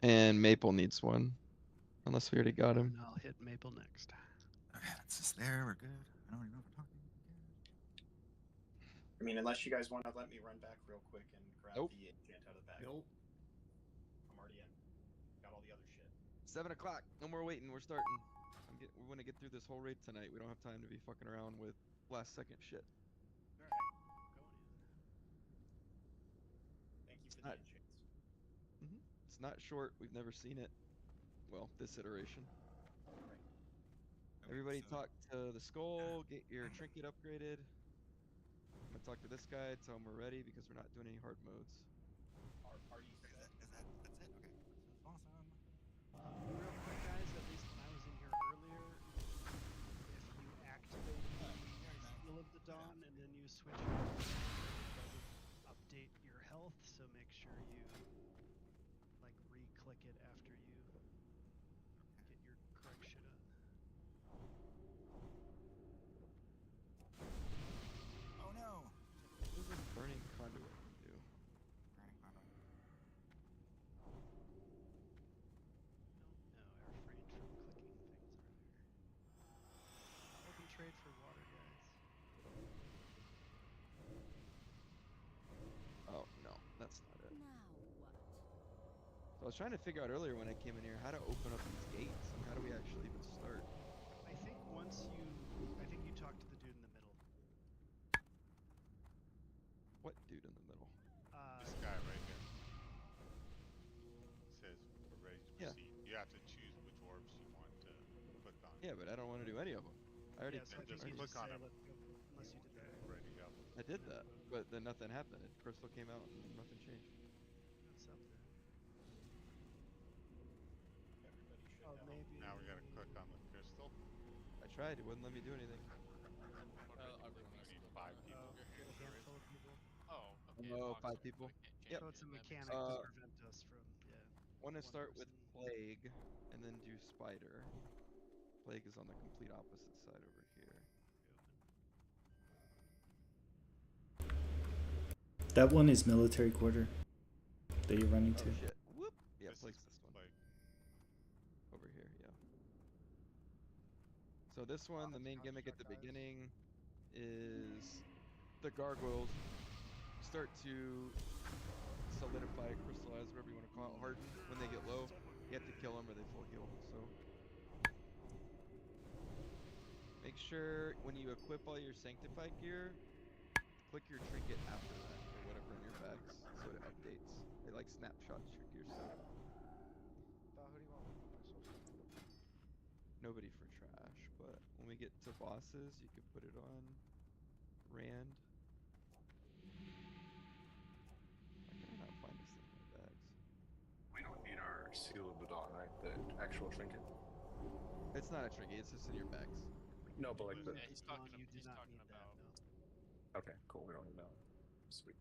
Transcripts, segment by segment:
And Maple needs one. Unless we already got him. And I'll hit Maple next. Okay, that's just there. We're good. I don't even know if we're talking. I mean, unless you guys want to let me run back real quick and grab Nope. the enchant out of the bag. Nope. I'm already in. Got all the other shit. 7 o'clock. No more waiting. We're starting. We want to get through this whole raid tonight. We don't have time to be fucking around with last second shit. All right, going in. Thank you for Not- the enchants. It's not short. We've never seen it. Well, this iteration. Right. Everybody so talk to the skull. Get your trinket upgraded. I'm gonna talk to this guy. Tell him we're ready because we're not doing any hard modes. Are you set? that's it? Okay. That's awesome. Real quick, guys, at least when I was in here earlier, if you activate the Seal of the Dawn and then you switch it, it doesn't update your health, so make sure you like re-click it after you get your correct shit up. Oh no! What does burning conduit do? Burning conduit. No, I refrained from clicking things earlier. Open trade for water, guys. Oh no, that's not it. Now what? So I was trying to figure out earlier when I came in here how to open up these gates and how do we actually even start. I think you talk to the dude in the middle. What dude in the middle? This guy right here. Says we're ready to Yeah. proceed. You have to choose which orbs you want to click on. Yeah, but I don't want to do any of them. I already. Yeah, so I just think you click just on say him. let's go, unless you did that. Ready to go. I did that, but then nothing happened. Crystal came out and nothing changed. What's up there? Everybody should Oh, know. maybe. Now we gotta click on the crystal. I tried. It wouldn't let me do anything. We need 5 people. Oh, get a handful of people. Oh, okay. Oh, box 5 it, people. so I can't Yep. So change it's a it, that makes mechanic sense. to prevent us from, yeah. Want to one start with person. plague, and then do spider. Plague is on the complete opposite side over here. That one is military quarter that you're running Oh to. shit! Whoop! Yeah, This plague's is this one like over here. Yeah. So this one, the main gimmick at the beginning, is the gargoyles start to solidify, crystallize, whatever you want to call it, harden when they get low. You have to kill them or they full heal. So make sure when you equip all your sanctified gear, click your trinket after that or whatever in your bags so it updates. It like snapshots your gear stuff. Nobody for trash, but when we get to bosses, you could put it on Rand. Why can I not find this thing in my bags? We don't need our seal of the dawn, right? The actual trinket. It's not a trinket, it's just in your bags. No, but like the. Yeah, he's talking, You do he's not talking need that, about. no. Okay, cool. We don't need that. Sweet.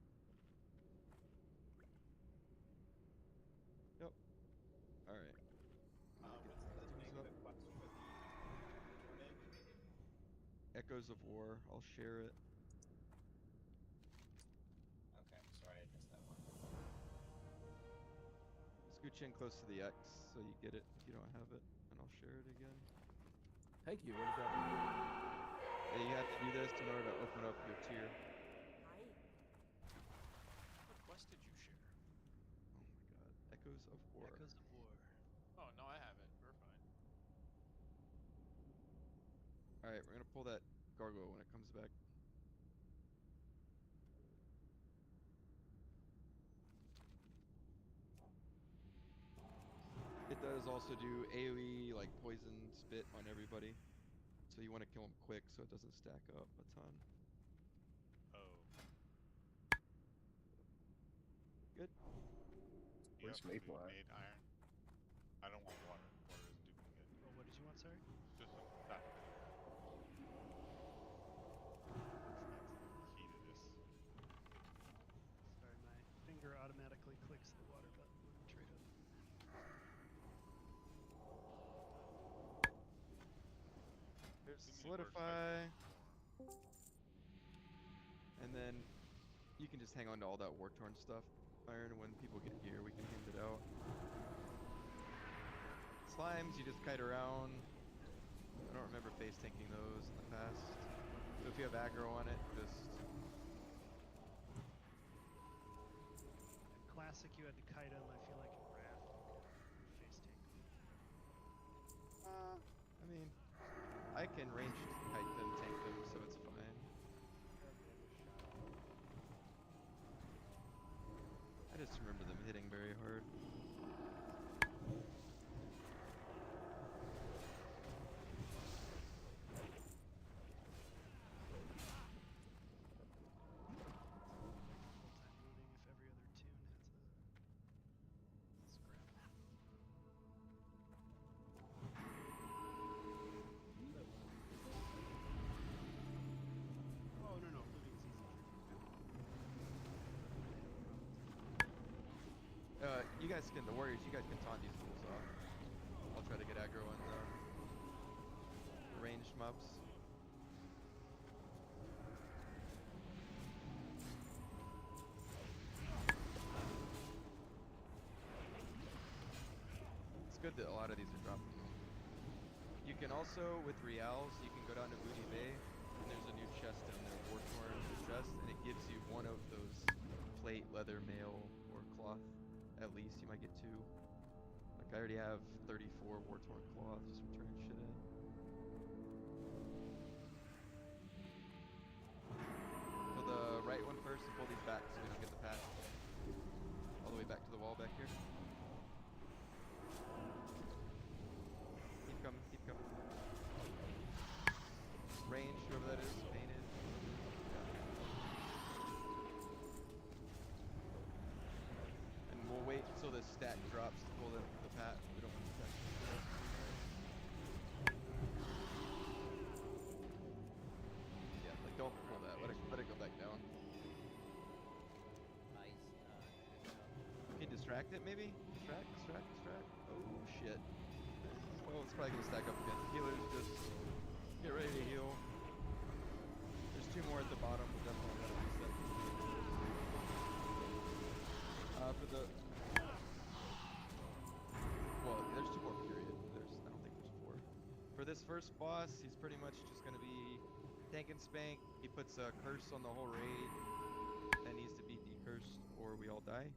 Yep. Alright. What's the name of the quest for the tornado? Echoes of War. I'll share it. Okay, sorry, I missed that one. Scooch in close to the X so you get it if you don't have it, and I'll share it again. Thank you. What does that mean? Yeah, you have to do this in order to open up your tier. What quest did you share? Oh my god. Echoes of War. Echoes of War. Oh, no, I have it. We're fine. Alright, we're gonna pull that gargoyle when it comes back. It does also do AoE, like poison spit on everybody. So you want to kill them quick so it doesn't stack up a ton. oh. Good. Where's Yep, Maple we at? made iron. I don't want water. Water is duplicate. Oh, what did you want, sorry? Just a that. Key to this. Sorry, my finger automatically clicks the water button when we trade up. There's Too many words solidify. typed before. And then you can just hang on to all that war torn stuff. Iron, when people get gear, we can hand it out. Slimes, you just kite around. I don't remember face tanking those in the past. So if you have aggro on it, just In Classic, you had to kite him. I feel like in Wrath, you could face tank him. I mean, I can range kite them, tank them, so it's fine. I just remember them hitting very hard. Oh, no, looting's easy. You guys can, the warriors, you guys can taunt these fools off. I'll try to get aggro on the ranged mobs. It's good that a lot of these are dropping. You can also, with reals, you can go down to Booty Bay, and there's a new chest down there, Wartorn chest, and it gives you one of those plate, leather, mail, or cloth. At least you might get 2. Like I already have 34 Wartorn cloth, just returning shit in. So the right one first, and pull these back so we don't get the patch. All the way back to the wall back here. Keep coming, keep coming. Range, whoever that is, painted. And we'll wait until the stat drops to pull the pat. We don't want to touch it. Yeah, like don't pull that. Let it go back down. Okay, distract it maybe? Distract. Oh shit. Oh, it's probably gonna stack up again. Healers, just get ready to heal. There's 2 more at the bottom. We'll definitely let it reset. For the... Well, there's 2 more, period. I don't think there's 4. For this first boss, he's pretty much just gonna be tank and spank. He puts a curse on the whole raid. That needs to be decursed, or we all die.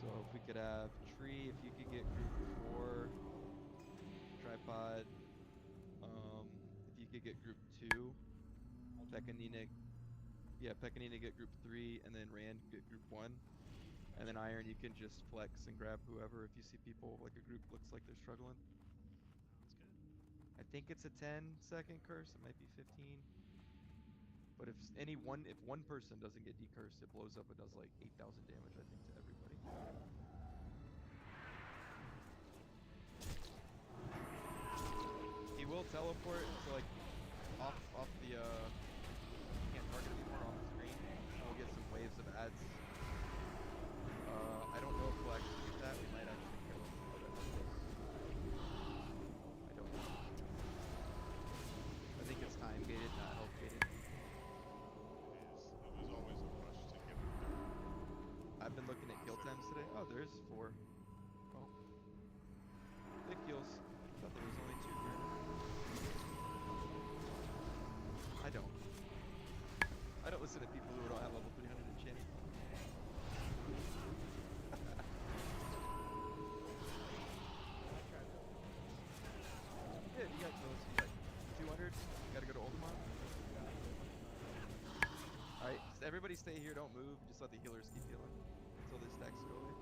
So if we could have Tree, if you could get group 4, Tripod, if you could get group 2, Pekanina get group 3, and then Rand get group 1. And then Iron, you can just flex and grab whoever if you see people, like a group looks like they're struggling. Sounds good. I think it's a 10-second curse, it might be 15. But if one person doesn't get decursed, it blows up and does like 8,000 damage, I think, to everybody. He will teleport to like off the can't target anymore off the screen. And we'll get some waves of ads. I don't know if we'll actually get that. We might actually kill him. Oh, that helps us. I don't know. I think it's time gated, not health gated. It was always a rush to get them done. I've been looking at kill times today. Oh, there's 4. Oh. Big kills. I thought there was only 2 here. I don't listen to people who don't have level 300 enchanting. Yeah, you got close. You got 200. You gotta go to Oldemont. Alright, everybody stay here. Don't move. Just let the healers keep healing until the stacks go away.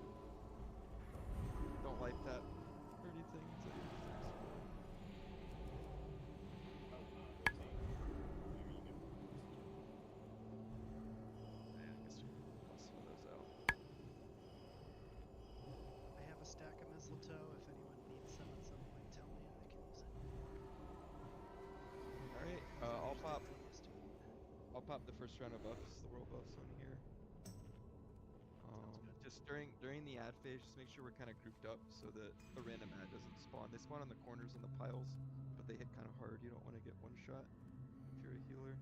Don't life tap or anything until your stacks go away. Yeah, I guess we'll bust some of those out. I have a stack of mistletoe. If anyone needs some at some point, tell me and I can use it. Alright, I'll pop the first round of buffs, the world buffs on here. Just during the ad phase, just make sure we're kind of grouped up so that a random ad doesn't spawn. They spawn on the corners and the piles, but they hit kind of hard. You don't want to get one shot if you're a healer.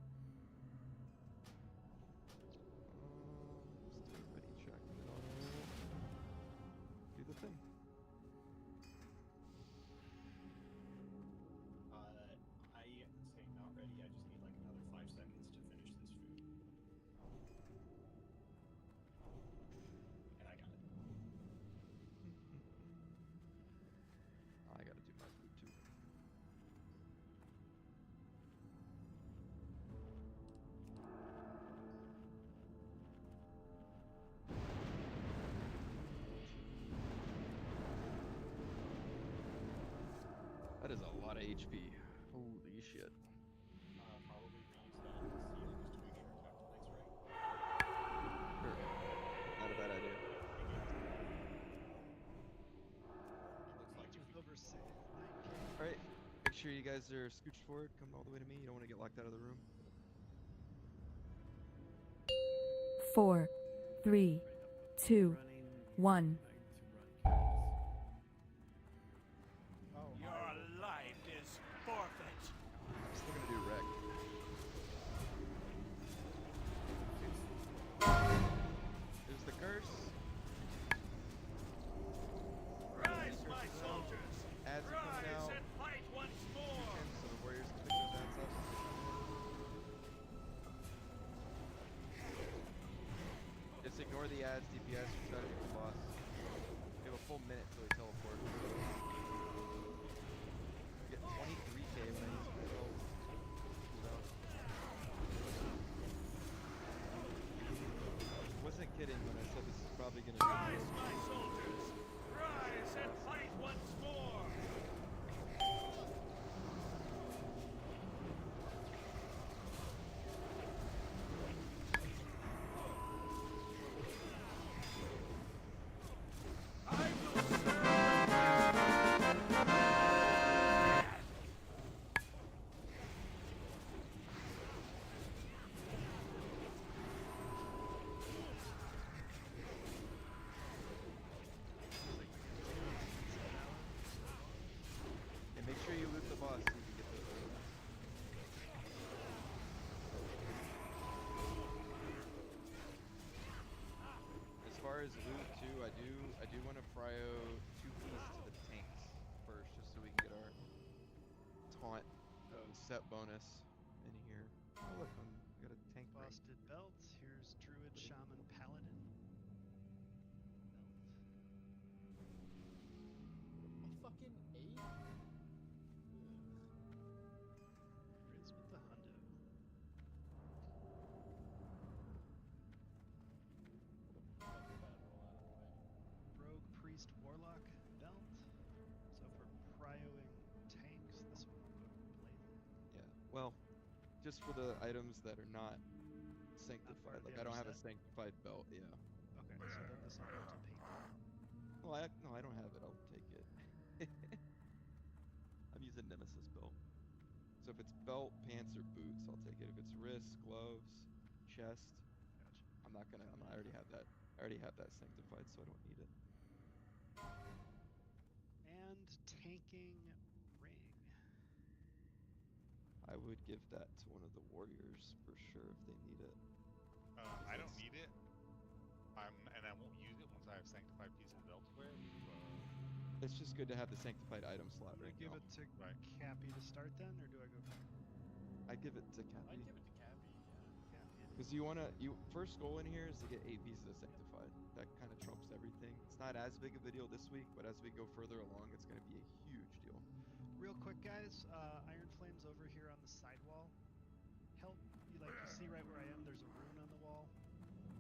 Just everybody check and then I'll do the thing. That is a lot of HP. Holy shit. Probably reuse that in the seal just to make sure Captain Knight's right. Sure. Not a bad idea. It looks like if With we over 9K. Alright. Make sure you guys are scooched forward. Come all the way to me. You don't want to get locked out of the room. 4, 3, 2, Running. 1. Oh, Your life is forfeit. I'm still gonna do wreck. There's the curse. Rise, my soldiers. Ads are coming Rise out. and fight once more. So the warriors can pick those ads up. Just ignore the ads, DPS, just try to get the boss. We have a full minute till we teleport. We get 23k when I use my ult. Wasn't kidding when I said this is probably gonna be Rise, my soldiers. Rise and fight once more. I will And make sure you loot the boss so you can get those items. As far as loot too, I do want to prio 2 piece to the tanks first, just so we can get our taunt set bonus in here. Oh look, we got a tank ring. Busted belts. Here's Druid, Shaman, Paladin. Fucking 8? Riz with the hundo. Rogue, Priest, Warlock, belt. So for prioing tanks, this one will go to Blazing. Yeah. Well, just for the items that are not sanctified. of the Like I don't other have a set? sanctified belt. Yeah. Okay, so then this will go to paintball. Well, no, I don't have it. I'll take it. I'm using Nemesis belt. So if it's belt, pants, or boots, I'll take it. If it's wrist, gloves, chest, Gotcha. I'm not gonna. I already have that. I already have that sanctified, so I don't need it. And tanking ring. I would give that to one of the warriors for sure if they need it. I don't need it. And I won't use it once I have sanctified pieces elsewhere. It's just good to have the sanctified item slot Do I right give now. it to Right. Cappy to start then, or do I go I give it to I'd Cappy. give it to Cappy, yeah. Cappy? Because first goal in here is to get 8 pieces of sanctified. That kind of trumps everything. It's not as big of a deal this week, but as we go further along, it's going to be a huge deal. Real quick, guys, Iron Flame's over here on the sidewall. Help, you see right where I am, there's a rune on the wall.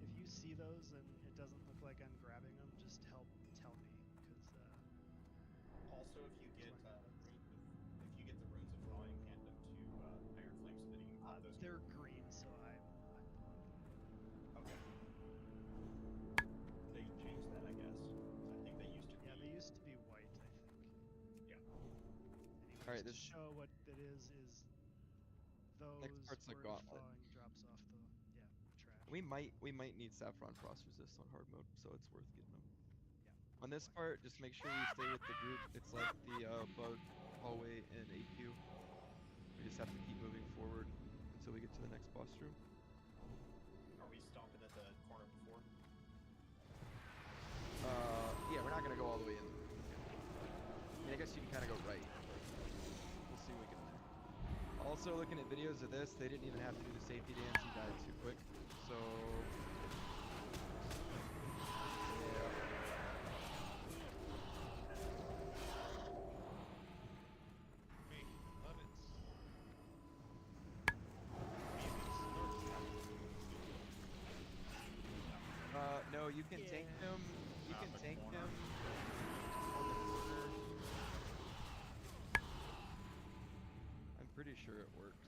If you see those and it doesn't look like I'm grabbing them, just help tell me, because Also, if you get the runes of thawing, hand them to Iron Flame so that he can pop those. they're green, so I'm Okay. They changed that, I guess. 'Cause I think they used to be. yeah, they used to be white, I think. Yeah. Anyways, Alright, to this- show what it is those Next part's the where gauntlet. thawing drops off the trash. We might need Saffron Frost resist on hard mode, so it's worth getting them. Yeah. On this part, just make sure we stay with the group. It's like the bug hallway in AQ. We just have to keep moving forward until we get to the next boss room. Are we stopping at the corner before? Yeah, we're not gonna go all the way in. I mean, I guess you can kind of go right. We'll see when we get there. Also, looking at videos of this, they didn't even have to do the safety dance. He died too quick. So, yeah. Me, love it. No, you can tank him. You can tank him on the corner. sure it works.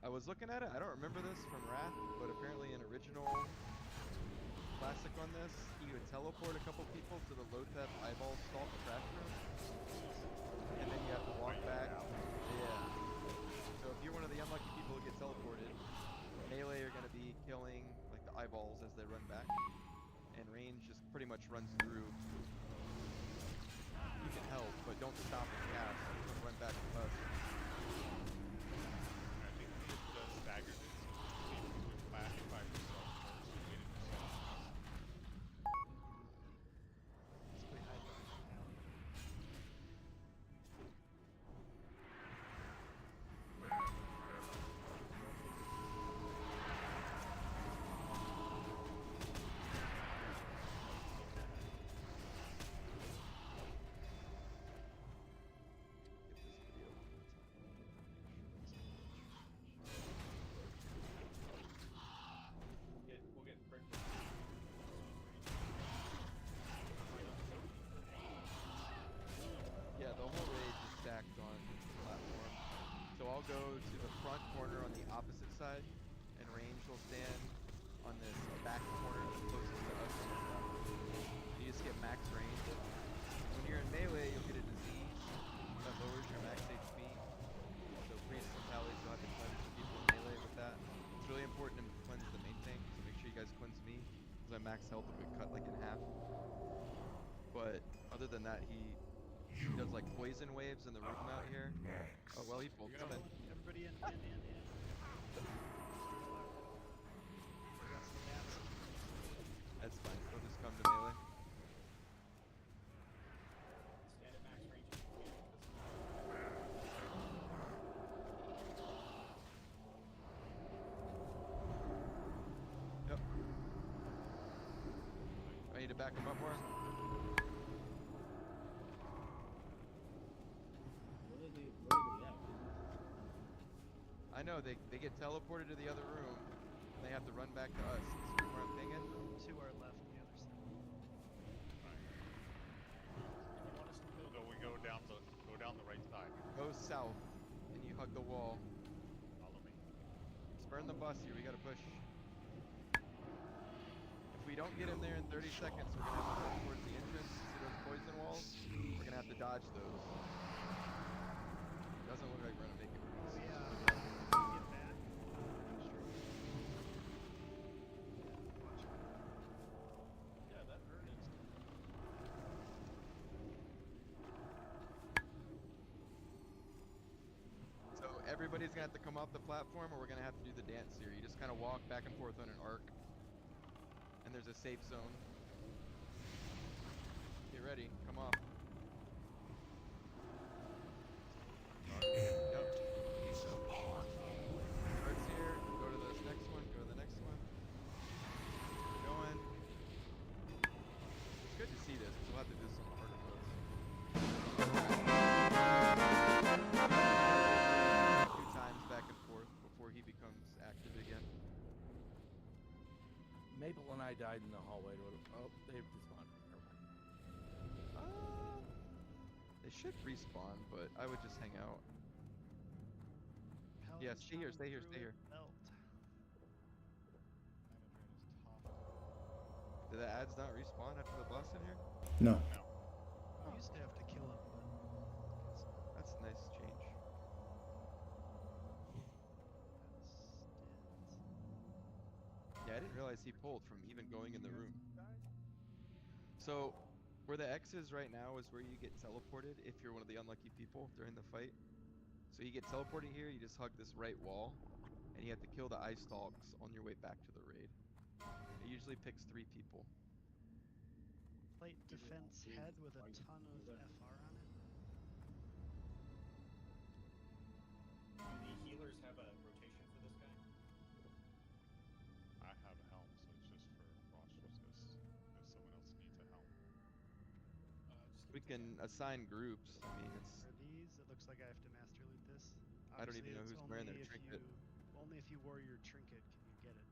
I was looking at it. I don't remember this from Wrath, but apparently in original classic on this, he would teleport a couple people to the Lothep eyeball stalk crash room, and then you have to walk back. Yeah. So if you're one of the unlucky people who get teleported, melee are going to be killing like the eyeballs as they run back, and range just pretty much runs through. You can help, but don't stop and cast. Run back to us. I think he just staggered it, so if you would classify yourself first, you get it yourself. Basically hide behind the alley. We'll get pricked. Yeah, the whole raid is stacked on the platform. So I'll go to the front corner on the opposite side, and range will stand on this back corner that's closest to us on the platform. You just get max range. When you're in melee, you'll get a disease that lowers your max HP. So priests and tallies will have to cleanse the people in melee with that. It's really important to cleanse the main thing, so make sure you guys cleanse me, because my max health will get cut like in half. But other than that, he does like poison waves in the room out here. Oh well, he bolted them in. Everybody in. Got some bats. That's fine. They'll just come to melee. Stand at max range if you can. Yep. I need to back him up more. I know, they get teleported to the other room, and they have to run back to us. This is where I'm pinging. To our left, the other side. So we go down the right side. Go south, and you hug the wall. Follow me. Let's burn the bus here, we gotta push. If we don't get in there in 30 seconds, we're gonna have to run towards the entrance. See those poison walls? We're gonna have to dodge those. Doesn't look like we're gonna make it. Get back. Yeah, that hurt instant. So everybody's gonna have to come off the platform, or we're gonna have to do the dance here. You just kind of walk back and forth on an arc, and there's a safe zone. Get ready, come off. Yep. Starts here. Go to this next one. Go to the next one. Keep going. It's good to see this, because we'll have to do some harder modes. Two times back and forth before he becomes active again. Maple and I died in the hallway. Oh, they've despawned. Never mind. They should respawn, but I would just hang out. Yeah, stay here, stay here, stay here. Belt. Did the ads not respawn after the boss in here? No. You used to have to kill him, but That's a nice change. Yeah, I didn't realize he pulled from even going in the room. So, where the X is right now is where you get teleported if you're one of the unlucky people during the fight. So you get teleported here, you just hug this right wall, and you have to kill the eye stalks on your way back to the raid. It usually picks 3 people. plate defense head with a ton of FR on it. Do the healers have a rotation for this guy? I have a helm, so it's just for frost resist. If someone else needs a helm. We can assign groups. I mean, it's. For these, it looks like I have to master loot this. I don't even know Obviously, who's it's wearing their only if trinket. only if you wore your trinket can you get it.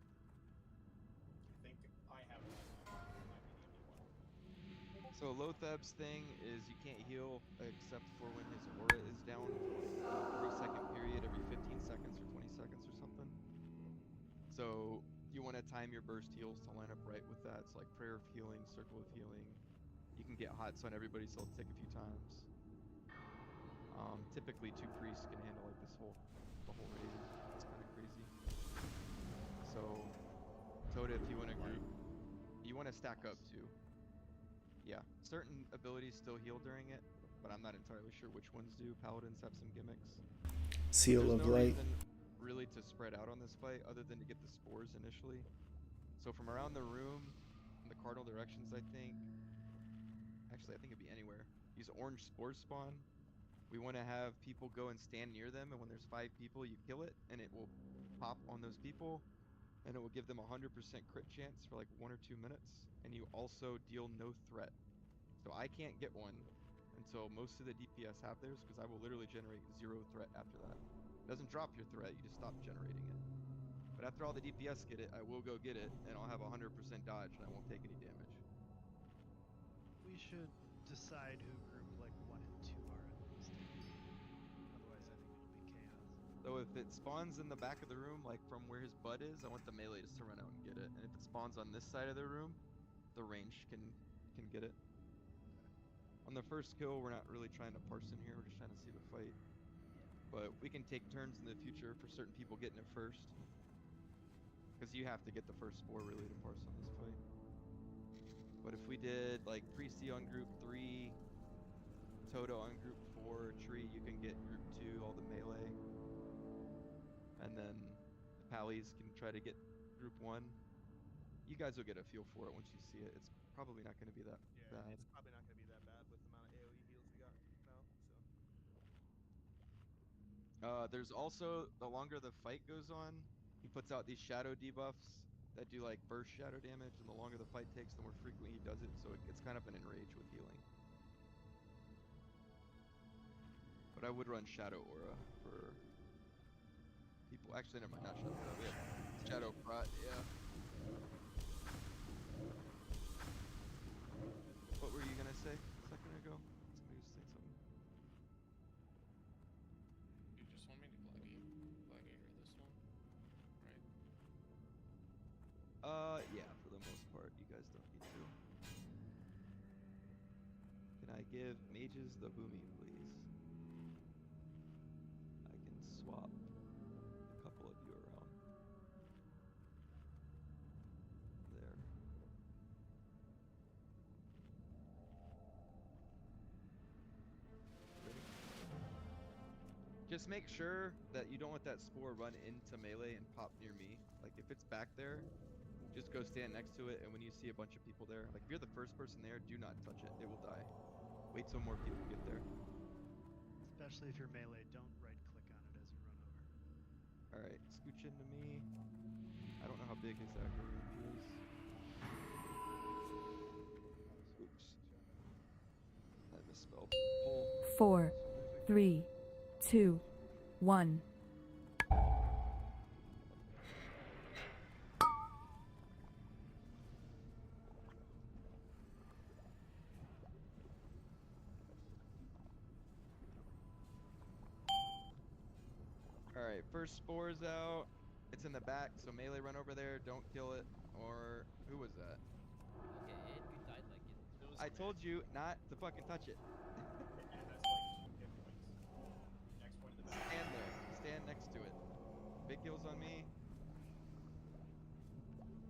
I think I have one. Might be the only one. So Lotheb's thing is you can't heal except for when his aura is down for like a 3-second period every 15 seconds or 20 seconds or something. So you want to time your burst heals to line up right with that. It's like prayer of healing, circle of healing. You can get hots on everybody, so it'll tick a few times. Typically 2 priests can handle like the whole raid. It's kind of crazy. So Toda, if you want to group, you want to stack up too. Yeah, certain abilities still heal during it, but I'm not entirely sure which ones do. Paladins have some gimmicks. Seal There's of no Light. reason really to spread out on this fight other than to get the spores initially. So from around the room, in the cardinal directions, I think it'd be anywhere. Use orange spores spawn. We want to have people go and stand near them, and when there's 5 people, you kill it, and it will pop on those people, and it will give them a 100% crit chance for like 1 or 2 minutes, and you also deal no threat. So I can't get one until most of the DPS have theirs, because I will literally generate 0 threat after that. It doesn't drop your threat, you just stop generating it. But after all the DPS get it, I will go get it, and I'll have 100% dodge, and I won't take any damage. We should decide who group like 1 and 2 are at least. Otherwise, I think it'll be chaos. So if it spawns in the back of the room, like from where his butt is, I want the melee just to run out and get it. And if it spawns on this side of the room, the range can get it. On the first kill, we're not really trying to parse in here. We're just trying to see the fight. But we can take turns in the future for certain people getting it first. Because you have to get the first spore really to parse on this fight. But if we did like Priesty on group 3, Toto on group 4, Tree, you can get group 2, all the melee. And then the Pallies can try to get group 1. You guys will get a feel for it once you see it. It's probably not going to be that bad. It's probably not going to be that bad with the amount of AoE heals we got now. So. There's also, the longer the fight goes on, he puts out these shadow debuffs that do like burst shadow damage, and the longer the fight takes, the more frequently he does it, so it's kind of an enrage with healing. But I would run Shadow Aura for people. Actually, never mind, not Shadow Aura. We have Shadow Prot, yeah. What were you gonna say a second ago? Somebody was saying something. You just want me to gladiator this one, right? Yeah, for the most part, you guys don't need to. Can I give mages the boomy, please? I can swap a couple of you around. There. Ready? Just make sure that you don't let that spore run into melee and pop near me. Like, if it's back there, just go stand next to it, and when you see a bunch of people there, like if you're the first person there, do not touch it. It will die. Wait till more people get there. Especially if you're melee, don't right-click on it as you run over. Alright, scooch into me. I don't know how big his aggro range is. Oops. I misspelled. Pull. 4, 3, 2, 1. Alright, first spore's out. It's in the back, so melee run over there. Don't kill it. Or, who was that? Okay, Ed, you died like in... I told you not to fucking touch it. It has like 2 hit points. Next one in the back. Stand there. Stand next to it. Big heals on me.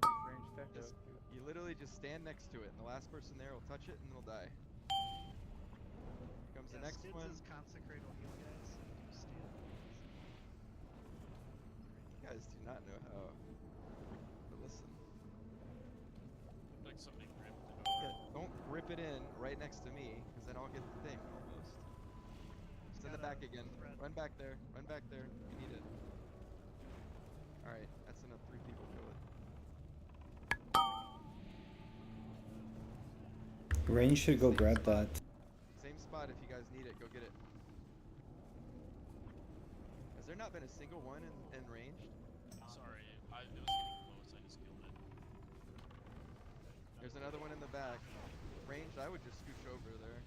Range tech Just, you literally just stand next to it, and the last person there will touch it, and it'll die. Here comes the next Stids one. is consecrate will heal guys, so do stand. You guys do not know how to listen. Like somebody gripped it Yeah, over. don't grip it in right next to me, because then I'll get the thing almost. It's in the back again. Run back there. Run back there. You need it. Alright, that's enough. 3 people kill it. Rain should go grab that. Same spot if you guys need it. Go get it. Has there not been a single one in ranged? Sorry, it was getting close. I just killed it. There's another one in the back. ranged, I would just scooch over there.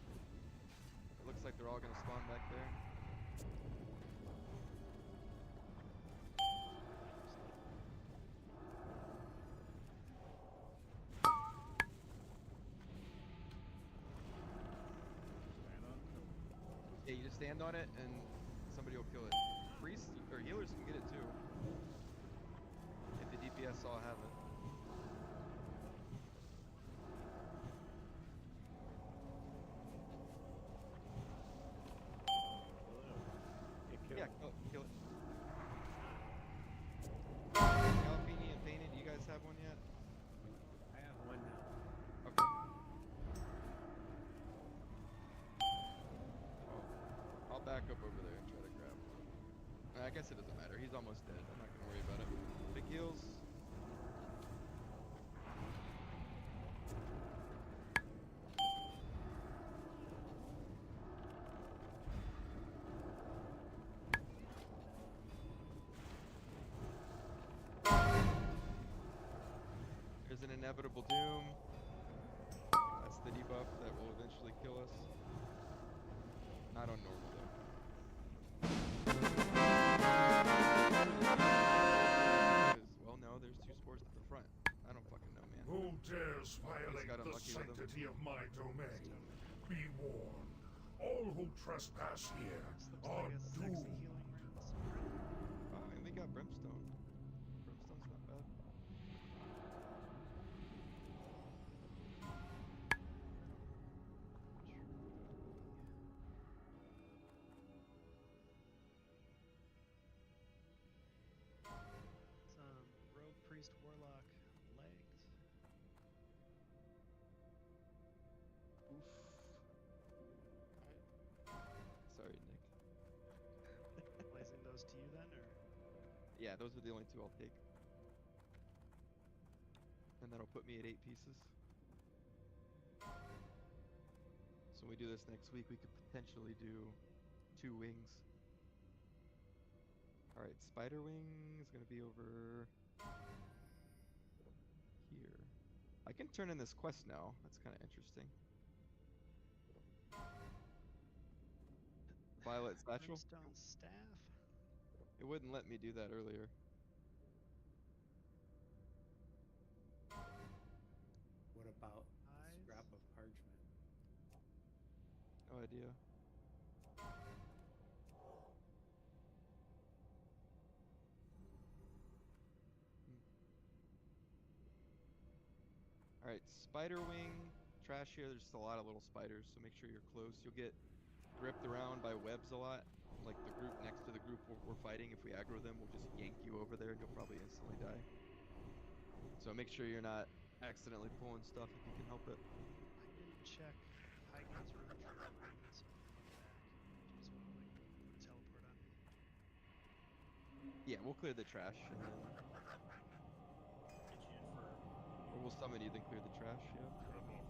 It looks like they're all gonna spawn back there. Yeah, you just stand on it and somebody will kill it. Priests or healers can get it too. If the DPS all have it. Yeah, kill it. Alpini and Painted, do you guys have one yet? I have one now. Okay. I'll back up over there and try to grab one. I guess it doesn't matter. He's almost dead. I'm not gonna worry about it. Big heals. There's an inevitable doom. That's the debuff that will eventually kill us. Not on normal though. Well, no, there's 2 spores to the front. I don't fucking know, man. Who dares violate got the unlucky with them. sanctity of my domain? Be warned. All who trespass here are doomed. And we got Brimstone. Brimstone's not bad. Rogue, priest, warlock, legs. Oof. Sorry, Nick. Blazing those to you then, or? Yeah, those are the only 2 I'll take. And that'll put me at 8 pieces. So when we do this next week, we could potentially do 2 wings. Alright, spider wing is gonna be over here. I can turn in this quest now. That's kind of interesting. Violet satchel. Brimstone staff. It wouldn't let me do that earlier. What about a Eyes? scrap of parchment? No idea. Alright, spider wing, trash here. There's just a lot of little spiders, so make sure you're close. You'll get gripped around by webs a lot. Like the group next to the group we're fighting, if we aggro them, we'll just yank you over there and you'll probably instantly die. So make sure you're not accidentally pulling stuff if you can help it. I didn't check Hygen's room for runes on the way back. Just want to like put a teleport on me. Yeah, we'll clear the trash and then... Or we'll summon you, then clear the trash, yeah. Cannot command.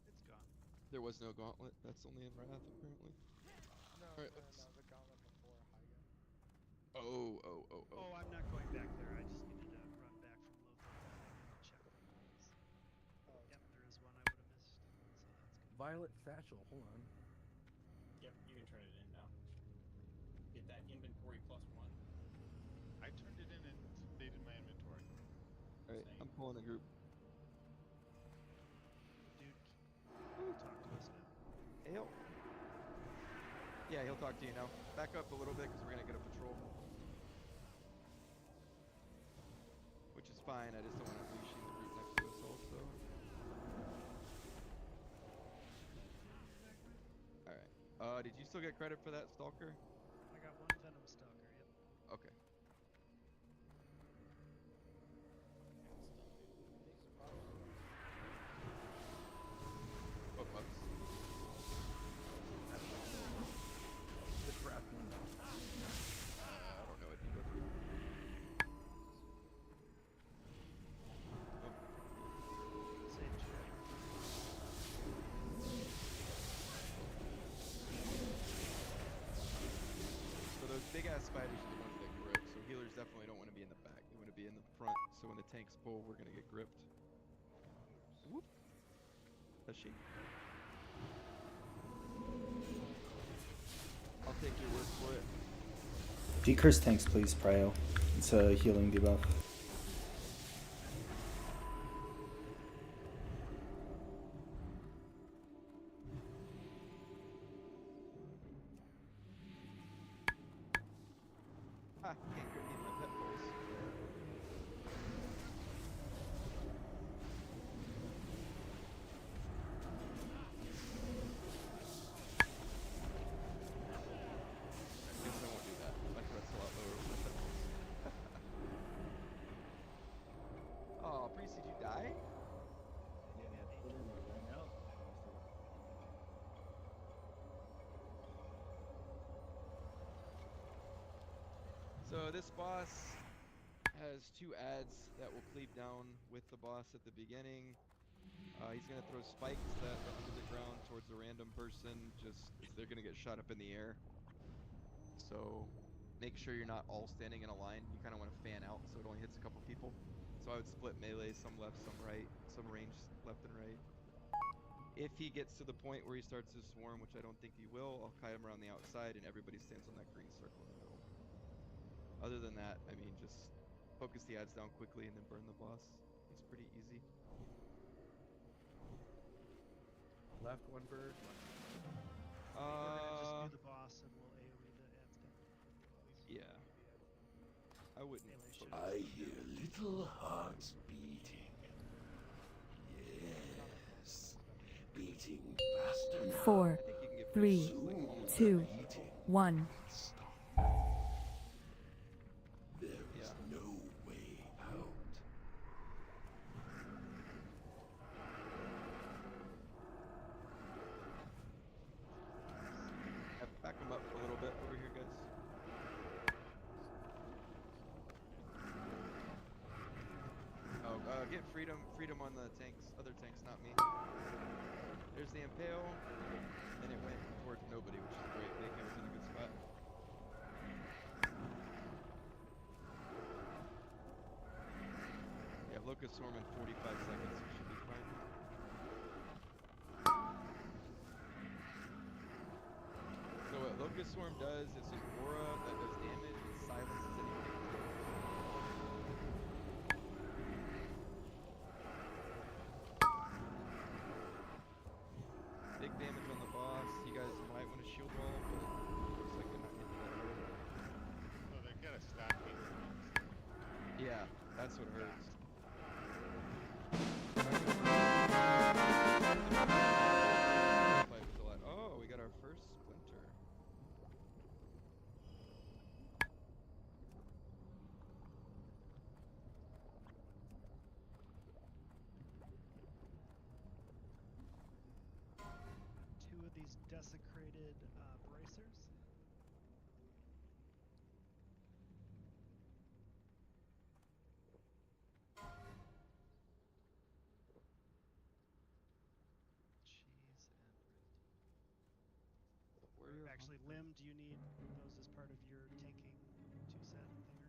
It's gone. There was no gauntlet. That's only in Wrath, apparently. No, Alright, no, let's... no, the gauntlet before Hygen. Oh. Oh, I'm not going back there. I just needed to run back from Lothar and check for runes. Oh, Yep, there is one I would have missed. So that's good. Violet satchel. Hold on. Yep, you can turn it in now. Get that inventory +1. I turned it in and stayed in my inventory. Alright, I'm pulling a group. Dude, talk to us now. Hail. Yeah, he'll talk to you now. Back up a little bit because we're gonna get a patrol. Which is fine, I just don't want to unleash the group next to us also. Alright. Did you still get credit for that stalker? I got one Venom Stalker, yep. Okay. What bugs? The craft one. I don't know what debuff. spiders are the ones that grip, so healers definitely don't want to be in the back. They want to be in the front, so when the tanks pull, we're going to get gripped. Whoop. Does she? I'll take your word for it. Decurse tanks, please, Prio. It's a healing debuff. Ah, can't grip me in my pet pulse. I guess I won't do that. My threat's a lot lower with my pet pulse. Oh, Priest, did you die? So this boss has 2 adds that will cleave down with the boss at the beginning. He's going to throw spikes that are under the ground towards a random person, just as they're going to get shot up in the air. So make sure you're not all standing in a line. You kind of want to fan out so it only hits a couple people. So I would split melee, some left, some right, some range left and right. If he gets to the point where he starts to swarm, which I don't think he will, I'll kite him around the outside and everybody stands on that green circle in the middle. Other than that, I mean, just focus the adds down quickly and then burn the boss. He's pretty easy. Left one bird. We're gonna just do the boss and we'll AoE the ads down. Yeah. I wouldn't. I hear little hearts beating. Yes. Beating faster now. 4, 3, 2, 1. There is no way out. Back him up a little bit over here, guys. Oh, get freedom on the tanks, other tanks, not me. There's the impale, and it went towards nobody, which is great. Bacon was in a good spot. Yeah, Locust Swarm in 45 seconds, you should be fine. So what Locust Swarm does, it's an aura that does damage and silences anything. Big damage on the boss. You guys might want to shield wall, but it looks like they're not getting that hard. So they get a stack in. Yeah, that's what hurts. Oh, we got our first splinter. Two of these desecrated bracers. Warrior Actually, Lim, do you need those as part of your tanking 2-set thinger?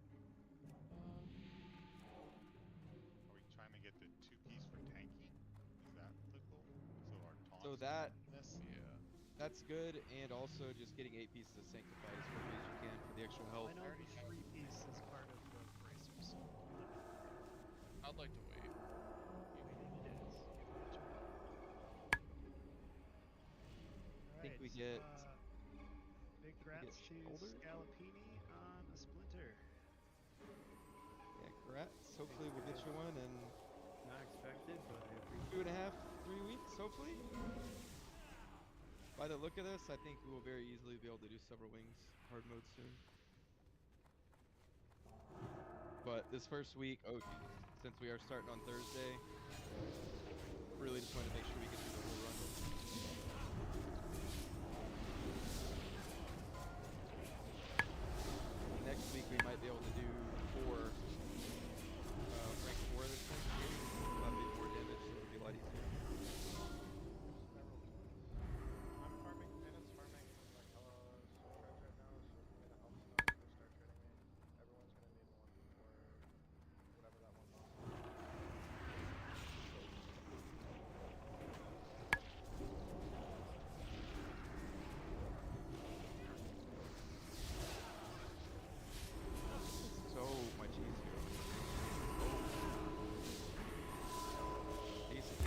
Are we trying to get the 2-piece for tanking? Is that the goal? So our taunts. So that Yeah. that's good, and also just getting 8 pieces of Sanctified as quickly as you can for the extra health. I know the 3-piece is part of the bracers. I'd like to wait. It is. I think we get. Big grats to Scalapini on a splinter. Yeah, congrats. Hopefully we'll get you one in Not expected, but I appreciate 2.5, 3 weeks, hopefully. By the look of this, I think we will very easily be able to do several wings hard mode soon. But this first week, oh geez, since we are starting on Thursday, really just want to make sure we get through the whole run. Next week we might be able to do 4 rank 4 this time. We'll have 8 more damage, so it'll be a lot easier. I'm farming, Dennis farming like hella treasure right now, so if you need help, start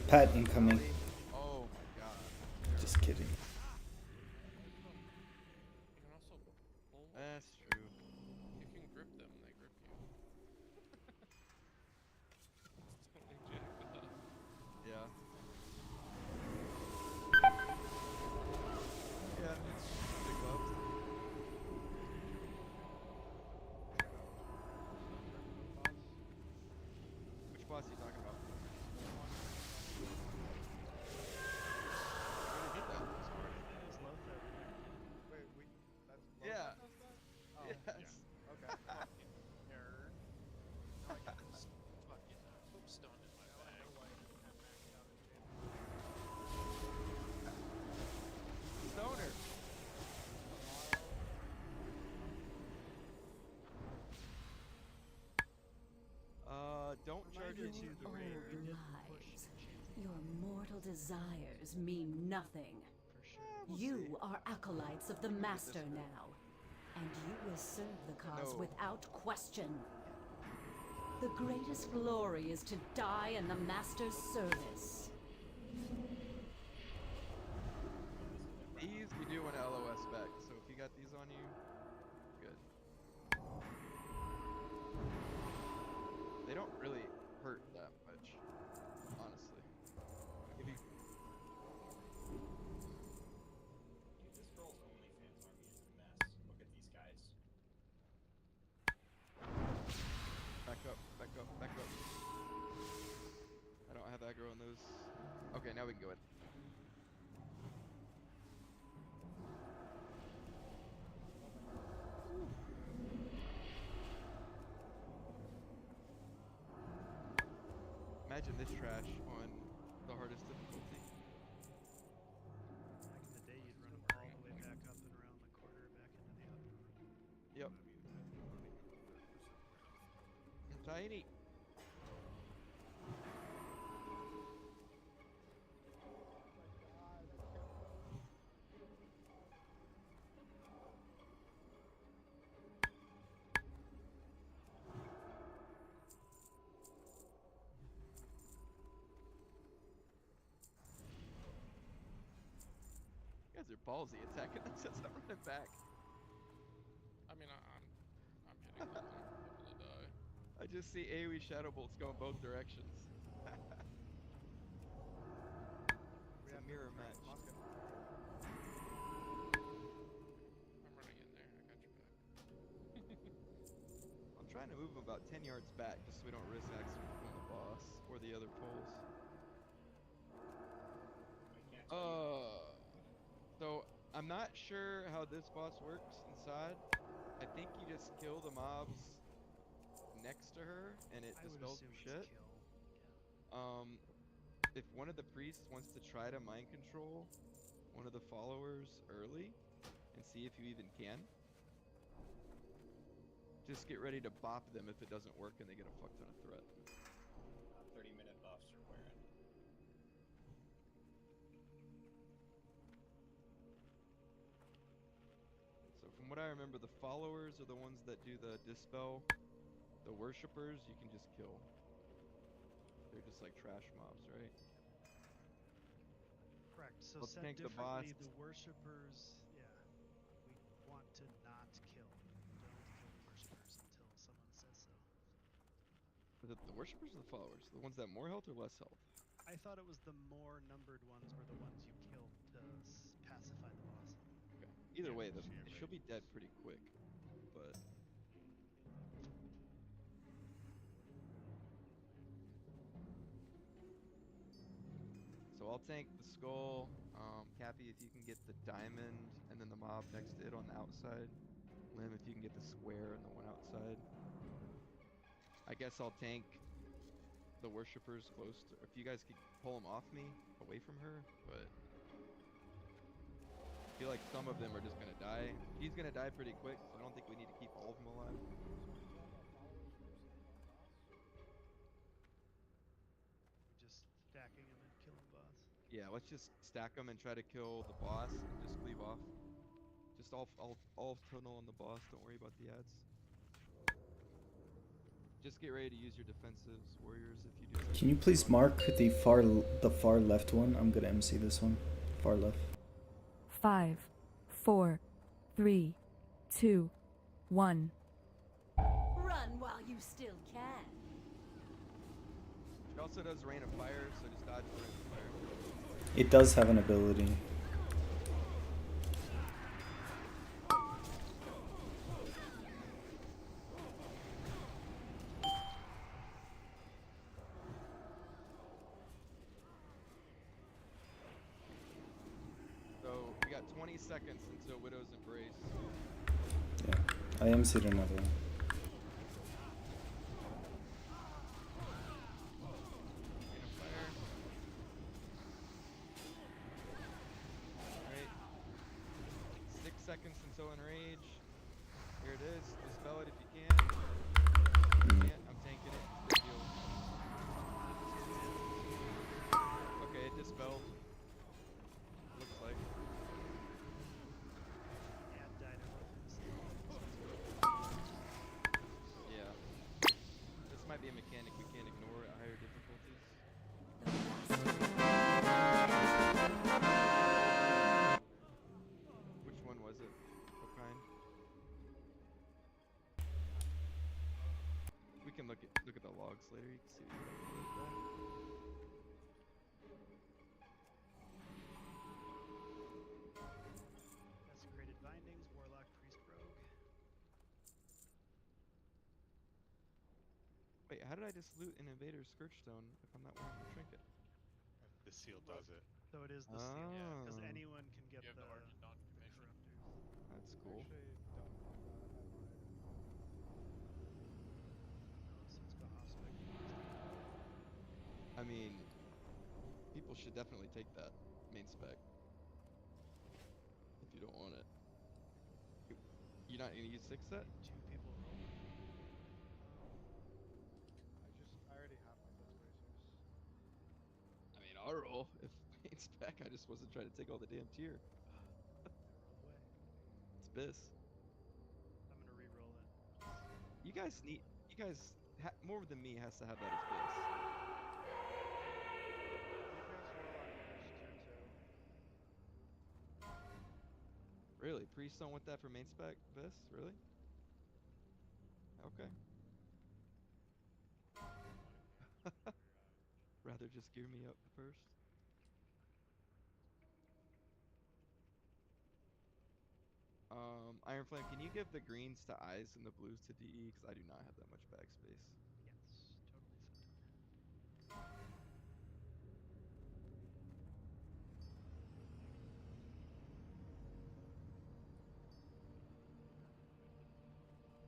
Pat incoming. Oh my god. Just kidding. You can also pull. That's true. You can grip them, they grip you. It's totally jacked up. Yeah. Yeah. Big gloves. Which boss are you talking about? We already did that. It's Lothar. Wait, that's Yeah. Lothar does that? Oh, Yes. okay. Fucking nerd. Now I got this. Fucking stone in my Now I bag. know why he had maxed out his damage. Stoner. Don't charge Reminder into to the the raid. raid. We did push Lies. Chance Your mortal desires mean nothing. for sure. You are acolytes of the Move it this Master way. now, and you will serve the cause No. without question. The greatest glory is to die in the Master's service. These we do want to LOS back, so if you got these on you, good. They don't really hurt that much, honestly. If you, Dude, this girl's OnlyFans army is a mess. Look at these guys. back up, back up, back up. I don't have aggro on those. Okay, now we can go in. Imagine this trash on the hardest difficulty. Back in the day, you'd run them all the way back up and around the corner, back into the upper room. Yep. Tiny. You guys are ballsy attacking us as I'm running back. I mean, I'm hitting them. I'm able to die. I just see AoE Shadow Bolts going both directions. It's a mirror match. I'm running in there. I got your back. I'm trying to move him about 10 yards back just so we don't risk accidentally killing the boss or the other poles. I can't tell you. So I'm not sure how this boss works inside. I think you just kill the mobs next to her and it I would dispels assume her it's shit. kill. Yeah. If one of the priests wants to try to mind control one of the followers early and see if you even can, just get ready to bop them if it doesn't work and they get a fuck ton of threat. 30-minute buffs are wearing. So from what I remember, the followers are the ones that do the dispel. The worshippers you can just kill. They're just like trash mobs, right? Correct. So Let's said tank the differently, boss. the worshippers, yeah, we want to not kill. Don't kill the worshippers until someone says so. Is it the worshippers or the followers? The ones that have more health or less health? I thought it was the more numbered ones were the ones you killed to pacify the boss. Okay. Either Yeah, way, shit, she'll be dead pretty quick. But so I'll tank the skull. Cappy, if you can get the diamond and then the mob next to it on the outside. Lim, if you can get the square and the one outside. I guess I'll tank the worshippers close to. If you guys could pull them off me, away from her, but I feel like some of them are just gonna die. He's gonna die pretty quick, so I don't think we need to keep all of them alive. Just stacking them and killing boss. Yeah, let's just stack them and try to kill the boss and just cleave off. Just all tunnel on the boss. Don't worry about the ads. Just get ready to use your defensives, warriors, if you do so. Can you please mark the far left one? I'm gonna MC this one. Far left. 5, 4, 3, 2, 1. Run while you still can. She also does rain of fire, so just dodge the rain of fire. It does have an ability. So we got 20 seconds until Widow's Embrace. Yeah, I MC'd another one. Rain of fire. Alright. 6 seconds until Enrage. Here it is. Dispel it if you can. If you can't, I'm tanking it. Big deal. Okay, it dispelled. Looks like. And Dino. Yeah. This might be a mechanic we can't ignore at higher difficulties. Which one was it? What kind? We can look at the logs later. You can see what you got with that. Desecrated Bindings, Warlock, Priest, Rogue. Wait, how did I just loot an Invader's Scourgestone if I'm not wearing the trinket? The seal does it. So it is the seal, because Oh. anyone can get You have the the Argent Dawn information. corruptors. That's cool. Actually, don't have that at mine. Oh, so it's got off-spec. I mean, people should definitely take that main spec if you don't want it. You're not gonna use 6 set? 2 people roll. I already have my Blitz Bracers. I mean, I'll roll if main spec. I just wasn't trying to take all the damn tier. Roll away. It's Biss. I'm gonna re-roll it. You guys more than me has to have that as Biss. Defense Warlock Priest tier 2. Really? Priests don't want that for main spec Biss? Really? Okay. Rather just gear me up first. Iron Flame, can you give the greens to eyes and the blues to DE? Because I do not have that much backspace. Yes, totally fine.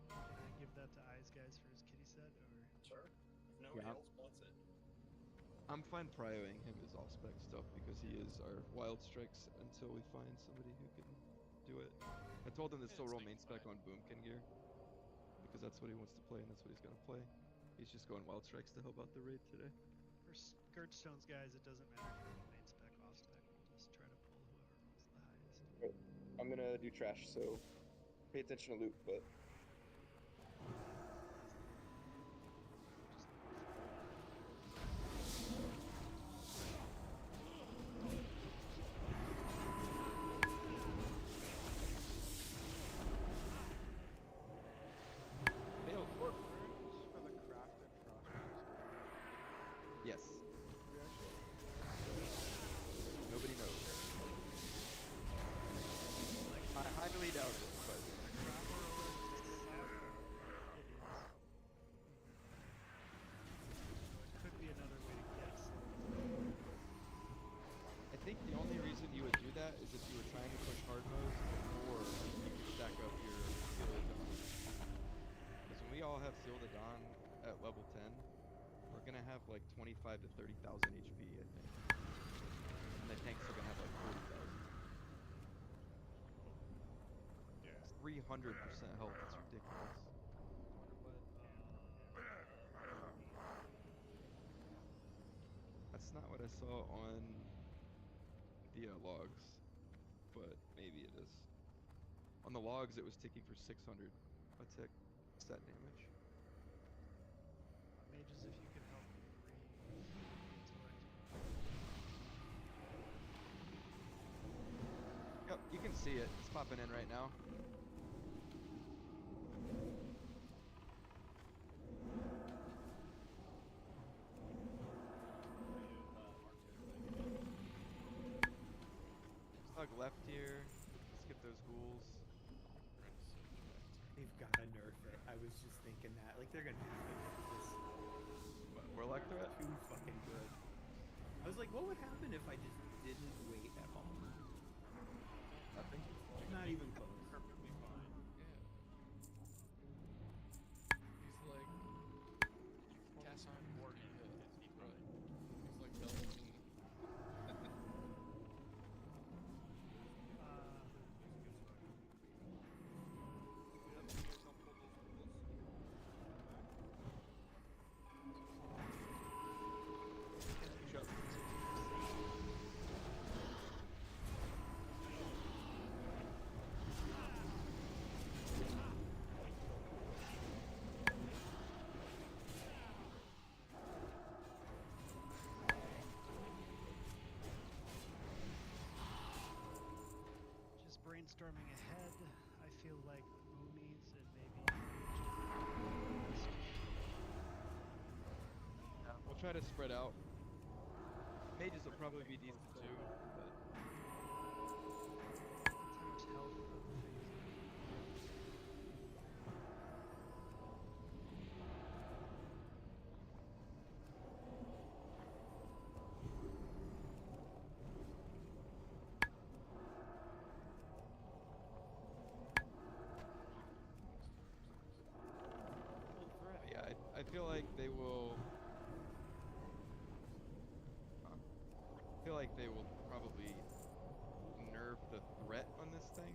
Can I give that to Eyes Guys for his kitty set, or? Sure. If nobody Yeah. else wants it. I'm fine prioing him as all spec stuff because he is our wild strikes until we find somebody who can do it. I told him to still roll main spec on Boomkin gear because that's what he wants to play and that's what he's gonna play. He's just going wild strikes to help out the raid today. For Scourgestones, guys, it doesn't matter if you roll main spec, off spec. We'll just try to pull whoever rolls the highest. I'm gonna do trash, so pay attention to loot, but For the craft and frosters. yes. We actually Nobody knows. I highly doubt it, but Could be another way to guess. I think the only reason you would do that is if you were trying to push hard mode or you could stack up your Seal of Dawn. Because when we all have Seal of Dawn at level 10, we're gonna have like 25 to 30,000 HP, I think. And the tanks are gonna have like 40,000. Yeah. It's 300% health, it's ridiculous. That's not what I saw on the logs, but maybe it is. On the logs, it was ticking for 600 a tick stat damage. Mages, if you could help me see it. It's popping in right now. Slug left here. Skip those ghouls. They've gotta nerf it. I was just thinking that. Like, they're gonna have to nerf this. Warlock threat? Too fucking good. I was like, what would happen if I just didn't wait at all? Nothing. Not even close. Perfectly fine. Yeah. He's like cast on Morty. Right. He's like Bellamy. Just brainstorming ahead, I feel like boomies and maybe. We'll try to spread out. Mages will probably be decent too, but Times health. yeah, I feel like they will. I feel like they will probably nerf the threat on this thing.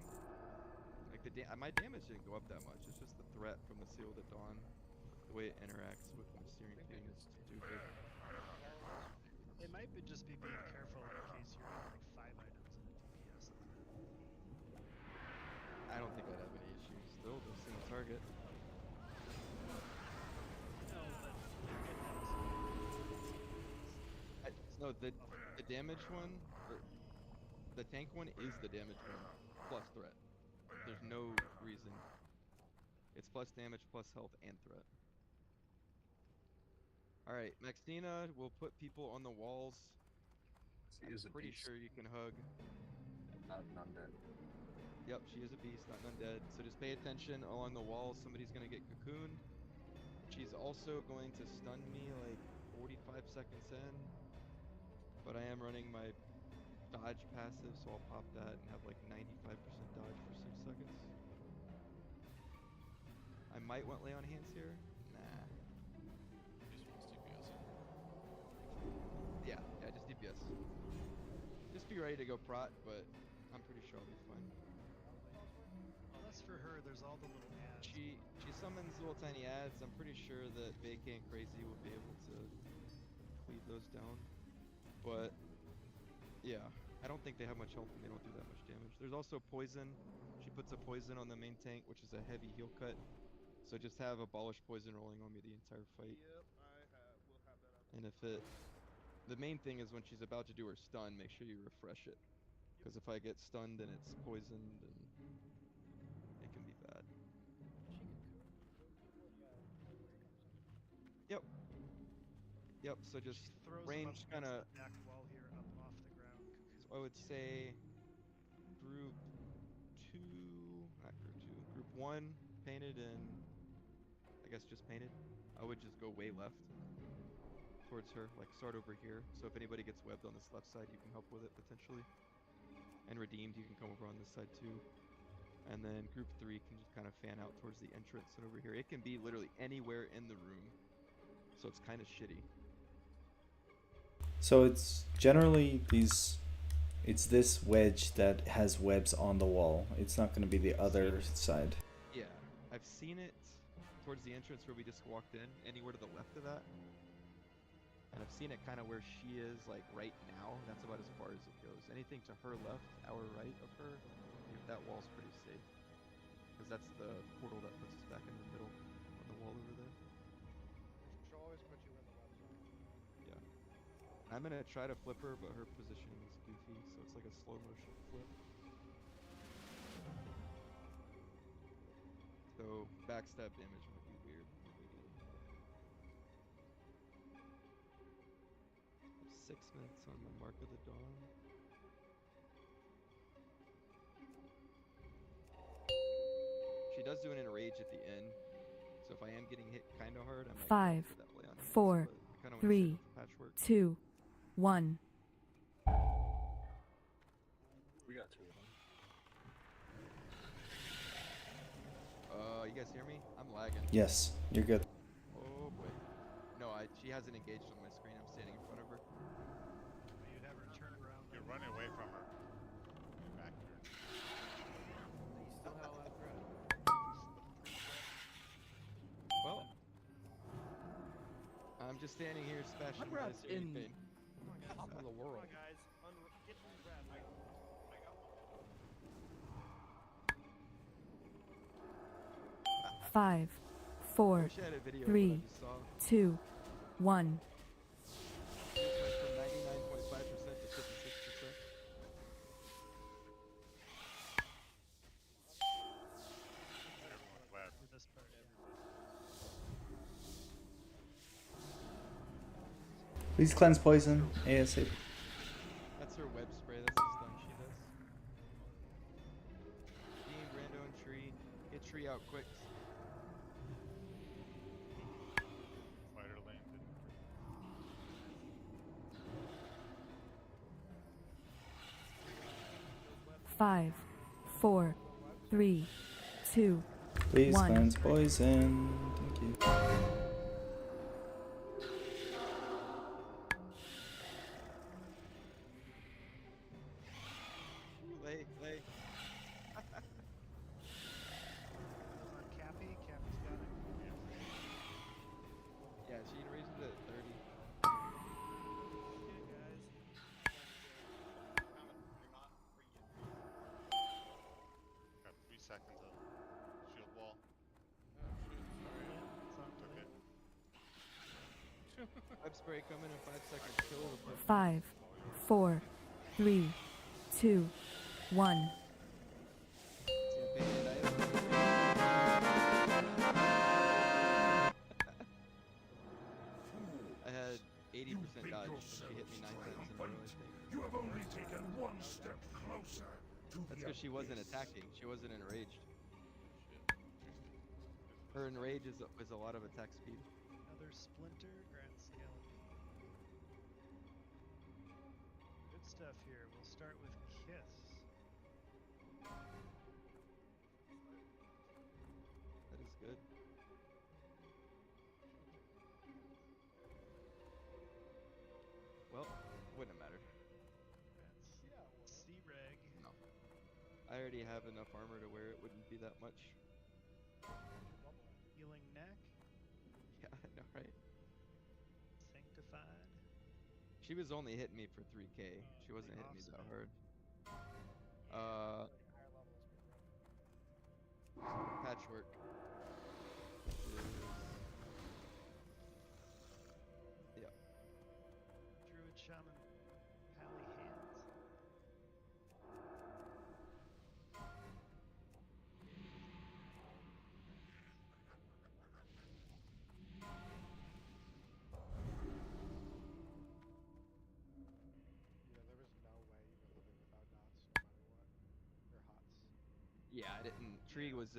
Like my damage didn't go up that much. It's just the threat from the Seal of the Dawn, the way it interacts with my steering thing is stupid. They might just be being careful in case you're at like 5 items in a DPS. I don't think I'd have any issues. Still, they'll single target. No, but No, the damage one, or the tank one is the damage one, plus threat. There's no reason. It's plus damage, plus health, and threat. Alright, Maxina will put people on the walls. She I'm is a pretty beast. sure you can hug. Not an undead. Yep, she is a beast, not an undead. So just pay attention along the walls. Somebody's going to get cocooned. She's also going to stun me like 45 seconds in. But I am running my dodge passive, so I'll pop that and have like 95% dodge for 6 seconds. I might want lay on hands here. Nah. Just wants DPS. Yeah, just DPS. Just be ready to go prot, but I'm pretty sure I'll be fine. Unless for her, there's all the little ads. She summons little tiny ads. I'm pretty sure that Vacant Crazy will be able to cleave those down. But yeah, I don't think they have much health and they don't do that much damage. There's also poison. She puts a poison on the main tank, which is a heavy heal cut. So just have Abolish Poison rolling on me the entire fight. Yep, will have that up. And if the main thing is when she's about to do her stun, make sure you refresh it. Because if I get stunned and it's poisoned, and it can be bad. Yep. Yep, so just She throws range kind of. back wall here up off the ground. So I would say group 2, not group 2, group 1 painted and I guess just painted. I would just go way left towards her, like start over here. So if anybody gets webbed on this left side, you can help with it potentially. And redeemed, you can come over on this side too. And then group 3 can just kind of fan out towards the entrance and over here. It can be literally anywhere in the room. So it's kind of shitty. So it's generally it's this wedge that has webs on the wall. It's not going to be the other side. Yeah, I've seen it towards the entrance where we just walked in, anywhere to the left of that. And I've seen it kind of where she is, like right now. That's about as far as it goes. Anything to her left, our right of her, that wall's pretty safe. Because that's the portal that puts us back in the middle on the wall over there. She'll always put you in the web zone. Yeah. I'm gonna try to flip her, but her positioning is goofy, so it's like a slow motion flip. So backstab damage might be weird in the beginning. 6 minutes on my Mark of the Dawn. She does do an enrage at the end, so if I am getting hit kind of hard, I might 5, do that play on hits, 4, but I kinda wanna save 3, it for patchwork. 2, 1. We got 2 of them. You guys hear me? I'm lagging. Yes, you're good. Oh boy. No, she hasn't engaged on my screen. I'm standing in front of her. You'd have her turn around. You're running away from her. Back here. You still have a lot of threat. Well, I'm just standing here smashing my Warcraft Searing in Pain. top of the world. guys, get unwrapped. I got one. 5, 4, wish I had a video of what I 3, just saw. 2, 1. It went from 99.5% to 56%. Everyone's web. For this part, Please cleanse poison ASAP. That's her web spray. That's the stun she does. Beam, Brando, and Tree. Get Tree out quick. Spider landed. Five, 4, 3, 2, Please 1. cleanse poison. Thank you. Lay. on Cappy. Cappy's got it. Yeah, she raises it at 30. Okay, guys. Got 3 seconds of shield wall. Oh shoot, sorry. Took it. Web spray coming in 5 seconds. Kill the person. 5, 4, 3, 2, 1. I had 80% You think dodge, you're and she hit me 9 so times in a row, I think. You have only taken one step closer to That's the because she wasn't abyss. attacking. She wasn't enraged. Shit. Her enrage is a lot of attack speed. Another Splinter, Grand Scallopine. Good stuff here. We'll start with Kiss. That is good. Well, wouldn't have mattered. That's C-Reg. No. I already have enough armor to where it wouldn't be that much. Healing Neck. Yeah, I know, right? Sanctified. She was only hitting me for 3k. She wasn't hitting me that hard. Patchwork. Yeah. Druid Shaman. Pally Hands. Yeah, there was no way you were living without dots, no matter what. Or hots. Yeah, I didn't. Tree was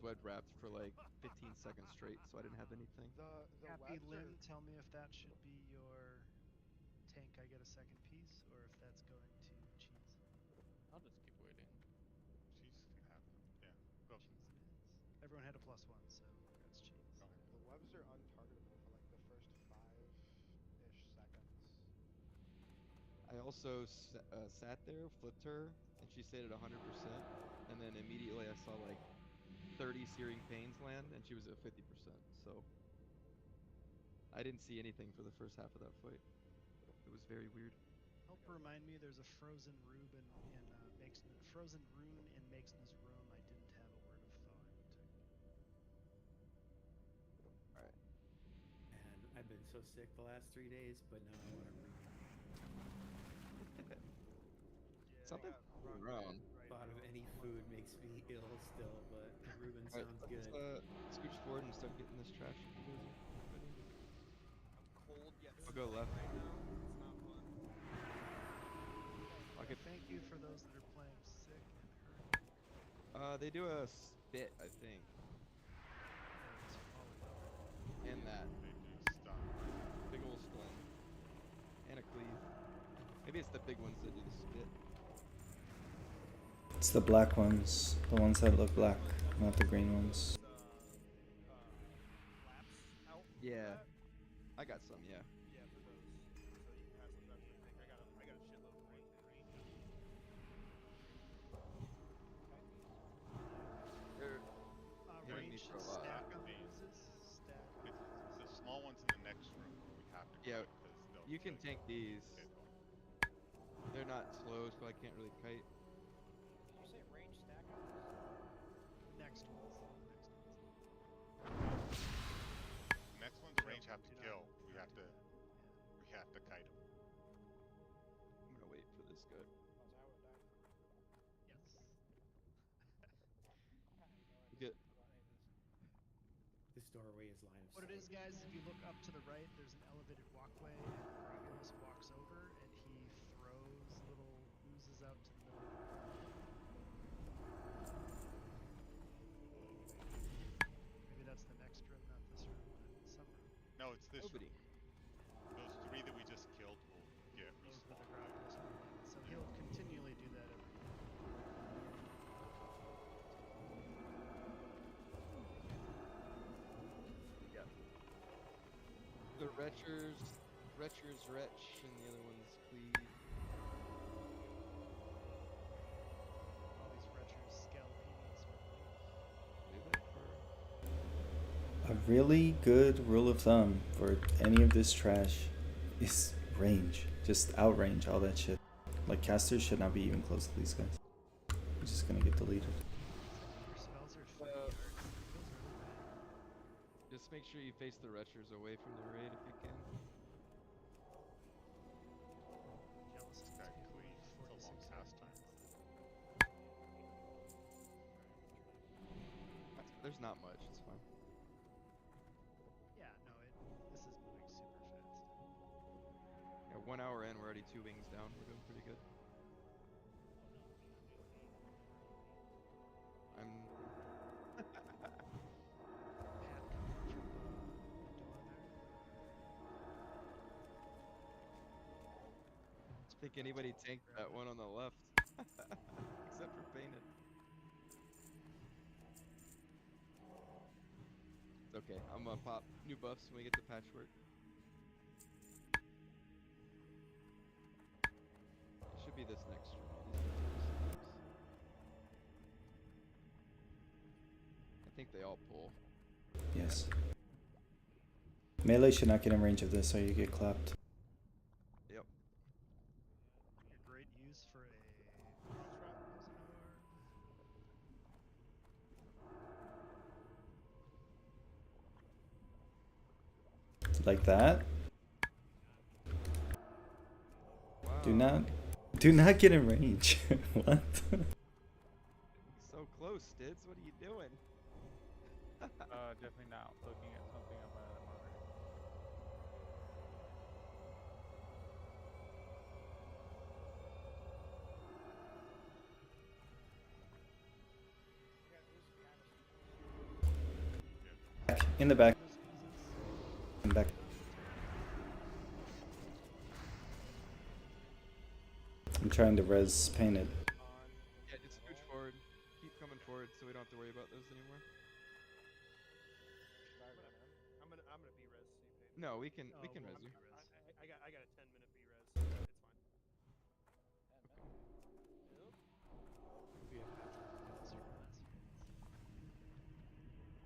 web wrapped for like 15 seconds straight, so I didn't have anything. The Happy webs Lynn, are... tell me if that should be your tank I get a second piece, or if that's going to Cheese. I'll just keep waiting. Cheese can have it. Yeah. Go. Cheese it is. Everyone had a +1, so that's Cheese. Go. The webs are untargetable for like the first 5-ish seconds. I also sat there, flipped her, and she stayed at 100%. And then immediately I saw like 30 Searing Pains land, and she was at 50%. So I didn't see anything for the first half of that fight. It was very weird. Help remind me, there's a frozen rune in frozen rune in Makesna's room. I didn't have a word of thawing to give. All right. And I've been so sick the last 3 days, but now I want to read. Something around. thought of any food makes me ill still, but Reuben Alright, sounds let's good. scooch forward and start getting this trash if you guys are ready. I'm cold yet I'll go sweating left. right now. It's not fun. I'll get. Thank you for those that are playing sick and hurt. They do a spit, I think, and that They do stun. big ol' stun, and a cleave. Maybe it's the big ones that do the spit. It's the black ones, the ones that look black, not the green ones. Laps out. Yeah, I got some. Yeah. Yeah, for those. So you can have some. That's what I think. I got a shitload of range. They're hitting me Range for a lot. stack on uses. Stack. It's the small ones in the next room where we have to Yeah, kite because they'll you can kill tank these. Get going. They're not slow, so I can't really kite. Did you say range stack on Next ones. Next one's range have to kill. We have to kite them. I'm gonna wait for this guy. Yes. You get. This doorway is line of What it is, guys, if you look up to the right, there's an elevated walkway, and Gravios walks over, and he throws little oozes out to the middle of the room. Maybe that's the next room, not this room, but some room. No, it's this Nobody. room. Those 3 that we just killed will get Those are the respawned. Gravios ones. So he'll continually do that every room. The Retchers, Retch, and the other one's Cleave. All these Retchers, Scalpinis. Do that for. A really good rule of thumb for any of this trash is range. Just outrange all that shit. Like, casters should not be even close to these guys. They're just gonna get deleted. Your spells are 30 yards. That feels really bad. Just make sure you face the Retchers away from the raid if you can. Jealous is That gonna cleave. be It's a long 46 pastime. There's not much. It's fine. Yeah, no, this is moving super fast. Yeah, 1 hour in, we're already 2 wings down. We're doing pretty good. I'm. Pat coming from the door there. I think anybody tanked that one on the left, except for Painted. It's okay. I'm gonna pop new buffs when we get to Patchwork. It should be this next room. I think they all pull. Yes. Melee should not get in range of this or you get clapped. Yep. Be a great use for a cross-trap Like that? Wow. Do not get in range. What? So close, Stids. What are you doing? Definitely not looking at something on my other monitor. In the back. In the back. I'm trying to res Painted. Yeah, just scooch forward. Keep coming forward so we don't have to worry about those anymore. I'm gonna be res. So you paid. No, we can res you. I got a 10-minute B res. So it's fine.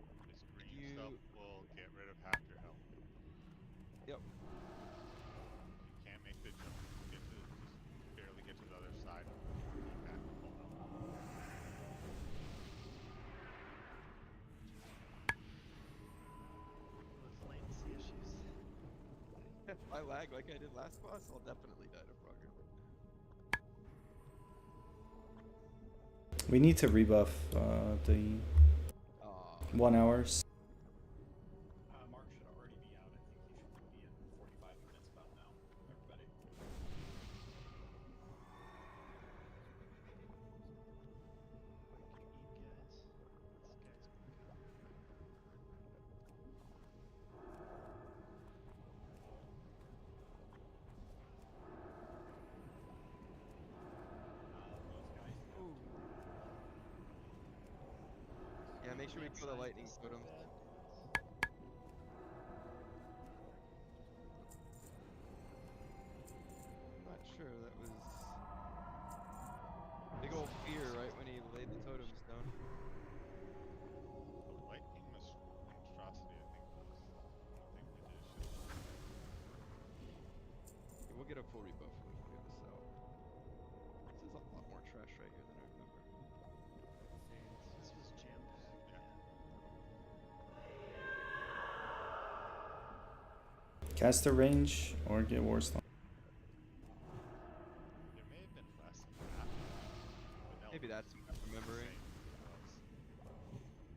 10 minutes. This green You- stuff will get rid of half your health. Yep. You can't make the jump. Just barely get to the other side. Keep back to full health. with latency issues. If I lag like I did last boss, I'll definitely die to Frogger. We need to rebuff the 1 hour. Mark should already be out. I think he should be in 45 minutes about now. Everybody. Yeah, make sure we kill the lightning totems. I'm not sure. That was big old fear right when he laid the totems down. The lightning monstrosity, I think, was one thing we did shit on. Okay, we'll get a full rebuff when we figure this out. This is a lot more trash right here than I remember. This was jam packed. Yeah. Caster range or get Warstone. There may have been less than that. But Maybe that's what I'm remembering.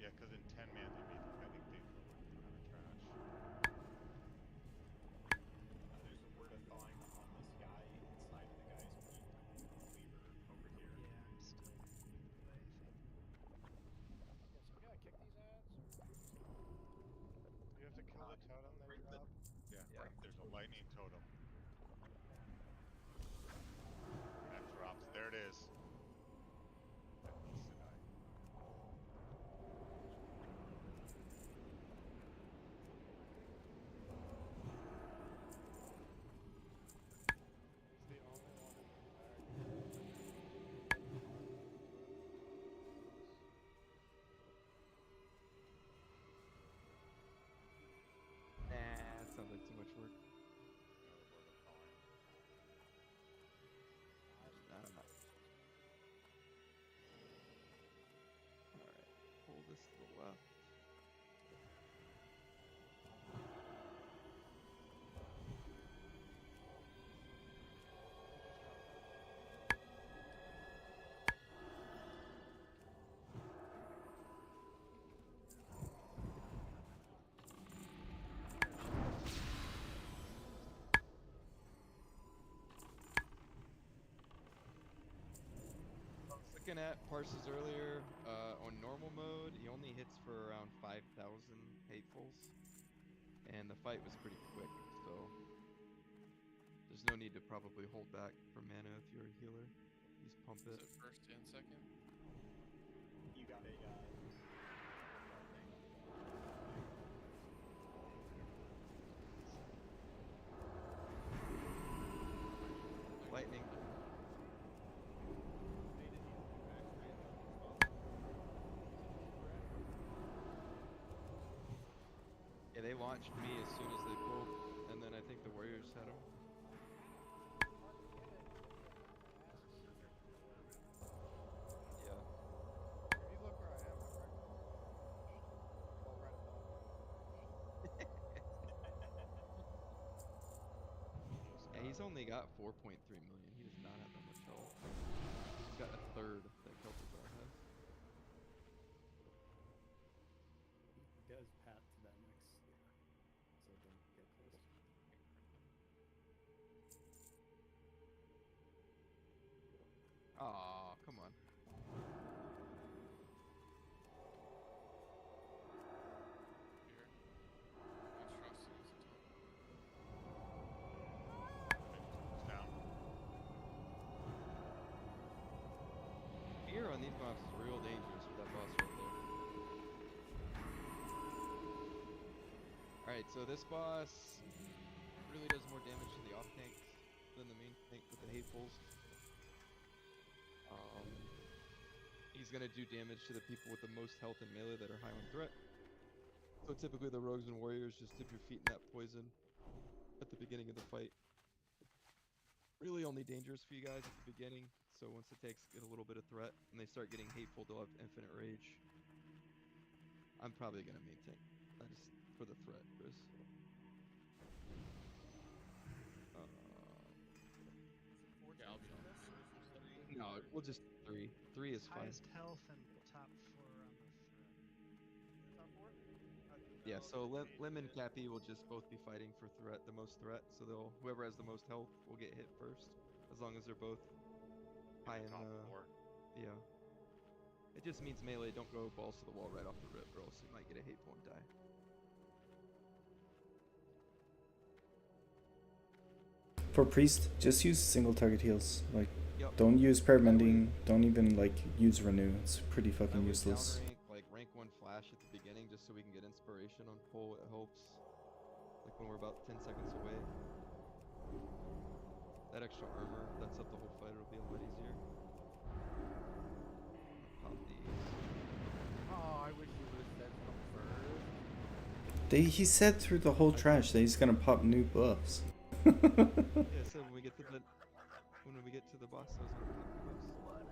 Yeah, because in 10 man they made, I think they lowered the amount of trash. There's a word of thawing on this guy inside of the guy's meat cleaver over here. Yeah, I'm still away, I think. Yeah, so we gotta kick these ads, or you have to kill the totem they drop. Yeah, there's a lightning totem. That drops. There it is. That needs to die. He's the only one in the pack. Nah, that sounds like too much work. Another word of thawing. Not enough. Alright, pull this to the left. Looking at parses earlier, on normal mode, he only hits for around 5,000 hatefuls, and the fight was pretty quick, so there's no need to probably hold back for mana if you're a healer. Just pump it. Is it first and second? You got a Lightning. Yeah, they launched me as soon as they pulled, and then I think the Warriors had him. Yeah. If you look where I am, I'm right below where I'm pushed. Well, right above where I'm pushed. Yeah, he's only got 4.3 million. He does not have that much health. He's got a third that Kel'Thuzar has. He does path to that next sphere, so don't get close to him. Aw, come on. Here. Monstrosity is a totem. It's down. Fear on these mobs is real dangerous with that boss right there. Alright, so this boss really does more damage to the off tanks than the main tank with the hatefuls. He's gonna do damage to the people with the most health and melee that are high on threat. So typically the rogues and warriors just dip your feet in that poison at the beginning of the fight. Really only dangerous for you guys at the beginning, so once the tanks get a little bit of threat and they start getting hateful, they'll have infinite rage. I'm probably gonna main tank. I just for the threat, Chris. Yeah, I'll be on this. No, we'll just 3. 3 is fine. Highest health and top 4 on the threat. Top four? Yeah, No, so there's Lim and eight. Cappy will just both be fighting for the most threat. So whoever has the most health will get hit first, as long as they're both high in top 4. yeah. It just means melee don't go balls to the wall right off the rip, or else you might get a hateful and die. For priest, just use single target heals. Like, Yep. don't use paramending. Don't even like use renew. It's pretty fucking useless. Down rank, like rank 1 flash at the beginning, just so we can get inspiration on pull. It helps. Like when we're about 10 seconds away. That extra armor that's up the whole fight. It'll be a lot easier. Pop these. Oh, I wish you would have said something first. He said through the whole trash that he's gonna pop new buffs. Yeah, so when we get to the boss, those are the buffs.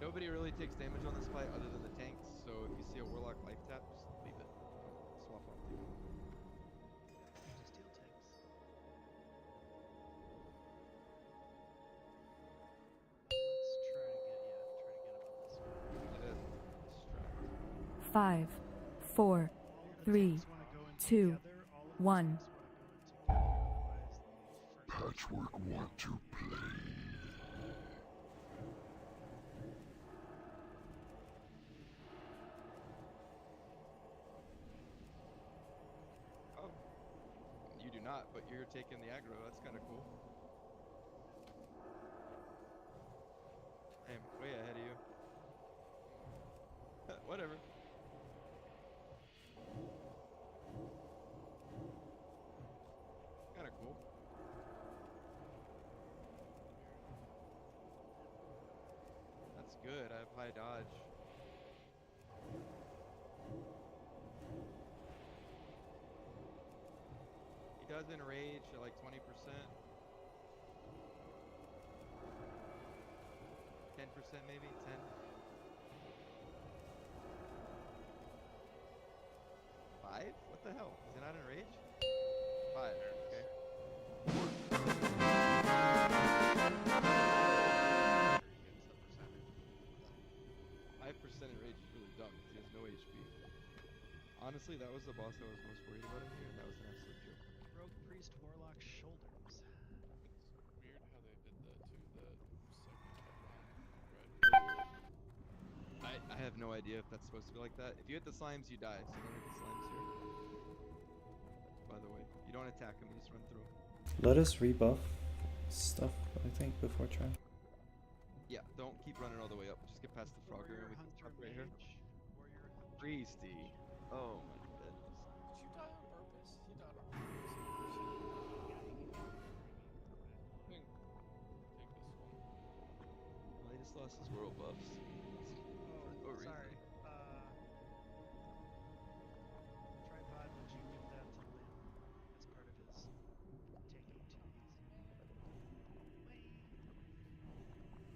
Nobody really takes damage on this fight other than the tanks, so if you see a warlock life tap, just leave it. Don't swap off the Just steal tanks. Let's try to get him on this one. 5, 4, 3, 2, 1. Patchwork want to play. Oh, you do not, but you're taking the aggro. That's kind of cool. I'm way ahead of you. Whatever. Kind of cool. That's good. I have high dodge. He does enrage at like 20%. 10% maybe? 10? 5? What the hell? Is it not enrage? 5, okay. 5% enrage is really dumb because he has no HP. Honestly, that was the boss I was most worried about in here, and that was an absolute joke. Rogue Priest Warlock Shoulders. It's weird how they did that too. The segment red. I have no idea if that's supposed to be like that. If you hit the slimes, you die, so don't hit the slimes here. By the way, you don't attack them, you just run through. Let us rebuff stuff, I think, before trying. Yeah, don't keep running all the way up. Just get past the Frogger and we can stop right here. Priesty. Oh my goodness. Did you die on purpose? You died on purpose. Take this one. Well, he just lost his world buffs. Oh, sorry. Tripod, would you give that to Lynn as part of his taking 2s?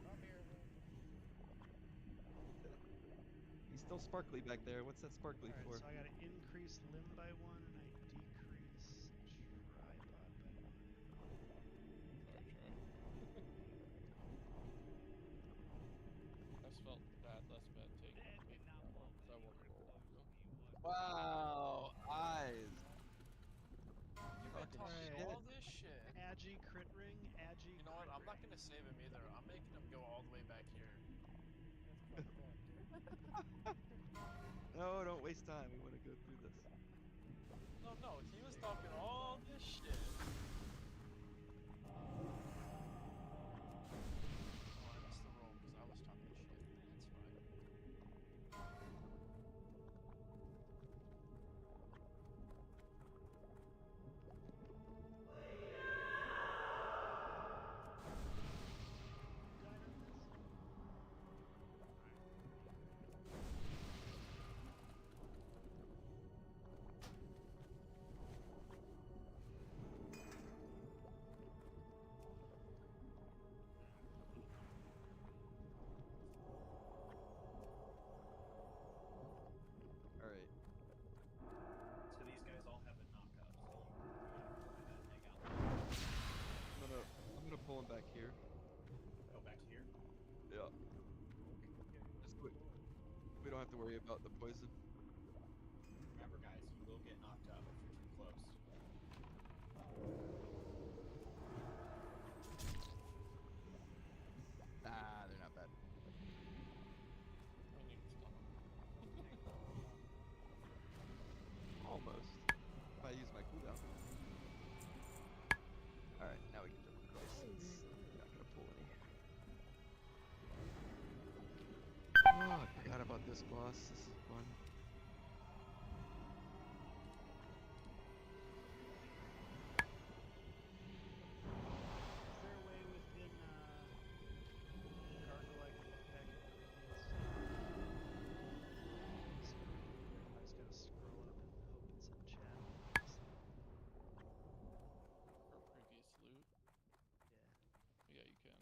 Come here, Lynn. He's still sparkly back there. What's that sparkly for? So I gotta increase limb by 1 and I decrease tripod by 1. Sorry, Troy. I just felt bad, less bad taking 8 more because I want to roll, you know? Wow, eyes. You've been talking all this shit. Agi crit ring, Agi. You know what? I'm not gonna save him either. I'm making him go all the way back here. That's fucked up, dude. No, don't waste time. We want to go through this. No, he was talking all this shit. Oh, I missed the roll because I was talking shit. That's fine. pulling back here. Go back to here. Yeah. We don't have to worry about the poison. Remember, guys, you will get knocked up if you're too close. Ah, they're not bad. I need to stun him. Almost. If I use my cooldown. Alright, now we can jump across since we're not gonna pull any. Oh, I forgot about this boss. This is fun. Is there a way within Gargle I can look back at previous? I just gotta scroll up and hope it's in chat. For previous loot. Yeah. Yeah, you can.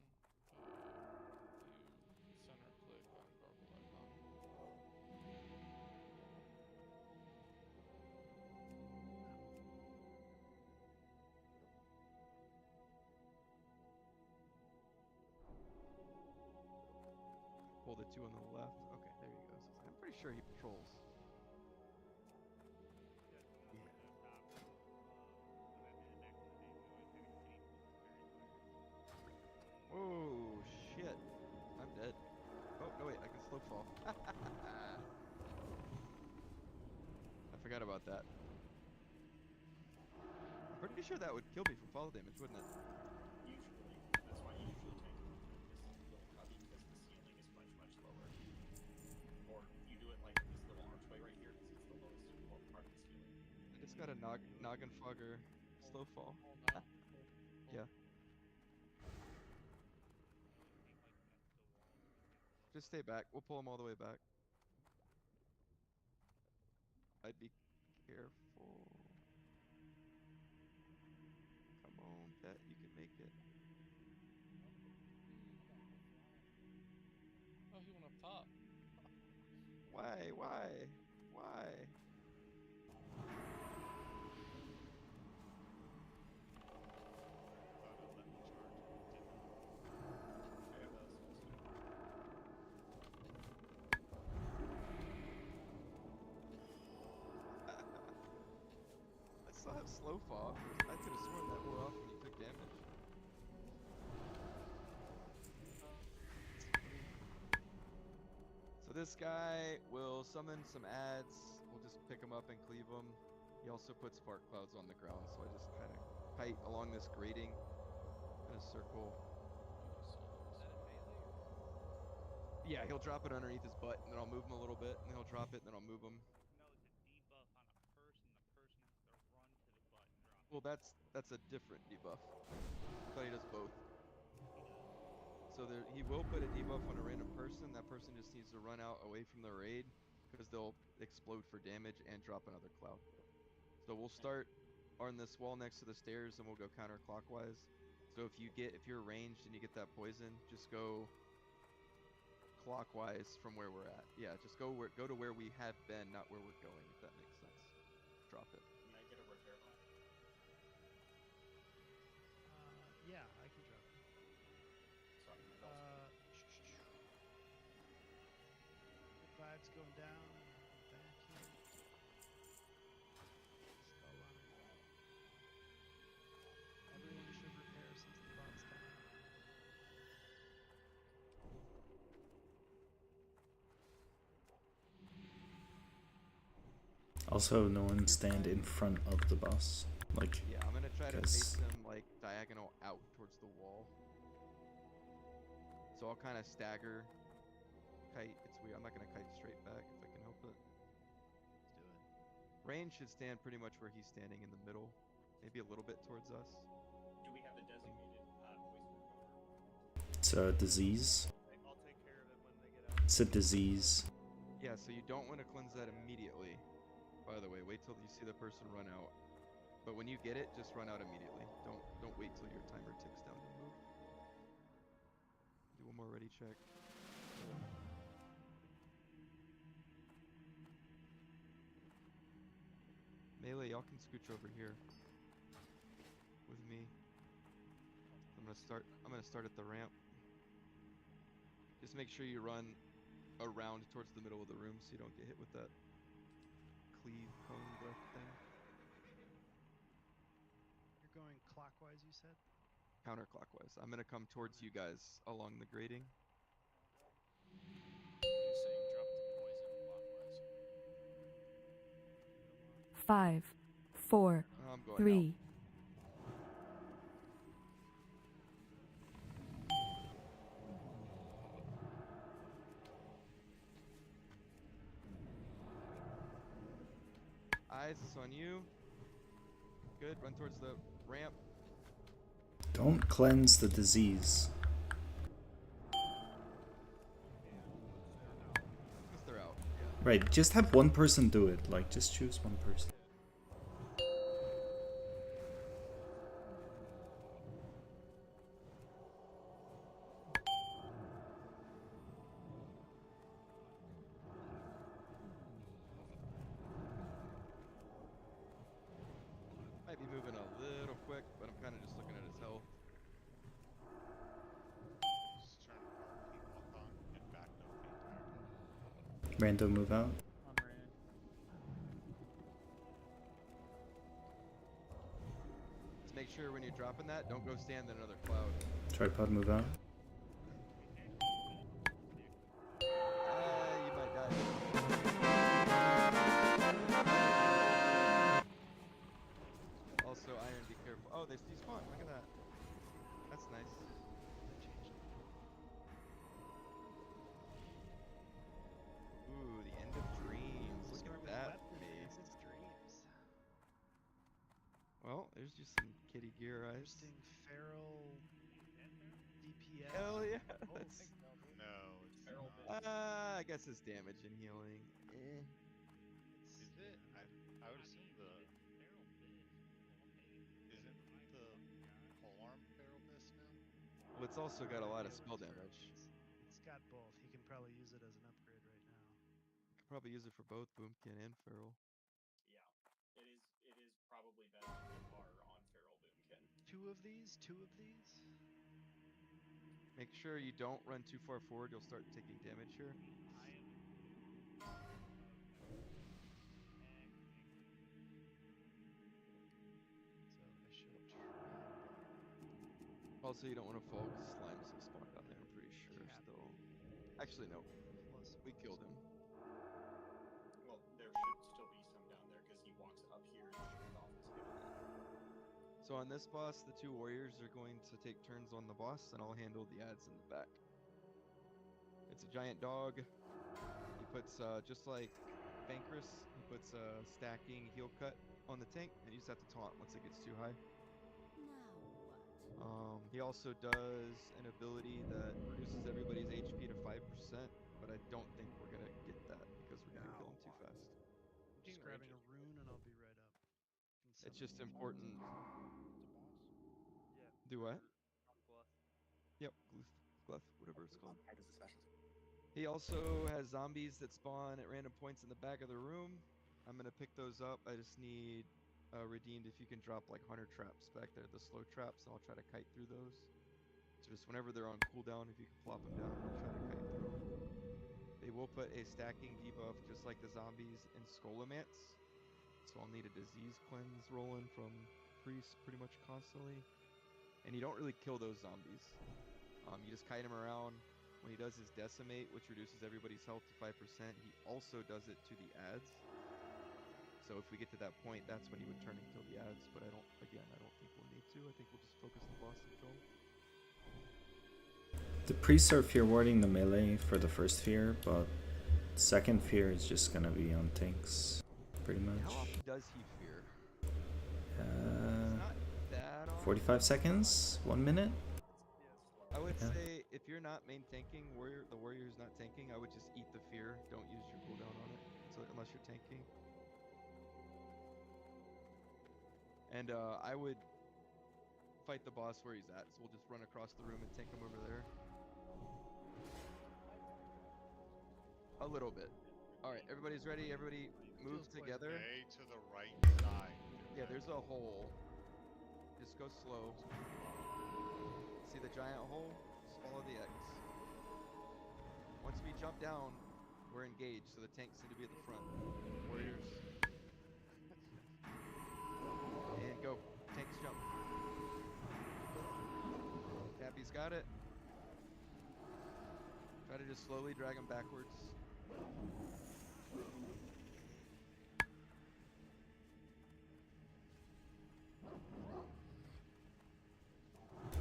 You center click on gargle icon. Pull the two on the left. Okay, there you go. So I'm pretty sure he patrols. Whoa, shit. I'm dead. Oh, no, wait, I can slow fall. I forgot about that. I'm pretty sure that would kill me from fall damage, wouldn't it? Usually. That's why you usually take this little cubby because the ceiling is much, much lower. Or you do it like this little archway right here because it's the lowest part of the ceiling. I just got a noggin fogger slow fall. Oh, no. Yeah. Just stay back. We'll pull him all the way back. I'd be careful. Come on, pet. You can make it. Oh, he went up top. Why? Why? Why? I have a soul stone. I still have slow fall. I could have sworn that wore off when you took damage. So this guy will summon some ads. We'll just pick him up and cleave him. He also puts spark clouds on the ground, so I just kind of kite along this grating in a circle. Yeah, he'll drop it underneath his butt, and then I'll move him a little bit, and then he'll drop it, and then I'll move him. No, it's a debuff on a person. The person has to run to the butt and drop Well, that's a different debuff. I thought he does both. So he will put a debuff on a random person. That person just needs to run out away from the raid because they'll explode for damage and drop another cloud. So we'll start on this wall next to the stairs, and we'll go counterclockwise. So if you're ranged and you get that poison, just go clockwise from where we're at. Yeah, just go to where we have been, not where we're going, if that makes sense. Drop it. May I get a repair bot? Yeah, I can drop it. Sorry, my Good vibes going down. Back here. Skull on it. Everyone should repair since the bot's down. Also, no one stand in front of the boss. Like, yeah, I'm gonna try to face him like diagonal out towards the wall. So I'll kind of stagger, kite. It's weird. I'm not gonna kite straight back if I can help it. Let's do it. Range should stand pretty much where he's standing in the middle, maybe a little bit towards us. Do we have the designated poison remover? it's a disease. I'll take care of it when they get out. It's a disease. Yeah, so you don't want to cleanse that immediately. By the way, wait till you see the person run out. But when you get it, just run out immediately. Don't wait till your timer ticks down to move. Do one more ready check. Melee, y'all can scooch over here with me. I'm I'm gonna start at the ramp. Just make sure you run around towards the middle of the room so you don't get hit with that cleave cone breath thing. You're going clockwise, you said? Counterclockwise. I'm gonna come towards you guys along the grating. You saying drop the poison clockwise. 5, 4, I'm going 3, Eyes on you. Good. Run towards the ramp. Don't cleanse the disease. Because they're out. Yeah. Right, just have one person do it. Like, just choose one person. Might be moving a little quick, but I'm kind of just looking at his health. Just trying to park people on, get backed up the entire time. Random move out. On Rand. Just make sure when you're dropping that, don't go stand in another cloud. Tripod move out. You might die. Also, Iron, be careful. Oh, they despawn. Look at that. That's nice. Ooh, the end of dreams. Look at that face. Well, there's just some kitty gear eyes. Interesting feral DPS. Hell yeah. Oh, That's, No, it's Feral not. I guess it's damage and healing. Eh. Is it? I would assume the isn't the polearm feral beast now? Well, it's also got a lot of Yeah, spell feral damage. beast. It's got both. He can probably use it as an upgrade right now. Could probably use it for both Boomkin and Feral. Yeah, it is probably best to put R on Feral Boomkin. Two of these. Make sure you don't run too far forward. You'll start taking damage here. So I should trap. Also, you don't want to fall because slimes will spawn down there, I'm pretty sure, still. Actually, no. We killed him. Well, there should still be some down there because he walks up here and shoots off his hip. So on this boss, the two warriors are going to take turns on the boss, and I'll handle the ads in the back. It's a giant dog. He puts, just like Bankress, he puts a stacking heal cut on the tank, and you just have to taunt once it gets too high. He also does an ability that reduces everybody's HP to 5%, but I don't think we're gonna get that because we're gonna kill him too fast. I'm just grabbing a rune and I'll be right up. It's just important. Yeah. Do what? Gluff. Yep, Gluff, whatever it's called. He also has zombies that spawn at random points in the back of the room. I'm gonna pick those up. I just need redeemed if you can drop like hunter traps back there, the slow traps, and I'll try to kite through those. So just whenever they're on cooldown, if you can plop them down, I'll try to kite through them. They will put a stacking debuff just like the zombies in Scholomance. So I'll need a disease cleanse rolling from Priest pretty much constantly. And you don't really kill those zombies. You just kite him around. When he does his decimate, which reduces everybody's health to 5%, he also does it to the ads. So if we get to that point, that's when he would turn and kill the ads. But I don't think we'll need to. I think we'll just focus the boss and kill him. The priests are fear warding the melee for the first fear, but second fear is just gonna be on tanks, pretty much. How often does he fear? Uh, Not that often. 45 seconds, 1 minute. I would Yeah. say if you're not main tanking, the warrior who's not tanking, I would just eat the fear. Don't use your cooldown on it unless you're tanking. And I would fight the boss where he's at, so we'll just run across the room and tank him over there. A little bit. All right, everybody's ready. Everybody move together. Stay to the right side. Yeah, there's a hole. Just go slow. See the giant hole? Just follow the X. Once we jump down, we're engaged, so the tanks need to be at the front. Warriors. And go. Tanks jump. Cappy's got it. Try to just slowly drag him backwards.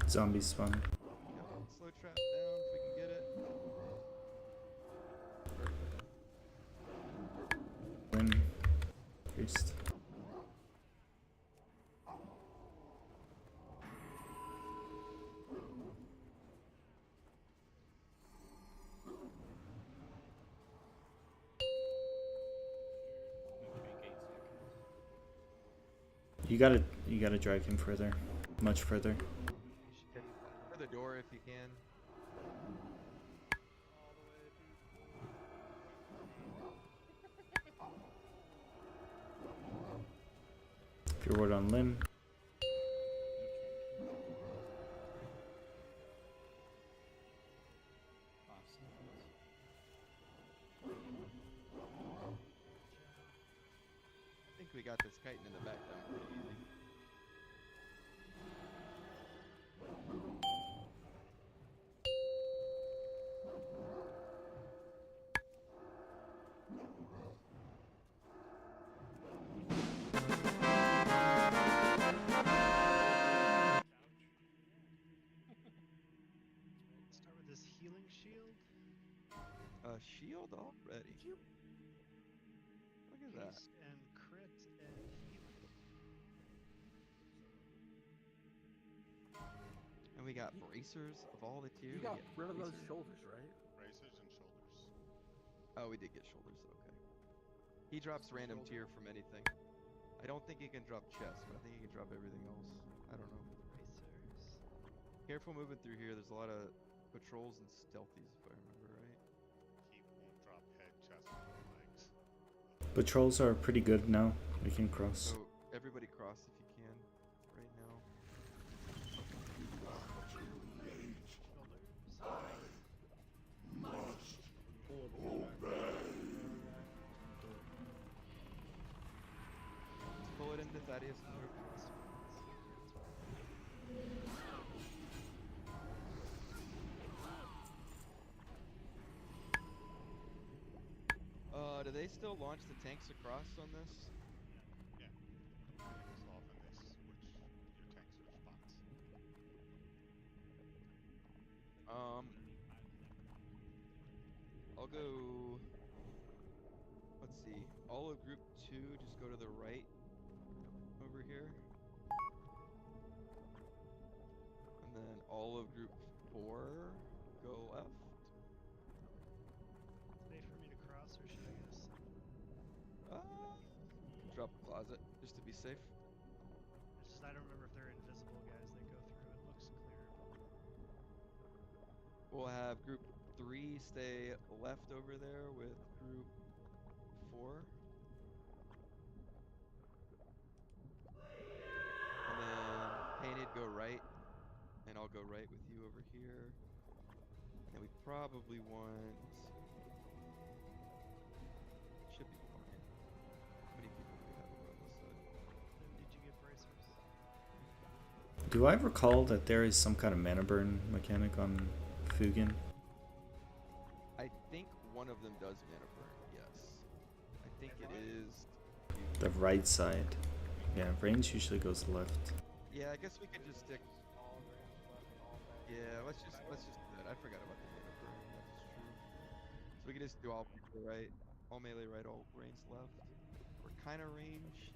Zombie spawn. Yep. Slow trap down if we can get it. Win. Priest. You gotta drag him further. Much further. For the door if you can. If you're word on limb. I think we got this chitin in the back down pretty easy. Start with this healing shield. A shield already. Look at that. Haste and crit and healing. And we got bracers of all the tier. You We got get rid of those bracers. shoulders, right? Bracers and shoulders. Oh, we did get shoulders. Okay. He drops random tier from anything. I don't think he can drop chest, but I think he can drop everything else. I don't know. Bracers. Careful moving through here. There's a lot of patrols and stealthies, if I remember right. He won't drop head, chest, or legs. Patrols are pretty good now. We can cross. So everybody cross if you can right now. Let's pull it into Thaddeus. Do they still launch the tanks across on this? Yeah. So often they switch your tanks or spots. I'll go. Let's see. All of group 2 just go to the right over here. And then all of group 4 go left. Safe for me to cross, or should I guess? Drop a closet just to be safe. It's just I don't remember if they're invisible guys that go through. It looks clear. We'll have group 3 stay left over there with group 4. And then painted go right. And I'll go right with you over here. And we probably want... Should be fine. How many people do we have over on this side? And did you get bracers? Do I recall that there is some kind of mana burn mechanic on Fugan? I think one of them does mana burn, yes. I think it is... The right side. Yeah, range usually goes left. Yeah, I guess we could just stick... Yeah, let's just do that. I forgot about the mana burn. That's true. So we can just do all people right, all melee right, all range left. We're kind of range.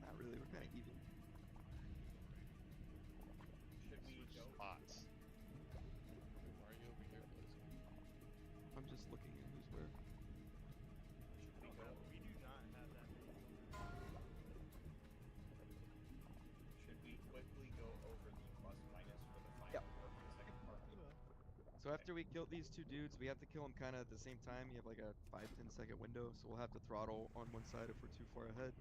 Not really. We're kind of even. Should we go? Spots. Why are you over here, Blaze? I'm just looking at who's where. Should we go? We do not have that many. Should we quickly go over the plus minus for the final Yep. part, the second part? So after we kill these 2 dudes, we have to kill them kind of at the same time. You have like a 5-10 second window, so we'll have to throttle on one side if we're too far ahead.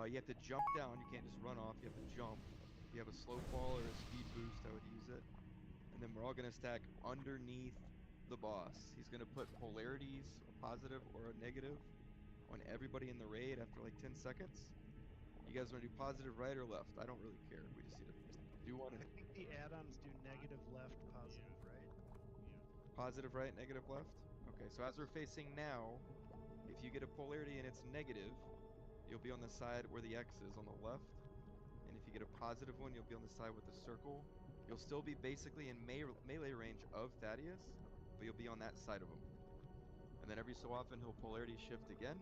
You have to jump down. You can't just run off. You have to jump. If you have a slow fall or a speed boost, I would use it. And then we're all gonna stack underneath the boss. He's gonna put polarities, a positive or a negative, on everybody in the raid after like 10 seconds. You guys wanna do positive right or left? I don't really care. We just need to do one. I think the add-ons do negative left, positive right. Positive right, negative left? Okay, so as we're facing now, if you get a polarity and it's negative, you'll be on the side where the X is on the left. And if you get a positive one, you'll be on the side with the circle. You'll still be basically in melee range of Thaddeus, but you'll be on that side of him. And then every so often he'll polarity shift again.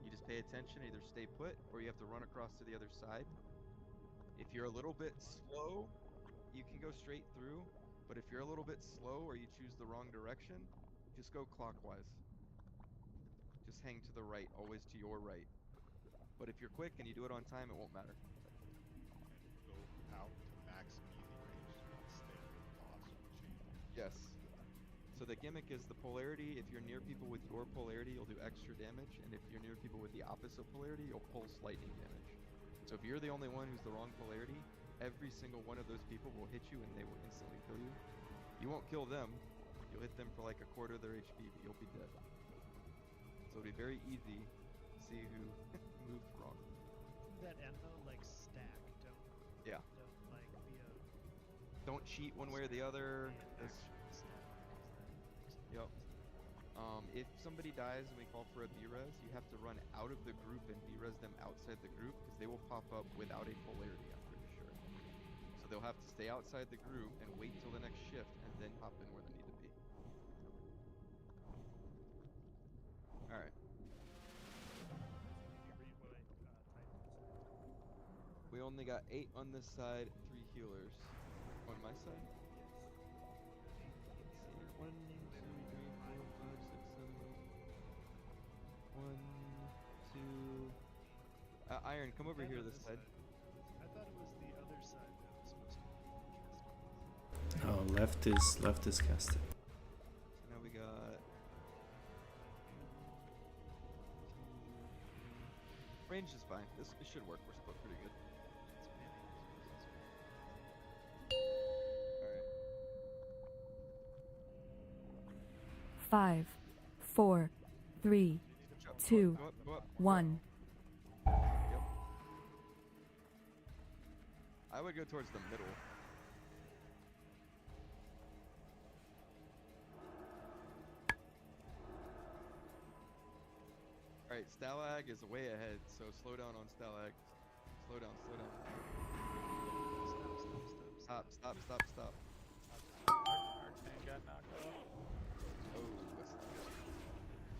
You just pay attention, either stay put or you have to run across to the other side. If you're a little bit slow, you can go straight through, but if you're a little bit slow or you choose the wrong direction, just go clockwise. Just hang to the right, always to your right. But if you're quick and you do it on time, it won't matter. And go out to max melee range and stay with the boss when it changes. Yes. So the gimmick is the polarity. If you're near people with your polarity, you'll do extra damage, and if you're near people with the opposite polarity, you'll pulse lightning damage. So if you're the only one who's the wrong polarity, every single one of those people will hit you and they will instantly kill you. You won't kill them. You'll hit them for like a quarter of their HP, but you'll be dead. So it'll be very easy to see who moved wrong. That end though, like stack. Don't like be a. Don't cheat one way or the other. Yep. If somebody dies and we call for a B-res, you have to run out of the group and B-res them outside the group because they will pop up without a polarity, I'm pretty sure. So they'll have to stay outside the group and wait till the next shift and then hop in where they need to be. Alright. We only got 8 on this side, 3 healers. On my side? Let's see. 1, 2, 3, 4, 5, 6, 7, 8. 1, 2. Iron, come over here this side. I thought it was the other side that was supposed to be. Oh, left is casted. So now we got. Range is fine. This should work. We're split pretty good. Alright. 5, 4, 3, 2, 1. Yep. I would go towards the middle. Alright, Stalag is way ahead, so slow down on Stalag. Slow down, slow down. Stop. Our tank got knocked off. Oh, what's that?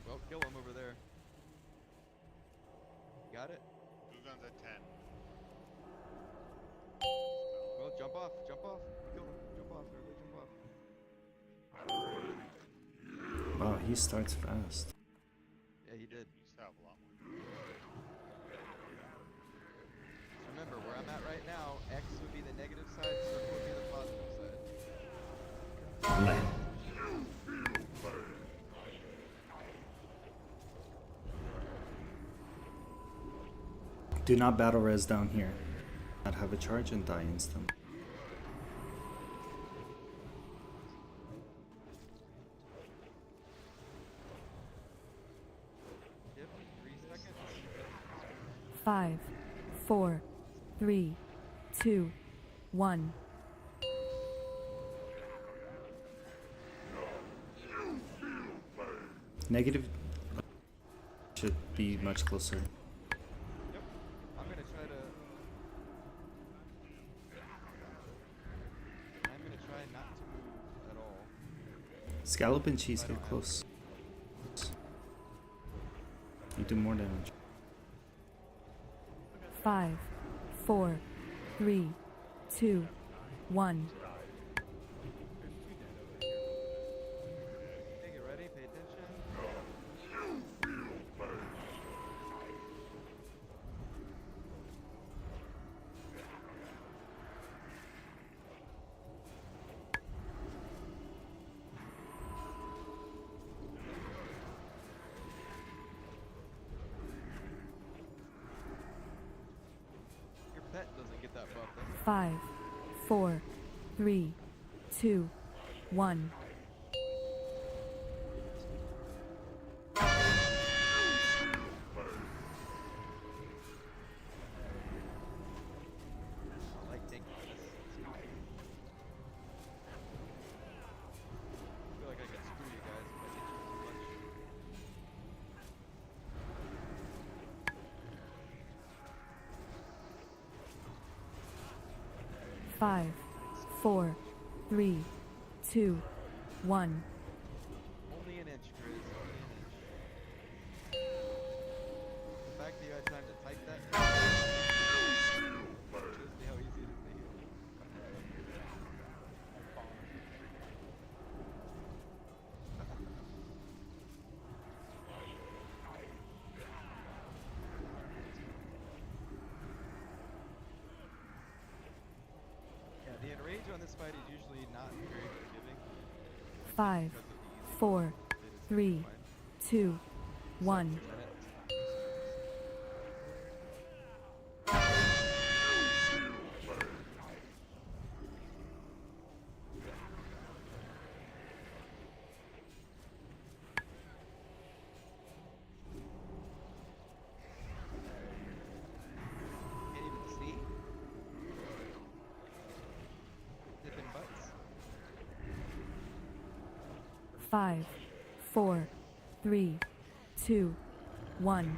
Well, kill him over there. Got it? Blue gun's at 10. Well, jump off. Kill him. Jump off, everybody jump off. Wow, he starts fast. Yeah, he did. You used to have a lot more. So remember, where I'm at right now, X would be the negative side, circle would be the positive side. Do not battle res down here. Not have a charge and die instant. Yep, 3 seconds. 5, 4, 3, 2, 1. Negative should be much closer. Yep. I'm gonna try not to move at all. Scallop and cheese get close. You do more damage. 5, 4, 3, 2, 1. Okay, get ready, pay attention. Your pet doesn't get that that buff. That's 5, 4, 3, 2, 1. I like taking this. I feel like I can screw you guys if I hit you too much. 5, 4, 3, 2, 1. Only an inch, Grizz. Only an inch. The fact that you had time to type that shows me how easy it is to heal. Yeah, the enrage on this fight is usually not very forgiving. 5, 4, 3, 2, 1. Can't even see. Dipping butts. 5, 4, 3, 2, 1.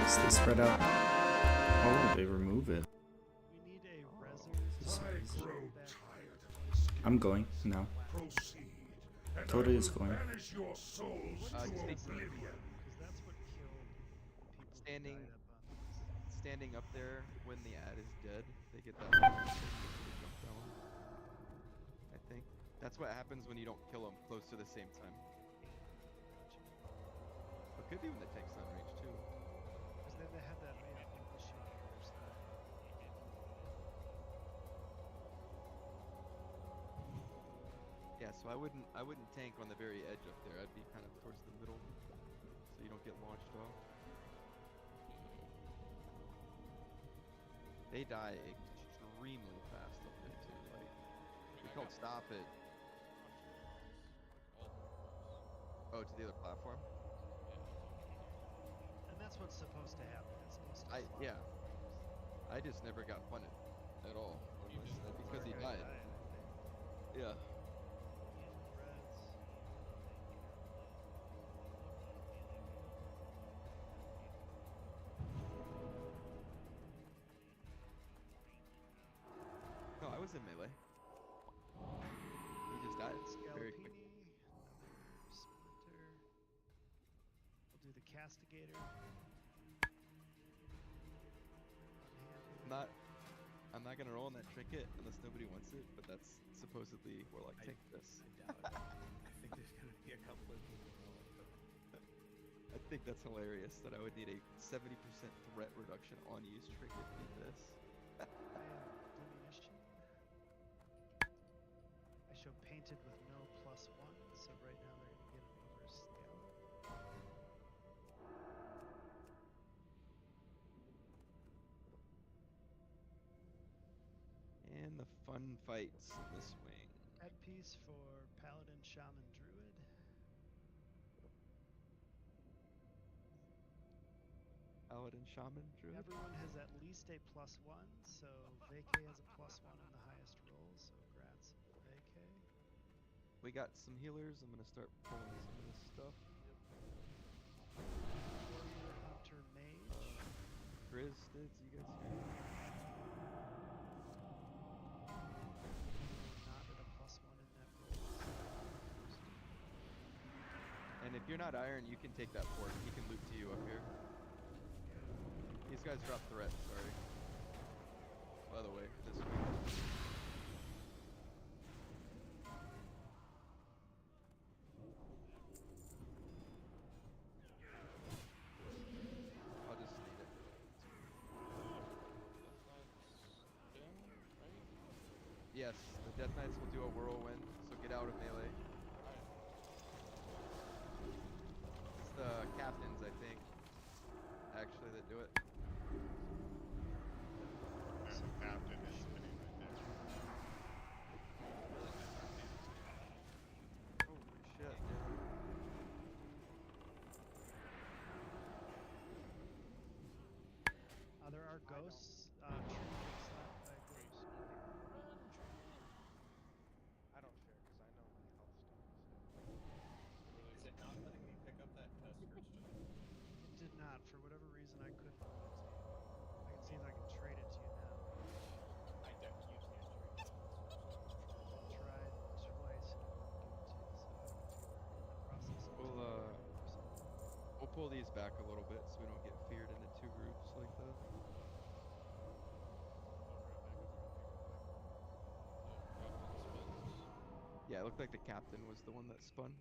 Stay spread out. Oh, they remove it. We need a reserve. I grow tired of this. I'm going now. Proceed, and Toda I is will going. banish your souls to oblivion. Because that's what killed people who Standing, died up on this. standing up there when the ad is dead, they get that bonus. They jump that one. I think that's what happens when you don't kill them close to the same time. It could be when the tank's on range too. Because then they had that initiators. Yeah, so I wouldn't tank on the very edge up there. I'd be kind of towards the middle, so you don't get launched off. They die extremely fast up there too. Like we don't stop it. Oh, to the other platform. And that's what's supposed to happen. It's supposed to Yeah. I just never got punted at all, because he died. Yeah. No, I was in melee. He just died very quick. Another splinter. We'll do the castigator. I'm not gonna roll on that trinket unless nobody wants it, but that's supposedly we're like take this. I doubt it. I think there's gonna be a couple of people who will like it. I think that's hilarious that I would need a 70% threat reduction on use trinket to beat this. Diminution. I show painted with no +1, so right now they're gonna get an overscale. And the fun fights in this wing. Headpiece for Paladin, Shaman, Druid. Paladin, Shaman, Druid. Everyone has at least a +1, so Vacay has a +1 in the highest roll, so grats Vacay. We got some healers. I'm gonna start pulling some of this stuff. Warrior, Hunter, Mage. Grizz, Stids, you guys here? Not at a +1 in that roll. And if you're not iron, you can take that port. He can loop to you up here. These guys drop threat, sorry. By the way, this week. I'll just need it. Yes, the Death Knights will do a whirlwind, so get out of melee. It's the captains, I think, actually, that do it. There's a captain is sitting right there. Holy shit, dude. There are ghosts. Tree gets slapped by a ghost. I don't fear because I know my health stuff is. Is it not letting me pick up that Scourge Stone? It did not. For whatever reason, I couldn't give it to you. I can see if I can trade it to you now. I usually trade it. I tried twice and it wouldn't give it to you, so I don't know if you were in the process of We'll, or something. We'll pull these back a little bit so we don't get feared into two groups like that. Yeah, it looked like the captain was the one that spun.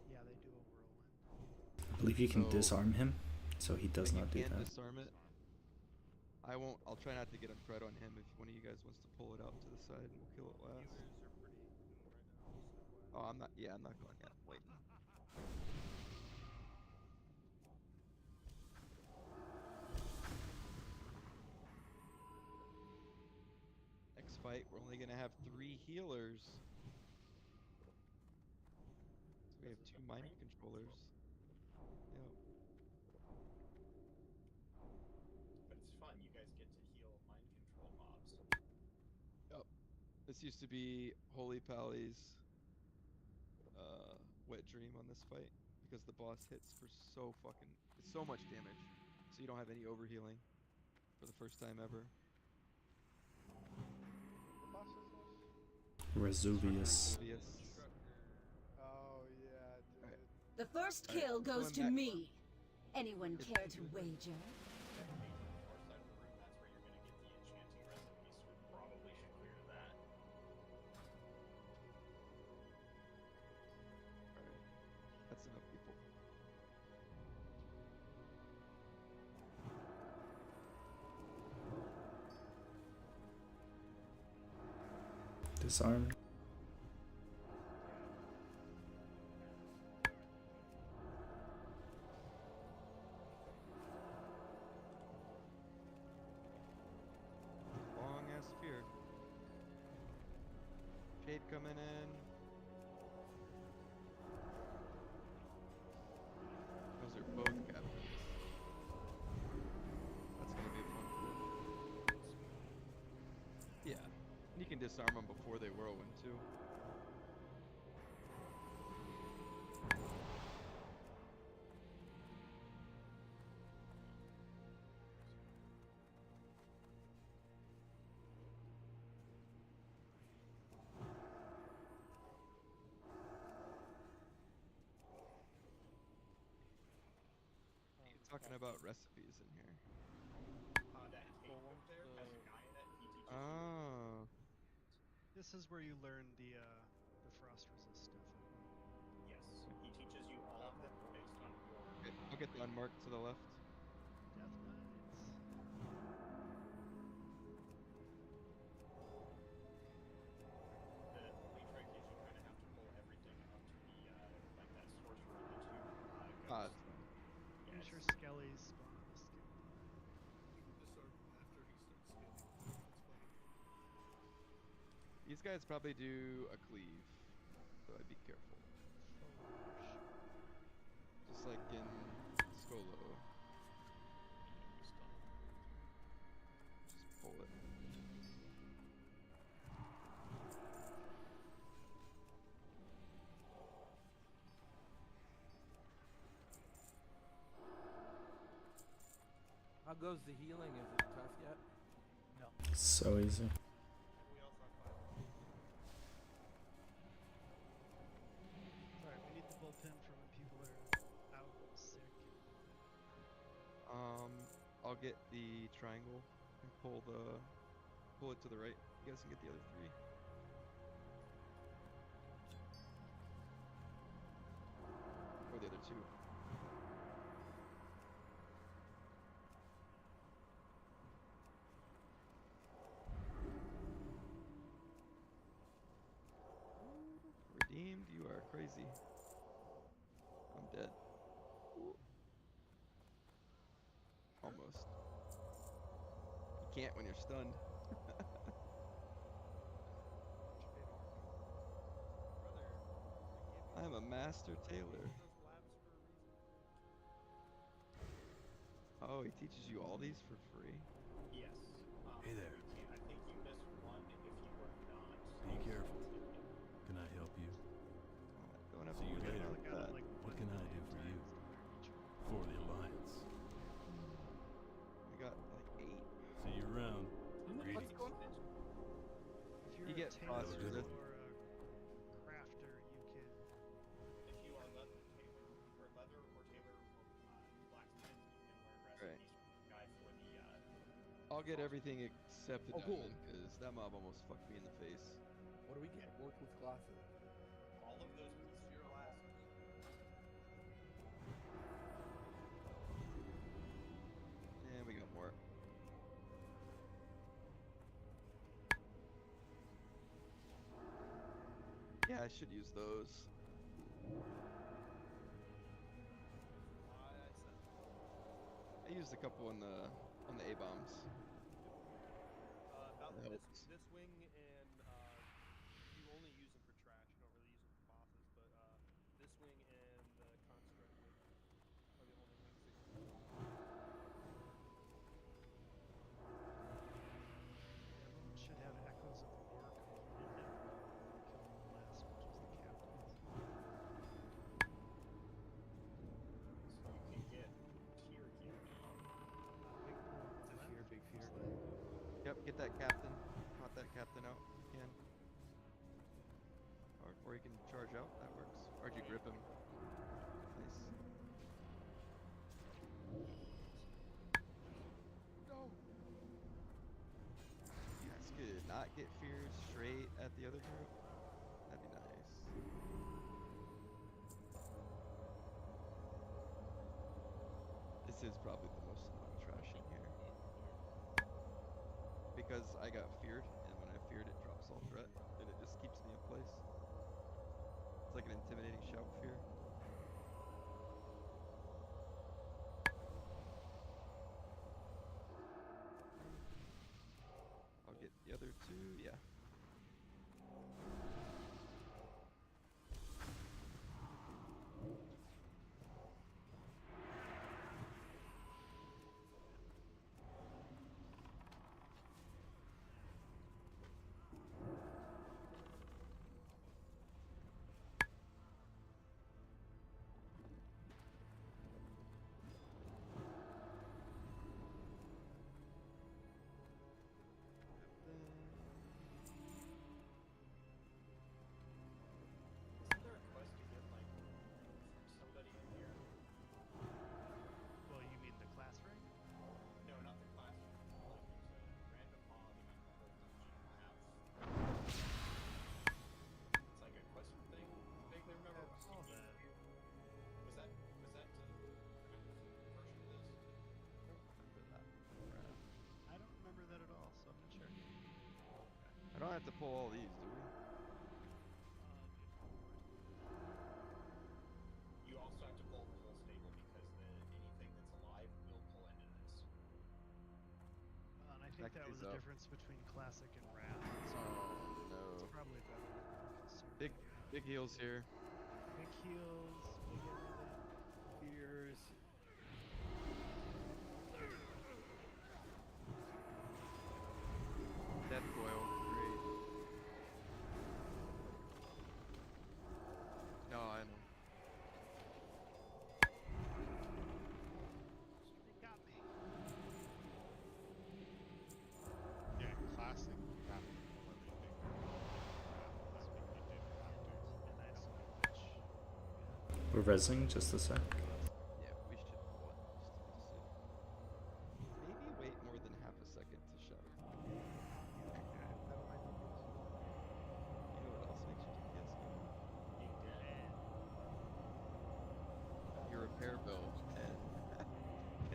Yeah, they do a whirlwind. I believe you can So- disarm him, so he does not do You can that. disarm it. I won't. I'll try not to get a threat on him if one of you guys wants to pull it out to the side and we'll kill it last. Healers are pretty potent right now, just FYI. Oh, I'm not. Yeah, I'm not going yet. I'm waiting. Next fight, we're only gonna have 3 healers. So we have 2 mind controllers. Yep. But it's fun. You guys get to heal mind control mobs. Yep. This used to be Holy Pally's wet dream on this fight because the boss hits for it's so much damage, so you don't have any overhealing for the first time ever. What boss is this? Resuvius. Oh yeah, dude. Alright. The first Alright, kill goes going to back. me. Anyone care to wager? That page on the far side of the room, that's where you're going to get the enchanting recipes. We probably should clear that. Alright. That's enough people. Disarm. Long ass spear. Shade coming in. Those are both captains. That's gonna be a fun pull. Yeah. You can disarm them before they whirlwind too. Talking about recipes in here. That cave over there has a guy in it. He teaches you. Oh. This is where you learn the frost resist stuff. Yes, he teaches you all of them based on your. Okay, I'll get the unmarked to the left. Death Knights. The only trick is you kind of have to pull everything up to the like that source for the 2 ghosts. I'm sure Skelly spawned on the skill. These guys probably do a cleave, so I'd be careful. Just like in Skolo. Just pull it. How goes the healing? Is it tough yet? No. So easy. We also have 5. Alright, we need the bullpen for when people are out sick. I'll get the triangle and pull it to the right. You guys can get the other 3. Or the other 2. are crazy. I'm dead. Ooh. Almost. You can't when you're stunned. Brother, I'm a master tailor. those labs for a reason. Oh, he teaches you all these for free? Yes. Hey there. I think you missed one if you are not. Be careful. Can I help you? Don't have See to you worry later. about that. What can I do for you? For the Alliance. We got like 8. See you around. What's going on? If You you're get a tailor costs for this. or a crafter, you can. If you are leather tailor or leather or tailor or blacksmith, you can learn Right. recipes guide for the. I'll get everything except the Oh, cool. diamond, because that mob almost fucked me in the face. What do we get? Worthless glasses. All of those pieces of glasses. And we got more. Yeah, I should use those. I used a couple on the A bombs. About That this helps. wing, and you only use them for trash. You don't really use them for bosses, but this wing and the construct wing are the only wings that you use. Everyone should have echoes of war coming in now. Killing the last, which was the captains. So you can get tier here. Big pool on the It's a left. fear, big fear. Yep, get that captain. Hot that captain out if you can. Or you can charge out, that works. Or you grip him. Nice. No. That's good. Not get feared straight at the other group. That'd be nice. This is probably the most annoying trashing here. Because I got feared, and when I feared it drops all threat, and it just keeps me in place. It's like an intimidating shout fear. I'll get the other 2, yeah. Isn't there a quest to get like from somebody in here? Well, you mean the class rank? No, not the class. Like there's a random mob in the whole dungeon have. It's like a quest thing. I vaguely remember. I saw that. Was that version of this? I don't remember that at all, so I'm gonna check. I don't have to pull all these, do we? You also have to pull the whole stable because anything that's alive will pull into this. And I think that was the difference between classic and wrath. So no. it's probably better to conserve. Big heals here. Big heals, big everything. Fears. Death coil, great. No, I know. They got me. Yeah, classic. You have to pull everything. This week you didn't have to. And I don't know which. We're resing just a sec. Yeah, we should pull it just to be safe. Maybe wait more than half a second to shout. You know what else makes you DPS good? Your repair bill, and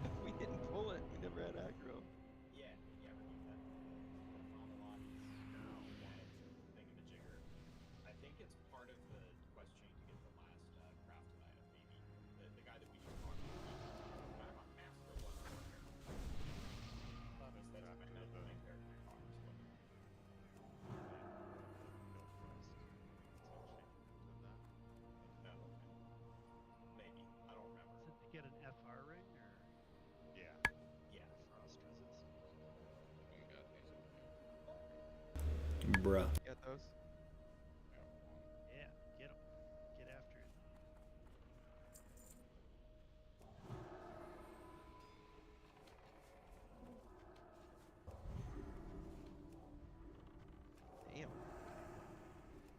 if we didn't pull it, we never had aggro. Yeah, we need that. Anomalies now one thingamajigger. I think it's part of the quest chain to bruh. Get those? Yeah, get him. Get after it. Damn.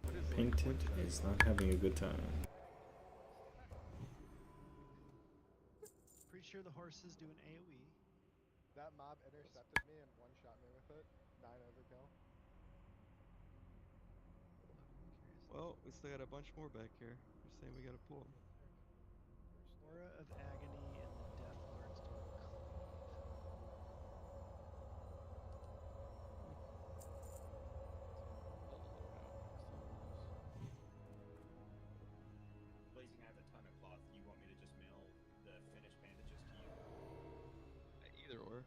What is like Painted one-shot is shot? not having a good time. Pretty sure the horses do an AoE. That mob intercepted me and one-shot me with it. 9 overkill. Well, we still got a bunch more back here. You're saying we gotta pull them. Aura of Agony and the Death Lords do a cleave. Blazing, I have a ton of cloth. Do you want me to just mail the finished bandages to you? Either or.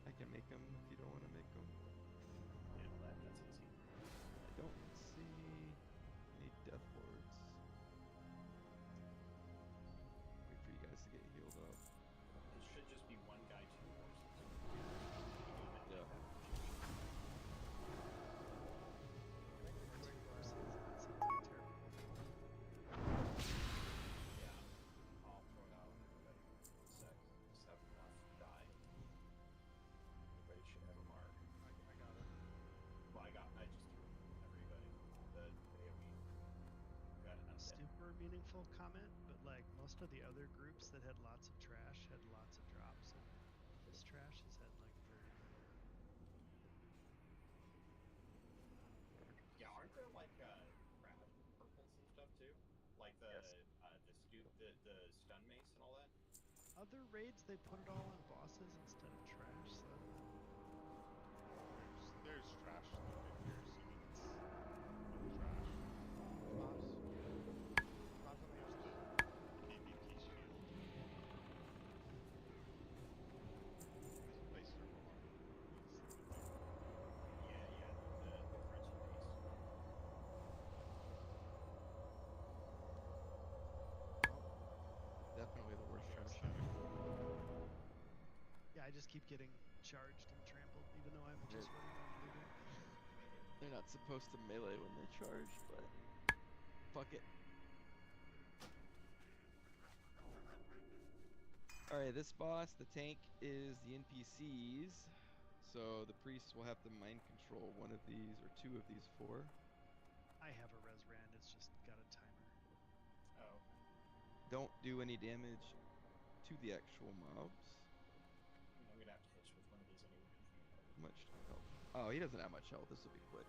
I can make them if you don't want to make them. Yeah, that's easy. I don't see any Death Lords. Wait for you guys to get healed up. It should just be one guy, 2 horses. Yeah. Yeah, I'll throw it out on everybody. 1 sec. Just have enough die. Everybody should have a mark. I got it. Well, I just threw everybody. The AoE. Got enough dead. Super meaningful comment, but like most of the other groups that had lots of trash had lots of drops, and this trash has had like very little. Yeah, aren't there like crab purples and stuff too? Like the the stun mace and all that? Other raids they put it all on bosses instead of trash, so I don't know. There's trash in here, assuming it's trash. Mobs. Mobs on the outside. KBT shield. Place circle on. Yeah, the French mace. Definitely the worst trash. Yeah, I just keep getting charged and trampled, even though I'm just running around looting. They're not supposed to melee when they charge, but fuck it. Alright, this boss, the tank, is the NPCs. So the priests will have to mind control one of these or 2 of these 4. I have a Resrand, it's just got a timer. Oh. Don't do any damage to the actual mobs. I'm gonna have to hitch with one of these anyway. Much health. Oh, he doesn't have much health. This will be quick.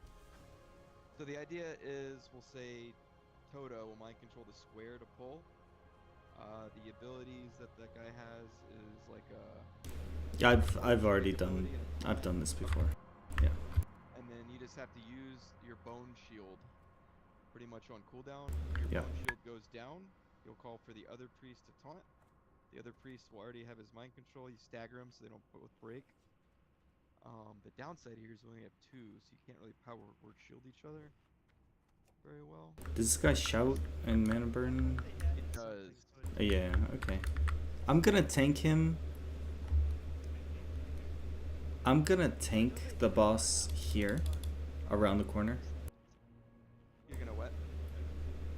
So the idea is, we'll say Toda will mind control the square to pull. The abilities that guy has is like a. Yeah, I've already done. I've done this before. Yeah. And then you just have to use your bone shield, pretty much on cooldown. Yeah. Your bone shield goes down. You'll call for the other priest to taunt. The other priest will already have his mind control. You stagger them so they don't both break. The downside here is we only have 2, so you can't really power word shield each other very well. Does this guy shout and mana burn? It does. Yeah, okay. I'm gonna tank him. I'm gonna tank the boss here, around the corner. You're gonna what?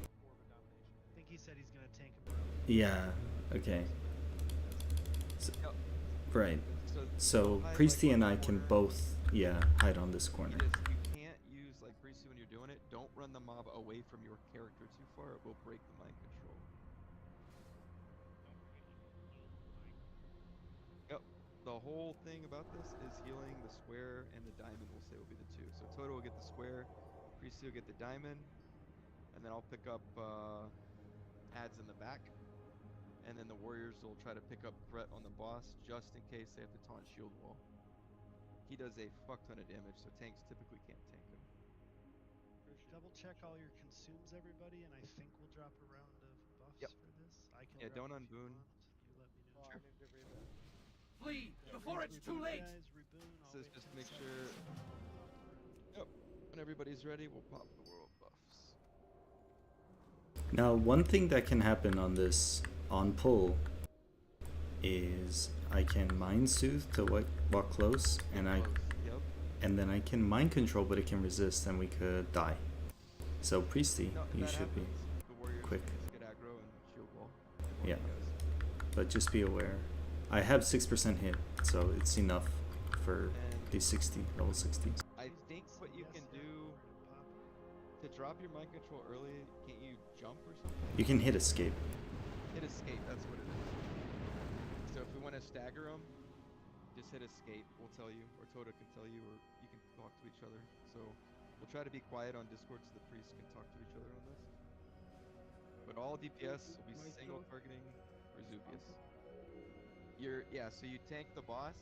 I think he said he's gonna tank him around. Yeah, okay. So, Yep. right. So hide, Priesty like, and on I the can corner. both, yeah, hide on this corner. You can't use, like Priesty when you're doing it, don't run the mob away from your character too far, it will break the mind control. Yep. The whole thing about this is healing the square and the diamond, we'll say, will be the 2. So Toto will get the square, Priesty will get the diamond, and then I'll pick up ads in the back. And then the warriors will try to pick up threat on the boss just in case they have to taunt shield wall. He does a fuck ton of damage, so tanks typically can't tank him. Double check all your consumes, everybody, and I think we'll drop a round of buffs for this. I can don't rep if you unboon. want. You let me know. Oh, I need to reboot. Flee before it's too late. Guys, reboon. I'll So wait just 10 make seconds. sure. Yep. When everybody's ready, we'll pop the world buffs. Now, one thing that can happen on this on pull is I can mind soothe to walk close, and I Yep. and then I can mind control, but it can resist, and we could die. So Priesty, No, you that should be happens. The warriors quick. just get aggro and shield wall. Yeah. You guys. But just be aware. I have 6% hit, so it's enough for And the 60, level 60s. I think what you can do to drop your mind control early, can't you jump or something? You can hit escape. Hit escape, that's what it is. So if we want to stagger them, just hit escape, we'll tell you, or Tota can tell you, or you can talk to each other. So we'll try to be quiet on Discord so the priests can talk to each other on this. But all DPS will be single targeting Rezubius. So you tank the boss,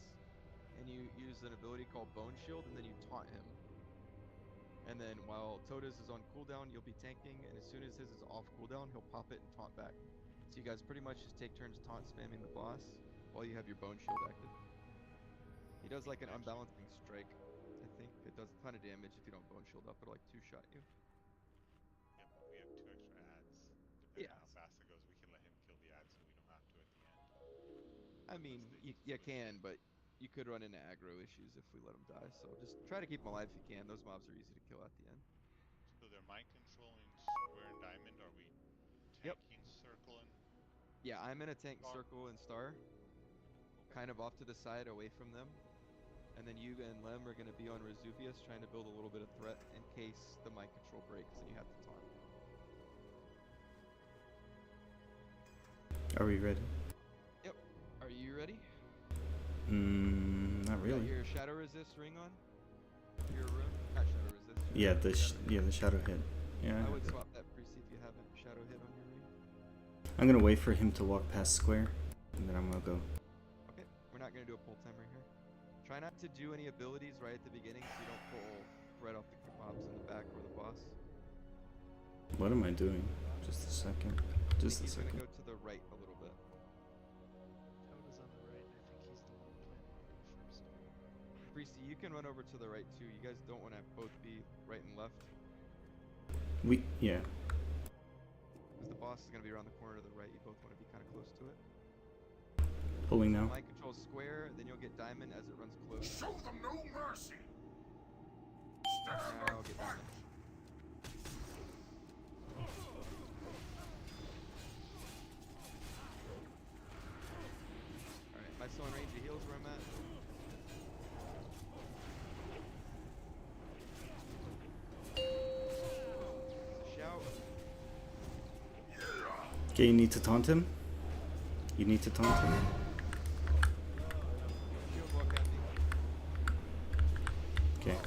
and you use an ability called Bone Shield, and then you taunt him. And then while Tota's is on cooldown, you'll be tanking, and as soon as his is off cooldown, he'll pop it and taunt back. So you guys pretty much just take turns taunt spamming the boss while you have your Bone Shield active. He does like an unbalancing strike, I think. It does a ton of damage if you don't Bone Shield up. It'll like two-shot you. Yeah, but we have 2 extra ads. Depending on how fast it goes, we can let him kill the ads so we don't have to at the end. I mean, you can, but you could run into aggro issues if we let him die. So just try to keep him alive if you can. Those mobs are easy to kill at the end. So they're mind controlling square and diamond. Are we tanking circle and? Yeah, I'm in a tank circle and star, kind of off to the side away from them. And then you and Lem are going to be on Rezubius trying to build a little bit of threat in case the mind control breaks and you have to taunt. Are we ready? Yep. Are you ready? Not You got really. your shadow resist ring on? Your room? Not shadow resist. Yeah, the shadow hit. Yeah. I would swap that Priest if you haven't shadow hit on your ring. I'm gonna wait for him to walk past square, and then I'm gonna go. Okay, we're not gonna do a pull timer here. Try not to do any abilities right at the beginning so you don't pull right off the mobs in the back or the boss. What am I doing? Just a second. Just a He's second. gonna go to the right a little bit. Tota's on the right, and I think he's the one planning on going first. Priesty, you can run over to the right too. You guys don't want to both be right and left. Yeah. Because the boss is gonna be around the corner to the right. You both want to be kind of close to it. Pulling now. Mind control square, then you'll get diamond as it runs close. Show them no mercy. Now I'll get diamond. Alright, my soul and range of heals where I'm at. Shout. Okay, you need to taunt him. You need to taunt him. Shield wall casting. Okay.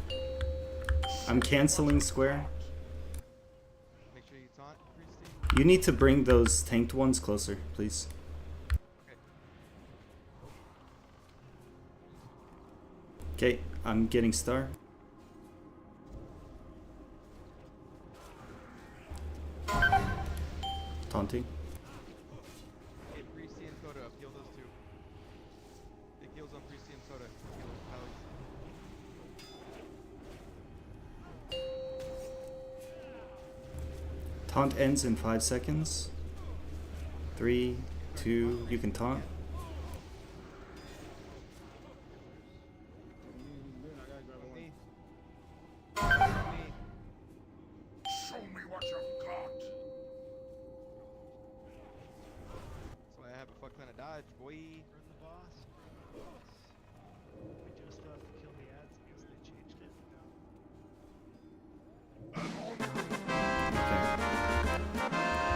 I'm canceling square. Make sure you taunt, Priesty. You need to bring those tanked ones closer, please. Okay, I'm getting star. Taunting. Hey, Priesty and Tota up. Heal those two. Big heals on Priesty and Tota. Heal Pally. Taunt ends in 5 seconds. 3, 2, you can taunt. Me. Show me what you've got. So I have a fuck ton of dodge, boy. Burn the boss. We do still have to kill the ads because they changed it.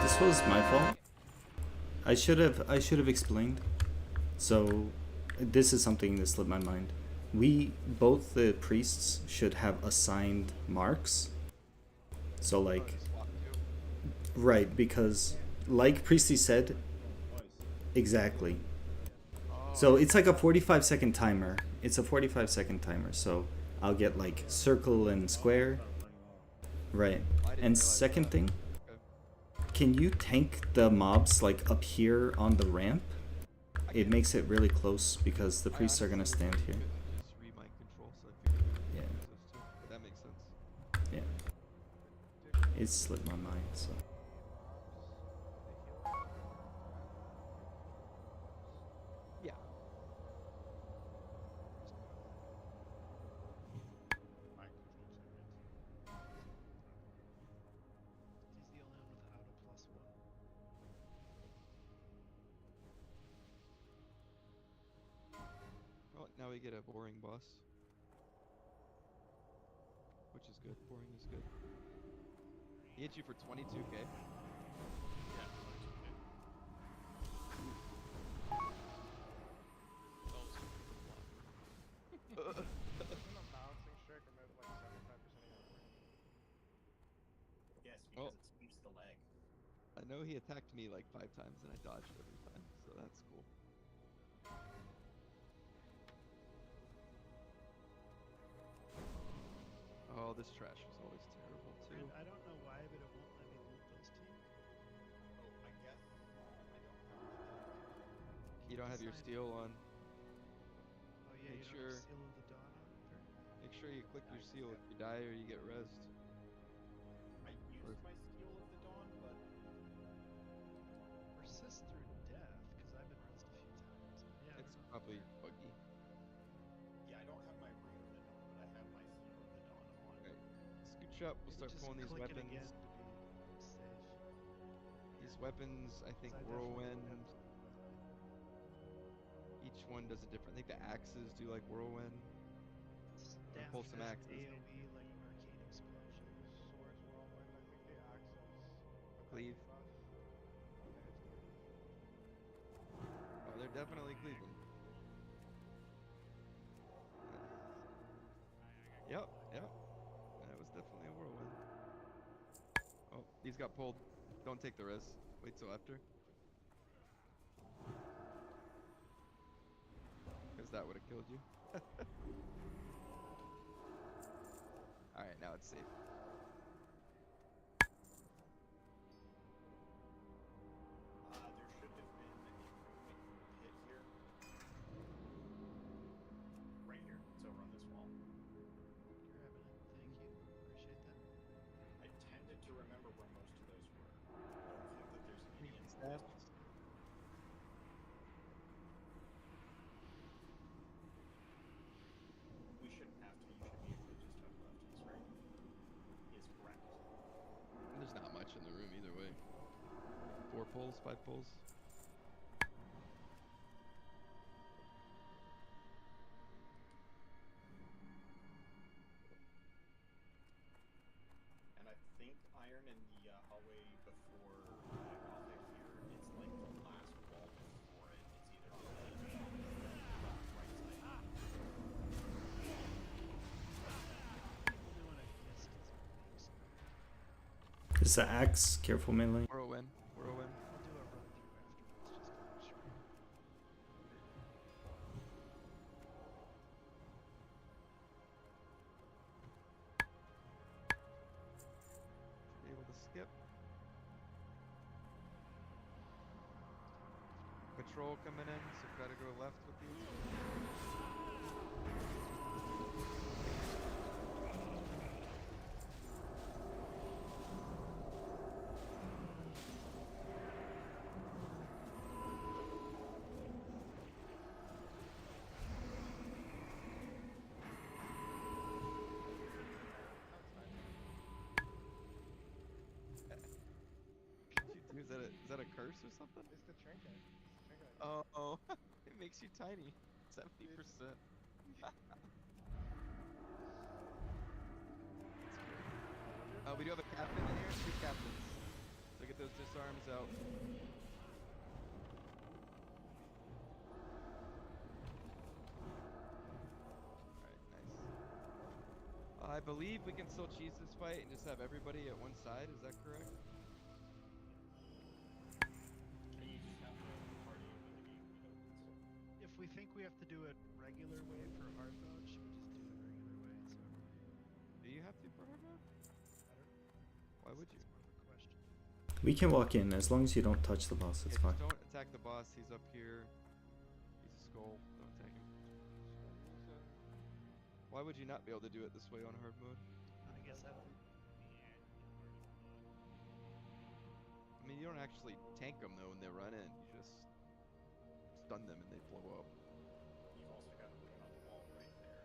This was my fault. I should have explained. So this is something that slipped my mind. Both the priests should have assigned marks. So like right, because like Priesty said, exactly. So it's like a 45-second timer. It's a 45-second timer. So I'll get like circle and square. Right. And second thing, can you tank the mobs like up here on the ramp? It makes it really close because the priests are gonna stand here. Just re-mind control, so I figured we would use those two. But that makes sense. Yeah. It slipped my mind, so. Yeah. probably get a boring boss. Which is good. Boring is good. He hit you for 22k. Yeah, 22k. Isn't a balancing trick remove like 75% of your armor? Yes, Oh. because it sweeps the leg. I know he attacked me like 5 times and I dodged every time, so that's cool. Oh, this trash was always terrible too. I don't know why, but it won't let me loot those two. Oh, I guess I don't have You don't have your Sign steel on. Oh yeah, Make you don't sure- have Seal of the Dawn on? Fair enough. Make sure you click your seal if you die or you get rezzed. I used my Steel of the Dawn, but Persist through death, because I've been rezzed a few times. Yeah, I It's don't know. probably buggy. yeah, I don't have my Ring of the Dawn, but I have my Seal of the Dawn on. Right. Scooch up, we'll Maybe start just pulling these click it weapons. again to be safe. These weapons, I think 'Cause I definitely would whirlwind. have to loot, by the way. Each one does a different. I think the axes do like whirlwind. Staff pull some has axes. AoE like arcane explosion. Swords whirlwind. I think the axes. Cleave. Buff. Okay, it's cleave. Oh, they're definitely cleaving. Yep, yep. That was definitely a whirlwind. Oh, these got pulled. Don't take the res. Wait till after. Because that would have killed you. Alright, now it's safe. There should have been a movement hit here. Right here. It's over on this wall. Grabbing it. Thank you. Appreciate that. I tended to remember where most of those were. Don't think that there's any in Stabs. We shouldn't have to. You should be able to just tuck lefties, right? Is correct. There's not much in the room either way. 4 pulls, 5 pulls. And I think iron in the hallway before Gothic here, it's like the last wall before it. It's either on the right side. Only one I missed is Naxx. It's the axe. Careful melee. Whirlwind. Whirlwind. I'll do a run through afterwards just to make sure. Able to skip. Patrol coming in, so gotta go left with these. Is that a curse or something? It's the trinket. It's the trinket I got. Oh, it makes you tiny. 70%. We do have a captain in here. 2 captains. So get those disarms out. Alright, nice. I believe we can still cheese this fight and just have everybody at one side. Is that correct? And you just have the party when the game opens. If we think we have to do it regular way for hard mode, should we just do it regular way? So Do you have to for hard mode? I don't know. Why would you? That's more of a question. We can walk in as long as you don't touch the boss. It's Yeah, fine. just don't attack the boss. He's up here. He's a skull. Don't attack him. Why would you not be able to do it this way on hard mode? I guess I don't. I mean, you don't actually tank them though when they run in. You just stun them and they blow up. You've also got to put it on the wall right there.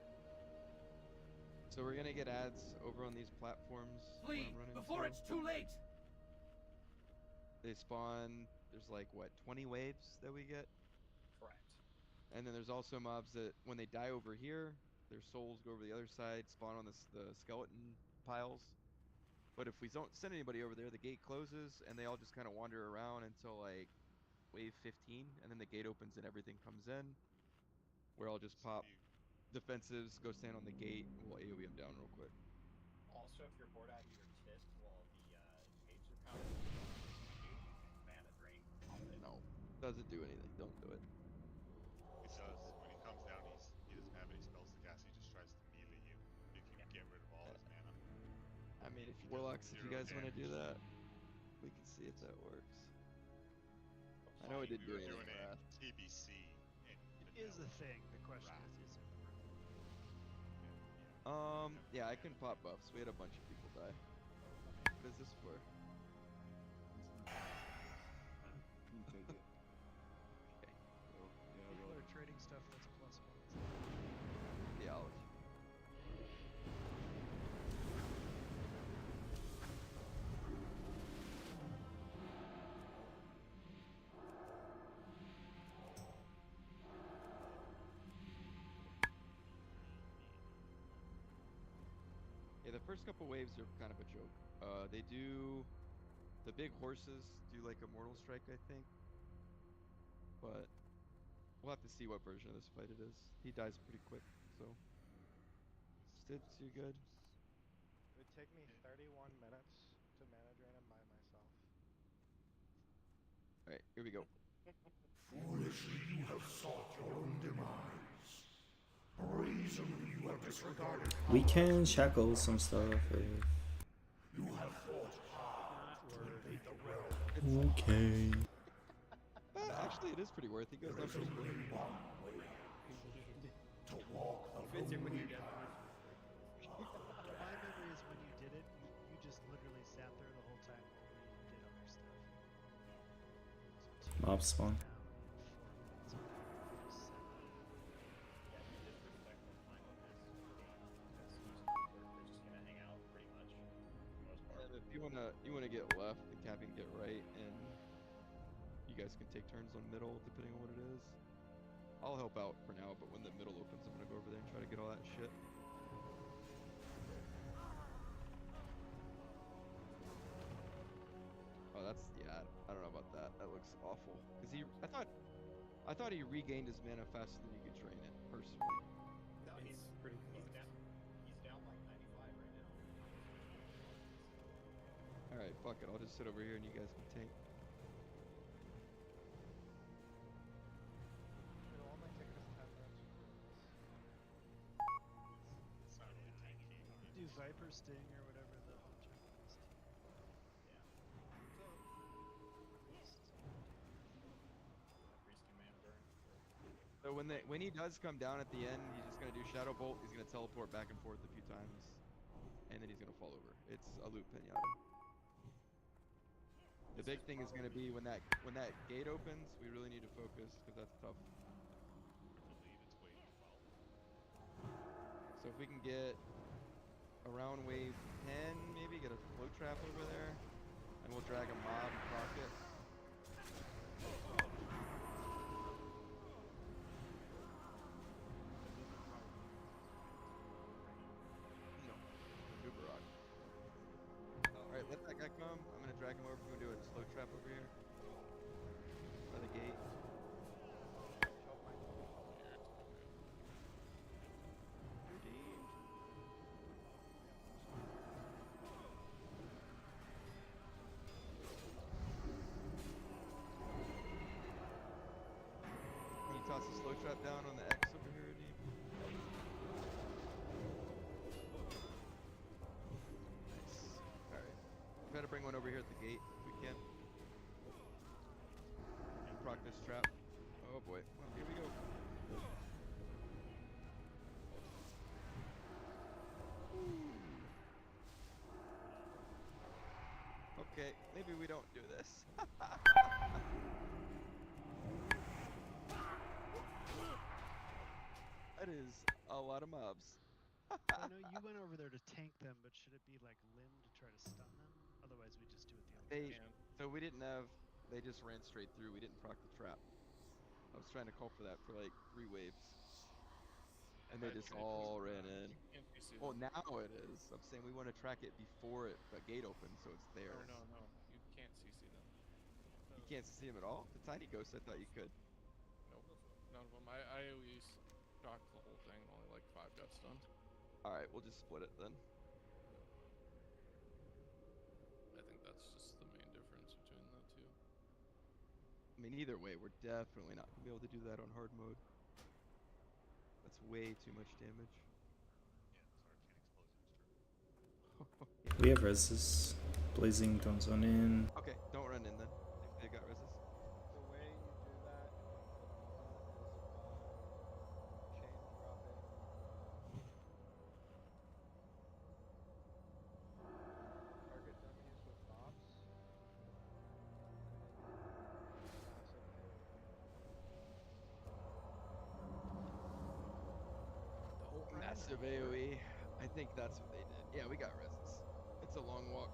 So we're gonna get ads over on these platforms. when I'm running before through. it's too late! They spawn. There's like what, 20 waves that we get. Correct. And then there's also mobs that when they die over here, their souls go over the other side, spawn on the skeleton piles. But if we don't send anybody over there, the gate closes and they all just kind of wander around until like wave 15, and then the gate opens and everything comes in. Where I'll just pop defensives, go stand on the gate, and we'll AoE them down real quick. Also, if you're bored out of your tit while the gates are counted, you don't really do, you can mana drain off it. No, doesn't do anything. Don't do it. It does. When he comes down, he doesn't have any spells to cast. He just tries to melee you if you get rid of all his mana. I mean, if He does Warlocks, if you 0 guys want to do damage. that, we can see if that works. I So know it We didn't do were anything. doing in a Wrath. TBC in Is the vanilla. thing. The question is it worth it? Yeah, I can pop buffs. We had a bunch of people die. What is this for? Take it. Okay. People are trading stuff that's +1. Yeah, I'll Yeah, the first couple waves are kind of a joke. They do the big horses do like a mortal strike, I think. But we'll have to see what version of this fight it is. He dies pretty quick, so did too good. It would take me 31 minutes to mana drain him by myself. All right, here we go. Foolishly you have sought your own demise. Brazenly you have disregarded. We can shackle some stuff if... You have fought hard to invade the realm. Okay. Actually, it is pretty worth. He goes down pretty quick. To walk the My memory is when you did it, you just literally sat there the whole time while you did other stuff. Mob spawn. Yeah, you did respect the time of this game because they're just gonna hang out pretty much for the most part. And if you wanna get left, the cap can get right, and you guys can take turns on middle depending on what it is. I'll help out for now, but when the middle opens, I'm gonna go over there and try to get all that shit. Oh, that's yeah. I don't know about that. That looks awful. Cause I thought he regained his mana faster than you could drain it. Personally. No, he's pretty close. He's down like 95 right now. All right, fuck it. I'll just sit over here and you guys can tank. It'll only take us 10 minutes to do this. It's not really tanky. Do Viper Sting or whatever the object is. So when he does come down at the end, he's just gonna do Shadow Bolt. He's gonna teleport back and forth a few times, and then he's gonna fall over. It's a loop pinata. The big thing is gonna be when that gate opens. We really need to focus because that's tough. So if we can get around wave 10, maybe get a float trap over there, and we'll drag a mob and proc it. No, Dubarok. Alright, let that guy come. I'm gonna drag him over. We're gonna do a slow trap over here. By the gate. Can you toss a slow trap down on the X over here, Deep? Nice. Alright. Try to bring one over here at the gate if we can. And proc this trap. Oh boy. Well, here we go. Okay, maybe we don't do this. That is a lot of mobs. I know you went over there to tank them, but should it be like limb to try to stun them? Otherwise, we just do it the old fashioned. So we didn't have. They just ran straight through. We didn't proc the trap. I was trying to call for that for like 3 waves. And they I just tried all to, ran in. You can't CC Well, them. now it is. I'm saying we want to track it before the gate opens, so it's there. No, you can't CC them. You can't see them at all? The tiny ghosts, I thought you could. Nope, none of them. I always shocked the whole thing, and only like 5 got stunned. Alright, we'll just split it then. I think that's just the main difference between the two. I mean, either way, we're definitely not going to be able to do that on hard mode. That's way too much damage. We have reses. Blazing, don't zone in. Okay, don't run in then, if they got reses. The way you do that is by chain dropping target dummies with mobs. Massive AoE. I think that's what they did. Yeah, we got reses. It's a long walk.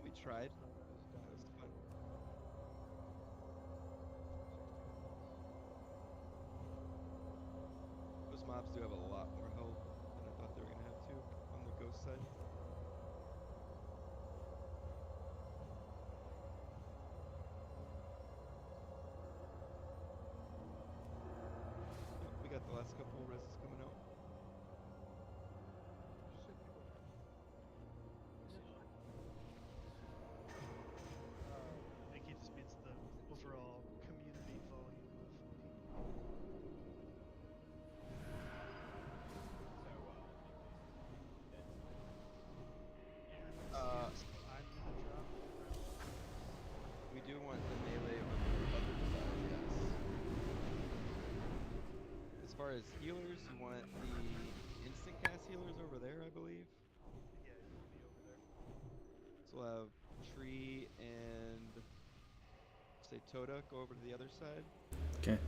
We tried. That was fun. Those mobs do have a lot more health than I thought they were going to have too on the ghost side. Yep, we got the last couple of reses coming out. I think it just means the overall community volume of people. I'm gonna drop the round. We do want the melee on the other side, yes. As far as healers, you want the instant cast healers over there, I believe. Yeah, you want to be over there. So we'll have Tree and say Toda go over to the other side. Okay.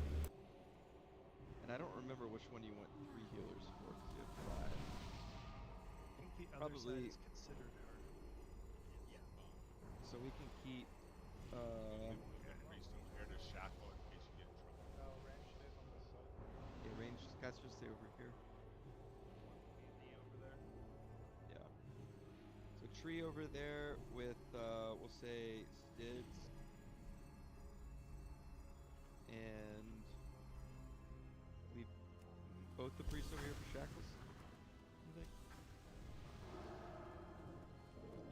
And I don't remember which one you want 3 healers for, because you have 5. I think the other side is considered hard. So we can keep Priest over here to shackle in case you get in trouble. No, range stays on this side. yeah, ranged casters stay over here. over there. Yeah. So Tree over there with we'll say Stids. And leave both the priests over here for shackles. I think.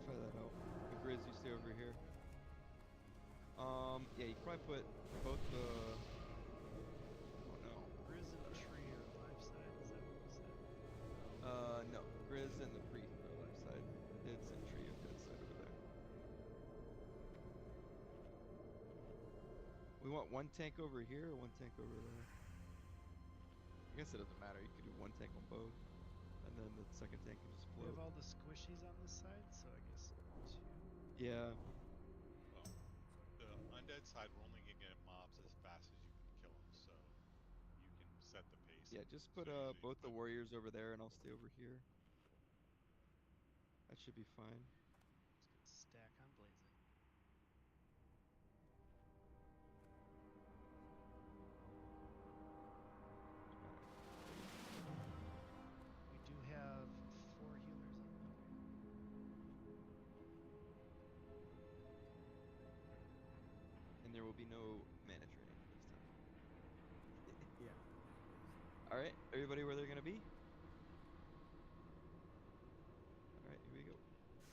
Try that out. The Grizz, you stay over here. Yeah, you can probably put both the. Oh no. Grizz and Tree are live side, is that what you said? No. Grizz and the priest are left side. It's and Tree are dead side over there. We want one tank over here or one tank over there. I guess it doesn't matter. You could do one tank on both, and then the second tank can just We float. have all the squishies on this side, so I guess 2. Yeah. Well, the undead side, we're only gonna get mobs as fast as you can kill them, so you can set the pace. Yeah, just put So usually both the warriors over there, and I'll stay over here. That should be fine. Just gonna stack on blazing. We do have 4 healers in though. And there will be no mana draining this time. Yeah. Alright, everybody where they're gonna be? Alright, here we go.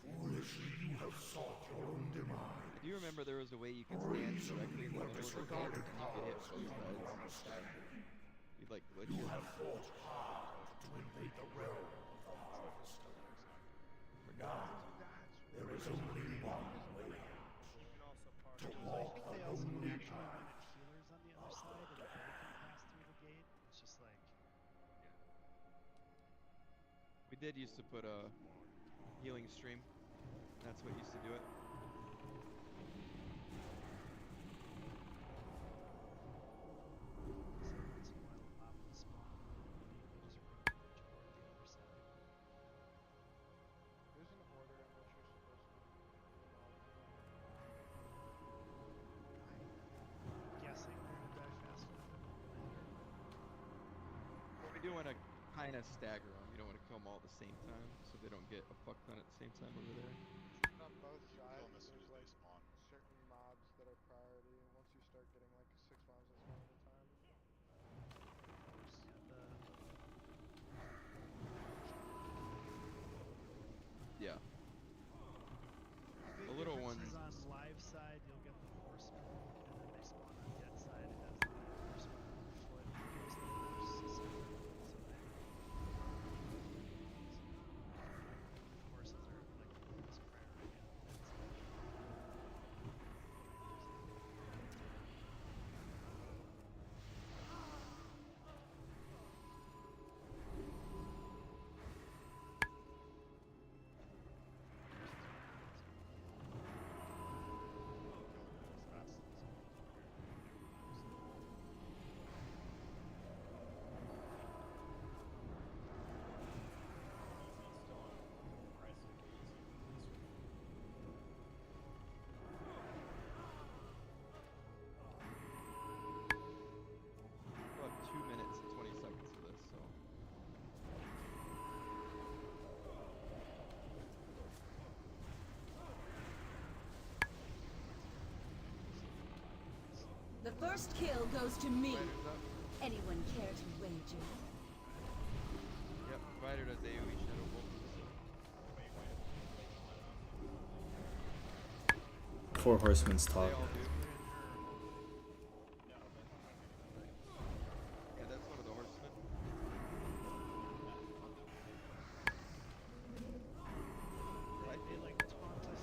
Foolishly you have sought your own demise. I do remember there was a way you could stand Reason directly in you the have middle of the game disregarded and you could hit powers both beyond your sides. understanding. You'd like glitch You it. have fought hard to invade the realm of the Harvesters. Now, there is only one way out. You can also party. To I walk think the they also lonely actually path. wanted healers on the other side, and they can pass through the gate. It's just like, We did used to put a healing stream. That's what used to do it. so once in a while a mob will spawn, and they just run toward the other side. There's an order in which you're supposed to do all of them. want to kind of stagger them. You don't want to kill them all at the same time, so they don't get a fuck ton at the same time over there. On both Kill sides, them as soon there's as they like spawn. certain mobs that are priority. Once you start getting like 6 mobs that spawn at a time. Yeah. Big The little difference ones. is on live side, you'll get the horsemen, and then they spawn on dead side as the horsemen move foot against the horse system. So horses are like the lowest priority on dead side. About 2 minutes and 20 seconds of this, so. The first kill goes to me. Spider's up. Anyone care to wager? Yep, Spider does AoE Shadow Bolt. So. 4 horsemen's They top. all do. Yeah, that's one of the horsemen. They like taunt us.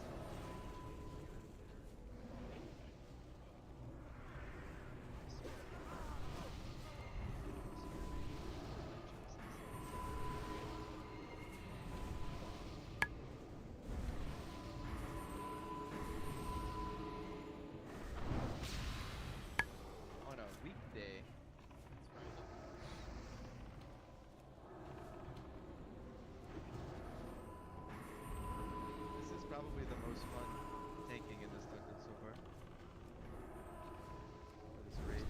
On a weekday. This is probably the most fun tanking in this dungeon so far. Or this raid.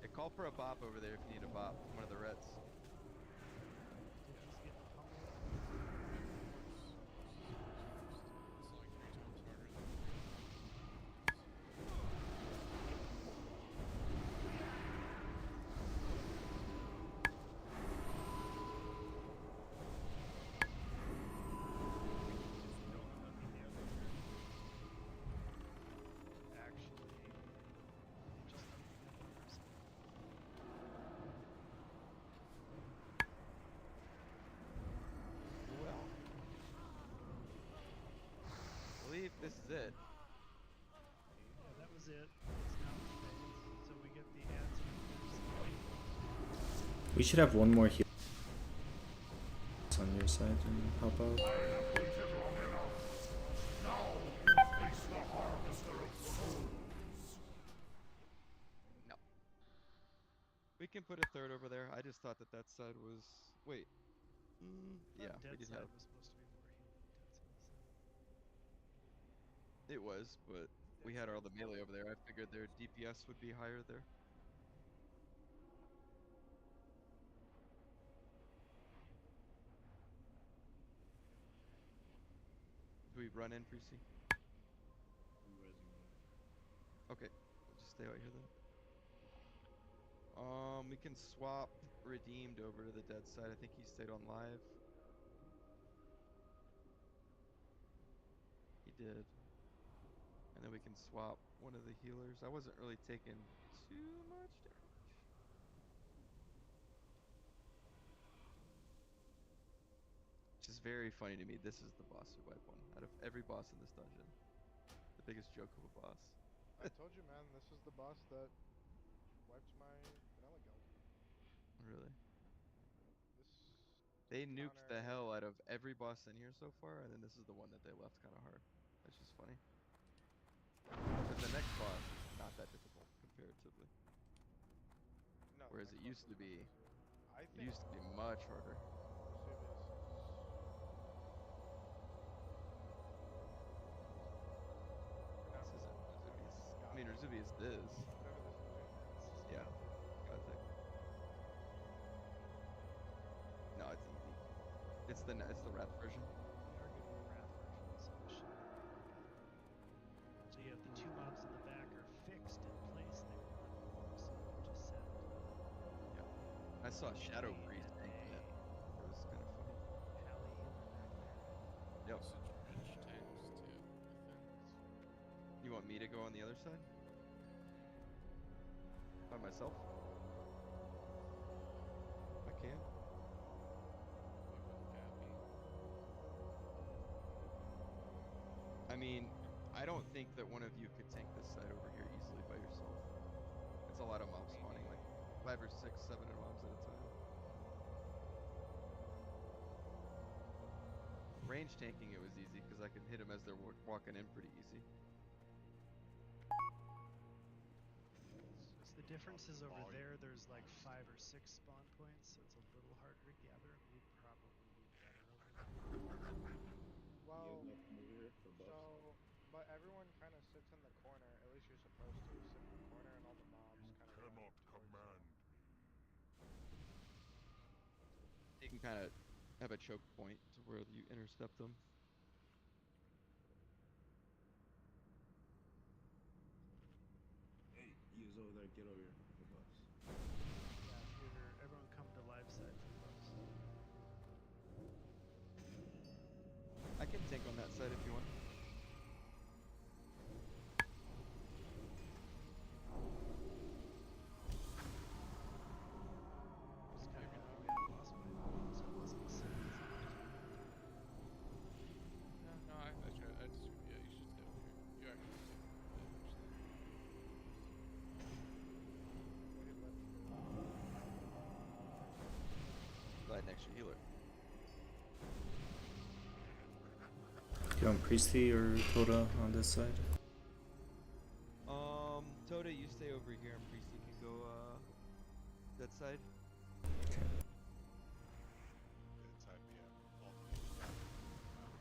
Yeah, call for a bop over there if you need a bop. One of the rets. Well, I believe this is it. Yeah, that was it. It's now phase. So we get the answer. We should have one more heal on your side and help out. No. We can put a third over there. I just thought that that side was. Wait. Yeah, we Dead did side have. was supposed to be more healing intensive. It was, but we had all the melee over there. I figured their DPS would be higher there. Do we run in, Precy? Okay, we'll just stay out here then. We can swap Redeemed over to the dead side. I think he stayed on live. He did. And then we can swap one of the healers. I wasn't really taking too much damage. Which is very funny to me. This is the boss who wipe one. Out of every boss in this dungeon. The biggest joke of a boss. I told you, man, this is the boss that wiped my vanilla guild. Really? This They nuked the counter- hell out of every boss in here so far, and then this is the one that they left kind of hard. That's just funny. Because the next boss is not that difficult comparatively. Whereas it my used to closest be, one. I it think used to be much harder. This isn't Razubi's. I mean, Razubi's is. Yeah, Gothic. No, it's easy. It's the Wrath version. We are getting the Wrath version, so it should be pretty good. So you have the two mobs in the back are fixed in place. They were on orcs, which is sad. Yeah. I saw Shadow Pally Priest and tanking it. a It was kind of funny. Pally in the back there. Yep. Range tanks too, I think. You want me to go on the other side? By myself? I can. I mean, I don't think that one of you could tank this side over here easily by yourself. It's a lot of mobs spawning, like 5 or 6, 7 mobs at a time. Range tanking it was easy because I can hit them as they're walking in pretty easy. The difference is over there, there's like 5 or 6 spawn points, so it's a little harder to gather them. You'd probably be better over there. Well, so, but everyone kind of sits in the corner, at least you're supposed to, sit in the corner and all the mobs kind of run towards You can kind of have a choke point to where you intercept them. Hey, he is over there. Get over here for buffs. Yeah, if you're everyone come to live side for buffs. I can tank on that side if you want. Just kind of we had a boss fight, so it wasn't so easy. No, I disagree. Yeah, you should stay over here. You actually stay over Glad an extra healer. Do you want Priesty or Toda on this side? Toda, you stay over here and Priesty can go, that side. Okay. That side, yeah.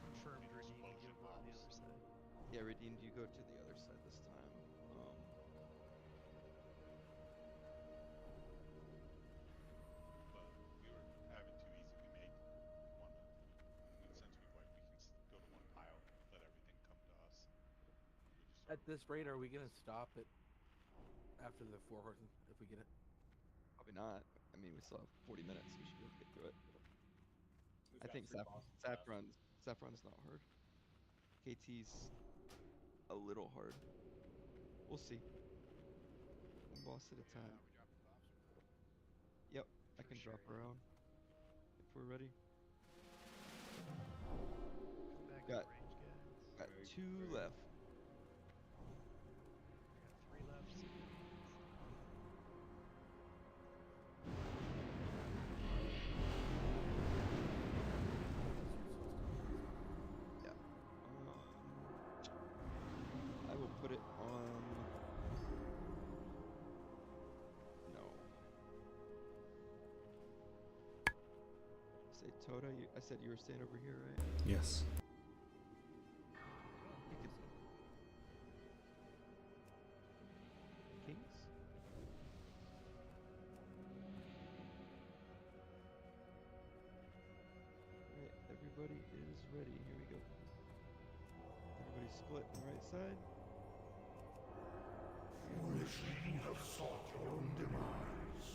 Confirmed, Redeemed, you'll go on the other side. Yeah, Redeemed, you go to the other side this time. But we were having too easy. We may want to, since we wiped, we can go to one pile, let everything come to us. At this rate, are we gonna stop it after the 4 horses if we get it? Probably not. I mean, we still have 40 minutes. We should be able to get through it. We've I got think 3 bosses left. Saffron's not hard. KT's a little hard. We'll see. One boss at a time. Yep, I can drop our own if we're ready. Come back in range, guys. Got 2 left. I got 3 left. So Yeah. I will put it on. No. Say Toda. I said you were staying over here, right? Yes. You could. Kings? Alright, everybody is ready. Here we go. Everybody split on the right side. Foolishly you have sought your own demise.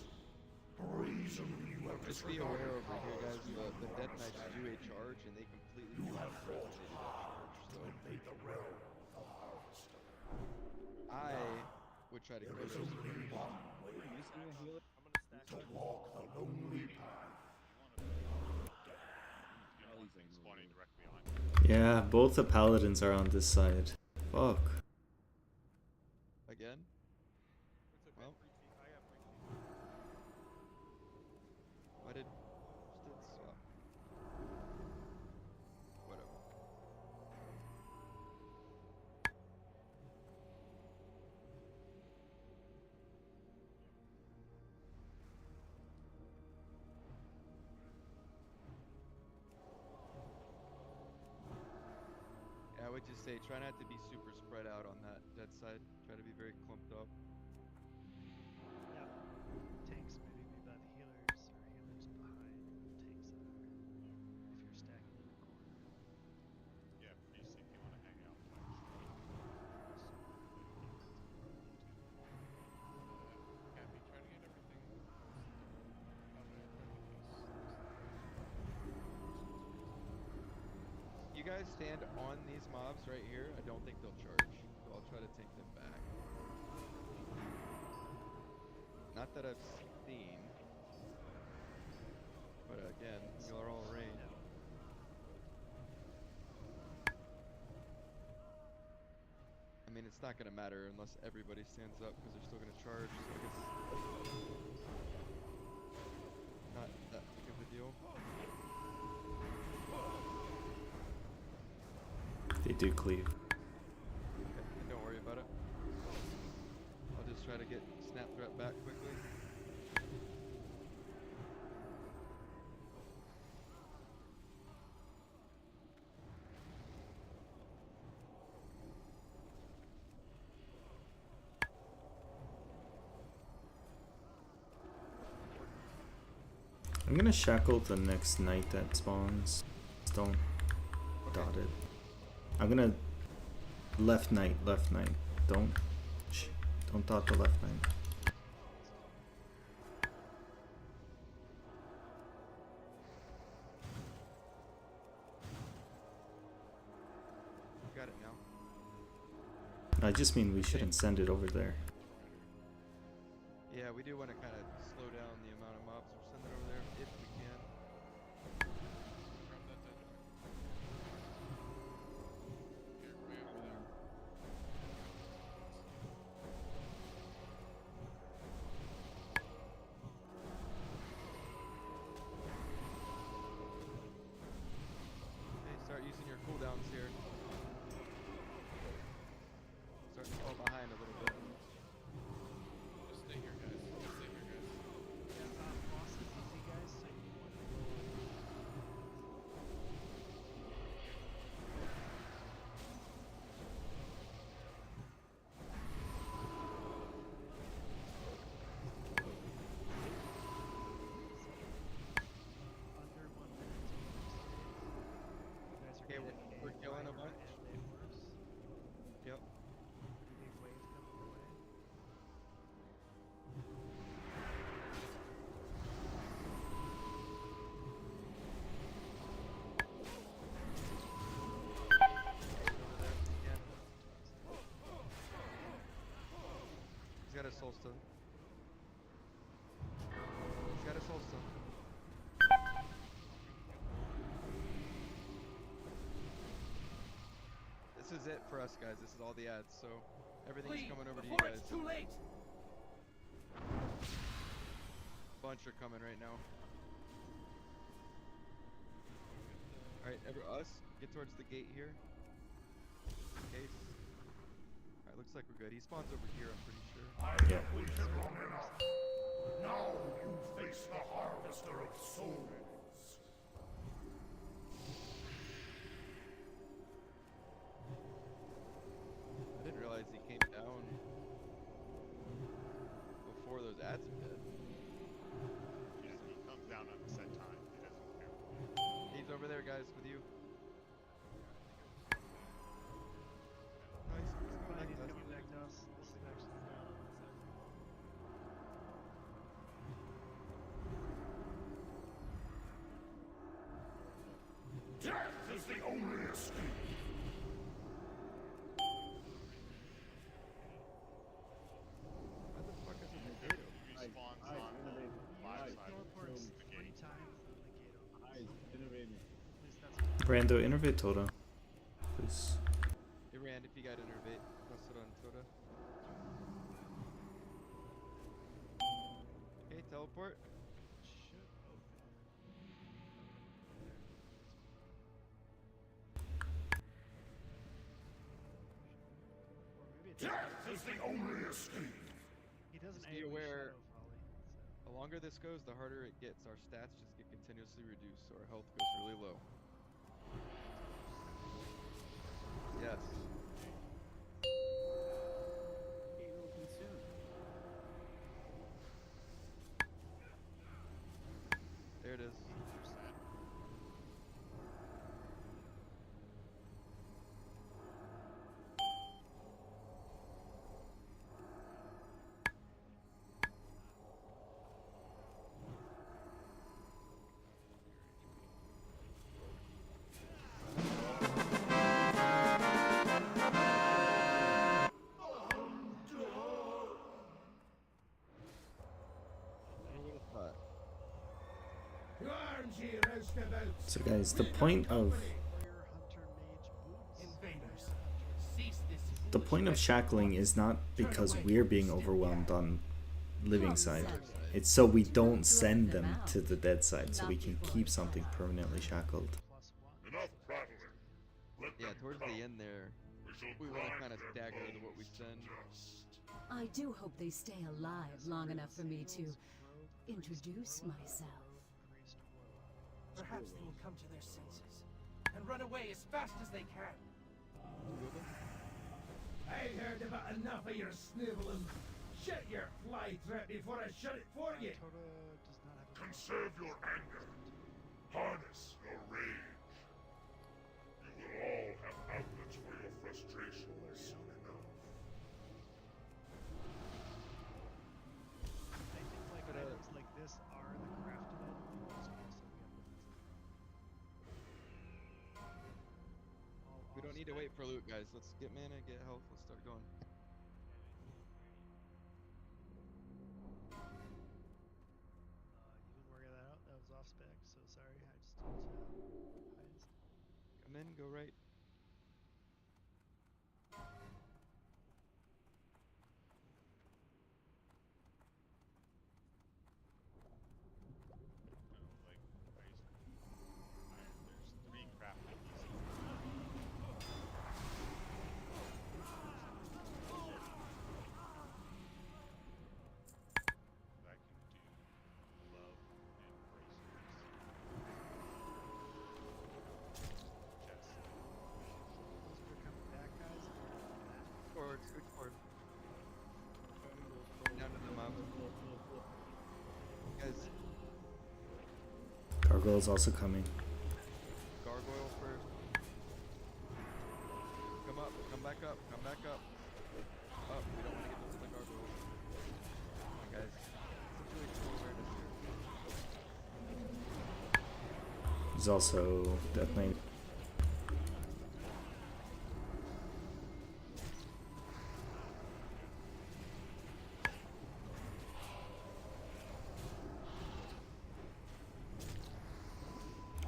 Brazenly you have Just be aware over here, guys. The Death Knights do a charge, and they completely You do have not fought resist that hard charge. to invade the realm of the Harvester. I would try to There kill is those. only one way. To walk the lonely path. You don't want things spawning directly on you. Yeah, both the paladins are on this side. Fuck. Again? It's okay. Well. Free feet. I got free feet. Why did swap? Whatever. would just say try not to be super spread out on that dead side. Try to be very clumped up. Yeah. Tanks maybe be by the healers, or healers behind the tanks that are, if you're stacking in the corner. Yeah, Priest, if you want to hang out flank straight, Happy, try to get everything out of there quick in case. You guys stand on these mobs right here. I don't think they'll charge, so I'll try to take them back. Not that I've seen, but again, you are all range. I mean, it's not gonna matter unless everybody stands up because they're still gonna charge. So I guess not that big of a deal. They do cleave. Okay, and don't worry about it. I'll just try to get snap threat back quickly. I'm gonna shackle the next knight that spawns. Just don't dot it. I'm gonna left knight. Don't dot the left knight. Got it now. I just mean we shouldn't send it over there. Yeah, we do want to kind of slow down the amount of mobs we're sending over there if we can. Grab that dead guy. Here, way over there. Okay, start using your cooldowns here. Starting to fall behind a little bit. Just stay here, guys. Just stay here, guys. Boss is easy, guys, so you want to under 1 minute. You guys are Okay, getting we're killing a bunch. Yep. Big wave coming your way. He's got a soul stone. He's got a soul stone. This is it for us, guys. This is all the ads, so everything's coming over to you guys. Too late. Bunch are coming right now. Alright, us, get towards the gate here. Case. Alright, looks like we're good. He spawns over here, I'm pretty sure. Yeah. Waited long enough. Now you face the harvester of souls. I didn't realize he came down before those ads are dead. Yeah, he comes down on a set time. He doesn't care. He's over there, guys, with you. Nice. He's Fine, coming he's back to us. coming back to us. This is actually bad. Death is the only escape. Why the fuck isn't the gate open? He respawns on the live side. Teleports The 3 gate. times and the gate opens. Eyes, innovating. At least that's what Brando, innervate Toda. Please. Hey, Rand, if you got innervate, press it on Toda. Okay, teleport. should open. Or maybe it's Death is the only escape. he doesn't Just be AoE aware. shadow volley. So. The longer this goes, the harder it gets. Our stats just get continuously reduced, so our health goes really low. Yes. It will consume. There it is. 80%. Who would have thought? To arms, ye roustabouts! So guys, the point of Warrior, hunter, mage, boots. Invaders, Warrior, hunter. cease this the point of shackling is not because we're being overwhelmed on living side. It's so we don't send them to the dead side, so we can keep something permanently shackled. +1. Enough prattling. Let Yeah, them towards come. the end there, we want to kind of stagger what we send. I do hope they stay alive long enough for me to introduce myself. Priest, warlock. Perhaps they will come to their senses and run away as fast as they can. I heard about enough of your sniveling. Shut your fly trap before I shut it for you. Tota does not have a Conserve your anger. Harness your rage. You will all have outlets for your frustration soon enough. I think like items like this are the crafted item rules, so we have limits. We don't need to wait for loot, guys. Let's get mana, get health. Let's start going. You didn't work that out. That was off spec. So sorry. I just told you highest. Come in, go right. Like, there's 3 craft items. I can do love and bracers. Chest. Those are coming back, guys. Forward, switch forward. Down to the mob. Guys, Gargoyle's also coming. gargoyle first. Come up, come back up, come back up. Up, we don't want to get those to the gargoyles. Come on, guys. Situational awareness here. There's also Death Knight.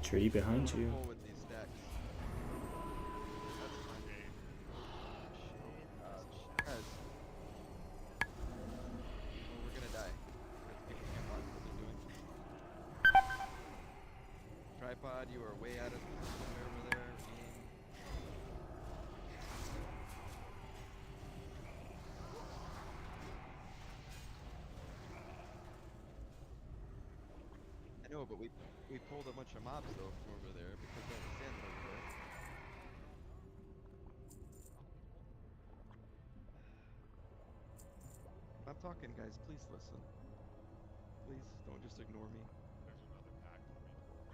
Tree behind you. Pull with these stacks. That's fine. Guys. Well, we're gonna die. Because people can't watch what they're doing. Tripod, you are way out of somewhere over there. I know, but we pulled a bunch of mobs though from over there because that was stand over there. I'm talking, guys. Please listen. Please don't just ignore me. There's another pack for me to pull.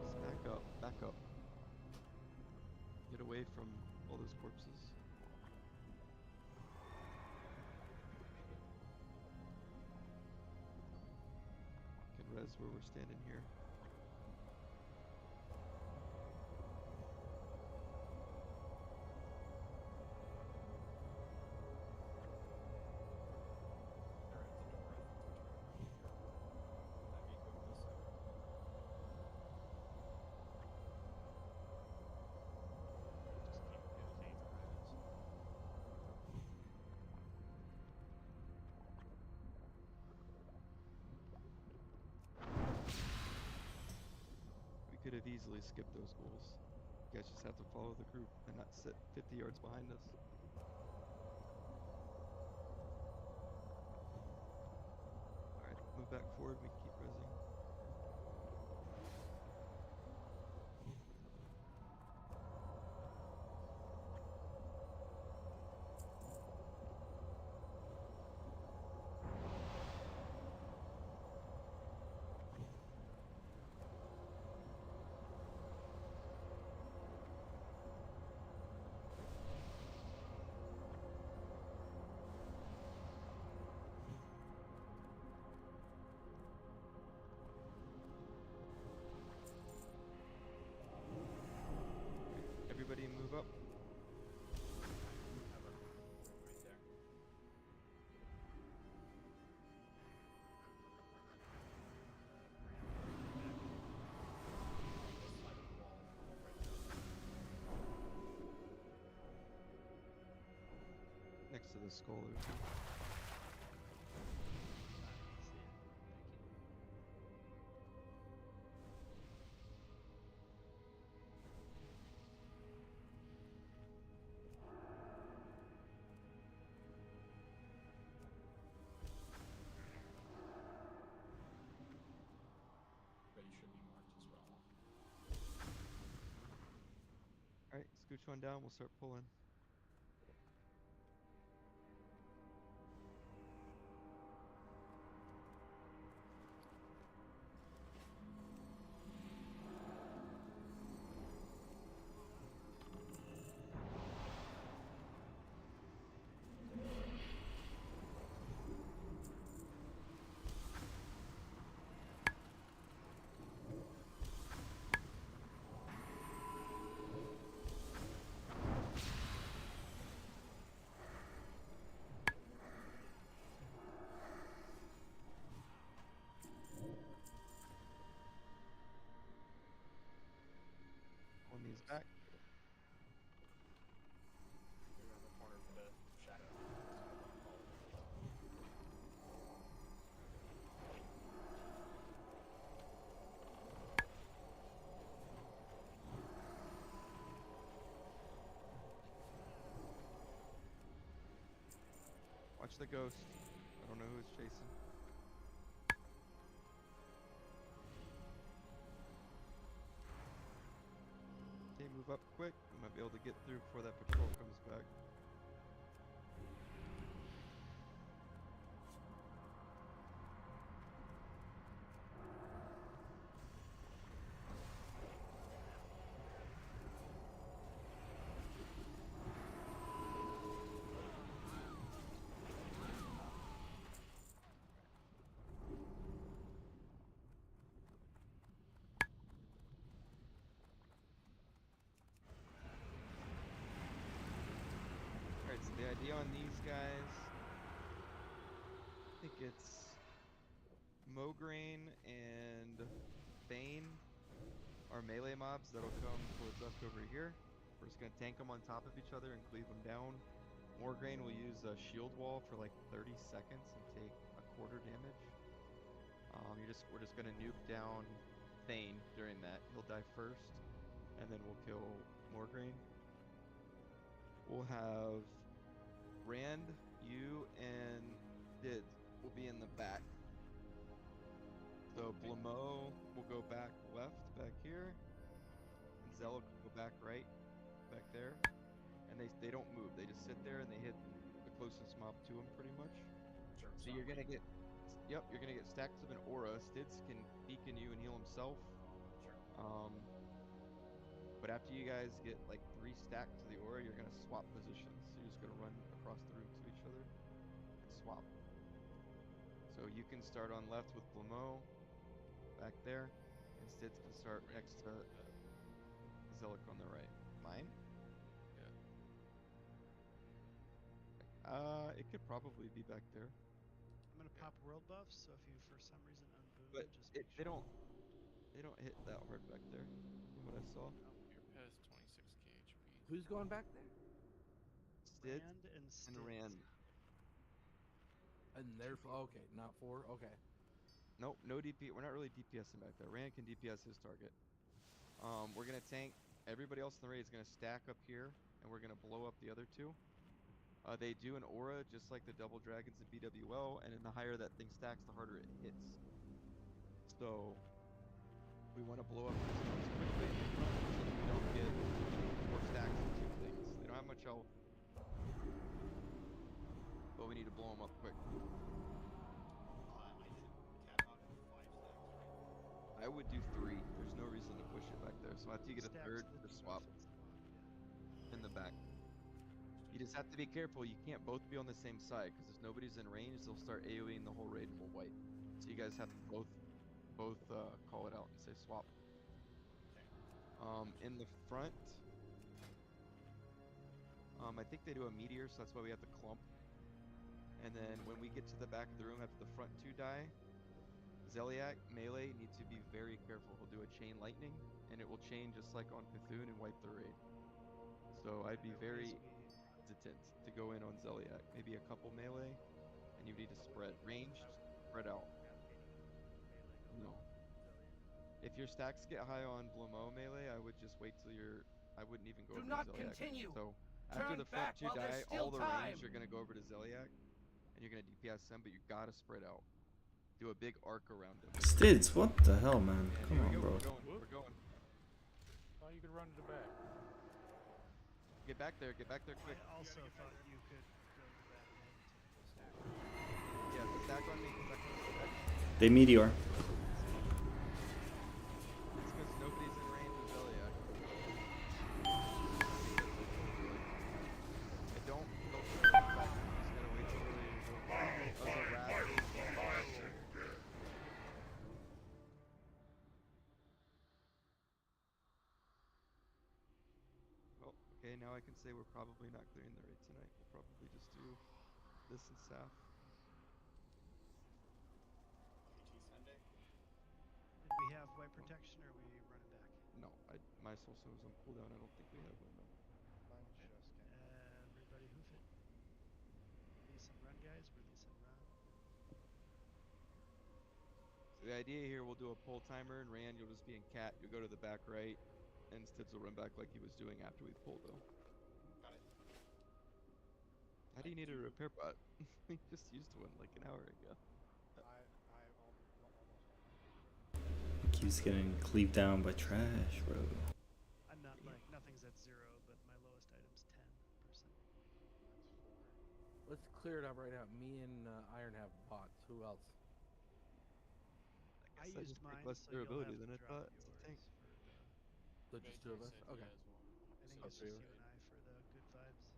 Just back up, back up. Get away from all those corpses. Can res where we're standing here. We could have easily skipped those ghouls. You guys just have to follow the group and not sit 50 yards behind us. Alright, move back forward, we can keep resing. to the skull. There. But you should be marked as well. Alright, scooch one down, we'll start pulling. Pulling these back. Maybe on the corner of the shadow. Watch the ghost. I don't know who it's chasing. Okay, move up quick. We might be able to get through before that patrol comes back. Alright, so the idea on these guys, I think it's Mograine and Bane are melee mobs that'll come towards us over here. We're just going to tank them on top of each other and cleave them down. Mograine will use a shield wall for like 30 seconds and take a quarter damage. We're just going to nuke down Thane during that. He'll die first, and then we'll kill Mograine. We'll have Rand, you, and Did will be in the back. So Blamo will go back left, back here. And Zealot will go back right, back there. And they don't move. They just sit there and they hit the closest mob to them, pretty much. Sure. So you're gonna get, you're gonna get stacks of an aura. Stids can beacon you and heal himself. Sure. But after you guys get like 3 stacks to the aura, you're gonna swap positions. So you're just gonna run across the room to each other and swap. So you can start on left with Blamo, back there, and Stids can start next to Zealot on the right. Mine? Yeah. It could probably be back there. I'm gonna pop world buffs, so if you for some reason unboon, But just make they sure. don't hit that hard back there, from what I saw. Your pet has 26k HP. Who's going back there? Stids Rand and Stids. and Rand. And they're okay, not 4. Okay. Nope, no DP. We're not really DPSing back there. Rand can DPS his target. We're gonna tank. Everybody else in the raid is gonna stack up here, and we're gonna blow up the other 2. They do an aura just like the double dragons in BWL, and then the higher that thing stacks, the harder it hits. So we want to blow up these ones quickly in the front so that we don't get 4 stacks of 2 things. They don't have much health, but we need to blow them up quick. I did Catbox with 5 stacks, right? I would do 3. There's no reason to push it back there. So after you get a Stacks third, the just debuff swap and swap, in the back. You just have to be careful. You can't both be on the same side, because if nobody's in range, they'll start AoEing the whole raid and we'll wipe. So you guys have to both call it out and say swap. In the front, I think they do a meteor, so that's why we have to clump. And then when we get to the back of the room after the front 2 die, Zeliak, melee, need to be very careful. He'll do a chain lightning, and it will chain just like on Cthulhu and wipe the raid. So I'd be very... hesitant to go in on Zeliak. Maybe a couple melee, and you need to spread ranged, spread out. No. If your stacks get high on Blamo melee, I would just wait till you're. I wouldn't even go Do over not to Zeliak. continue. So after Turn the front back two while there's die, still all the time. range you're gonna go over to Zeliak, and you're gonna DPS them, but you gotta spread out. Do a big arc around them. Stids, what the hell, man? And Come here we on, go. bro. We're going. Oh, you could run to the back. Get back there quick. I also thought you could go to that and stack. Yeah, stack on me. They meteor. It's because nobody's in range of Zeliak. And don't back. You just gotta wait till really go. That was a rat. Well, okay, now I can say we're probably not clearing the raid tonight. We'll probably just do this and Saf. Sunday. Did we have white protection, or are we running back? No, my soul stone was on cooldown. I don't think we have one though. Mine just came. Everybody hoof it. Release and run, guys. Release and run. So the idea here, we'll do a pull timer, and Rand, you'll just be in cat. You'll go to the back right, and Stibbs will run back like he was doing after we pulled though. Got it. How do you need a repair bot? We just used one like an hour ago. Keeps getting cleaved down by trash, bro. I'm not like nothing's at 0, but my lowest item's 10%. Let's clear it up right now. Me and Iron have bots. Who else? I guess used just take mine, less so you'll durability have than to I drop thought. It's a yours tank. for the. So just two of us? Okay. I think it's just you and I for the good vibes. Thank you for that thing.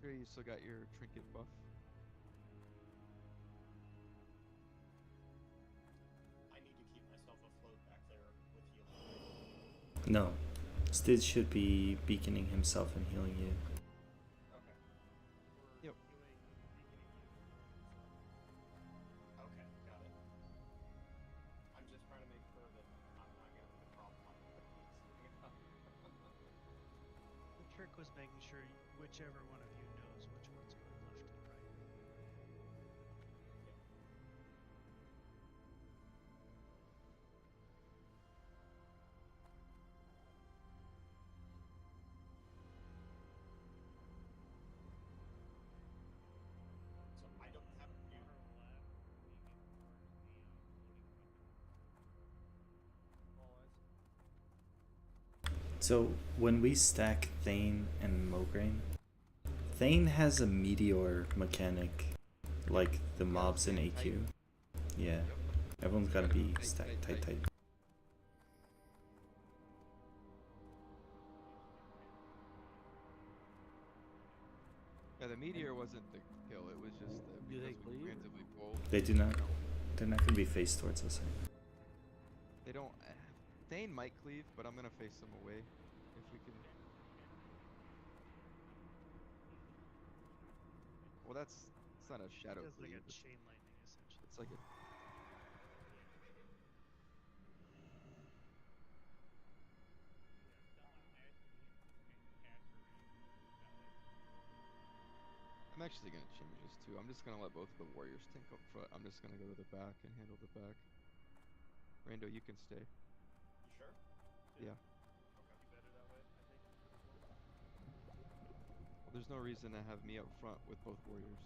Sure, you still got your trinket buff. I need to keep myself afloat back there with healing. No. Stids should be beaconing himself and healing you. Okay. Yep. Okay, got it. I'm just trying to make sure that I'm not gonna have a problem on the The trick was making sure whichever one of you knows which one's going left and right. So I don't have to do All eyes. So when we stack Thane and Mograine, Thane has a meteor mechanic like the mobs in AQ. Yeah. Everyone's gotta be stacked tight. Yeah, the meteor wasn't the kill. It was just the Do they because we cleave? preemptively pulled. They do not. They're not gonna be faced towards us. They don't. Thane might cleave, but I'm gonna face them away if we can. Well, that's. It's not a shadow It's like cleave. a chain lightning, essentially. It's like a. I'm actually gonna change this too. I'm just gonna let both of the warriors tank up front. I'm just gonna go to the back and handle the back. Rando, you can stay. You sure? Yeah. Okay. Be better that way, I think. Well, there's no reason to have me up front with both warriors.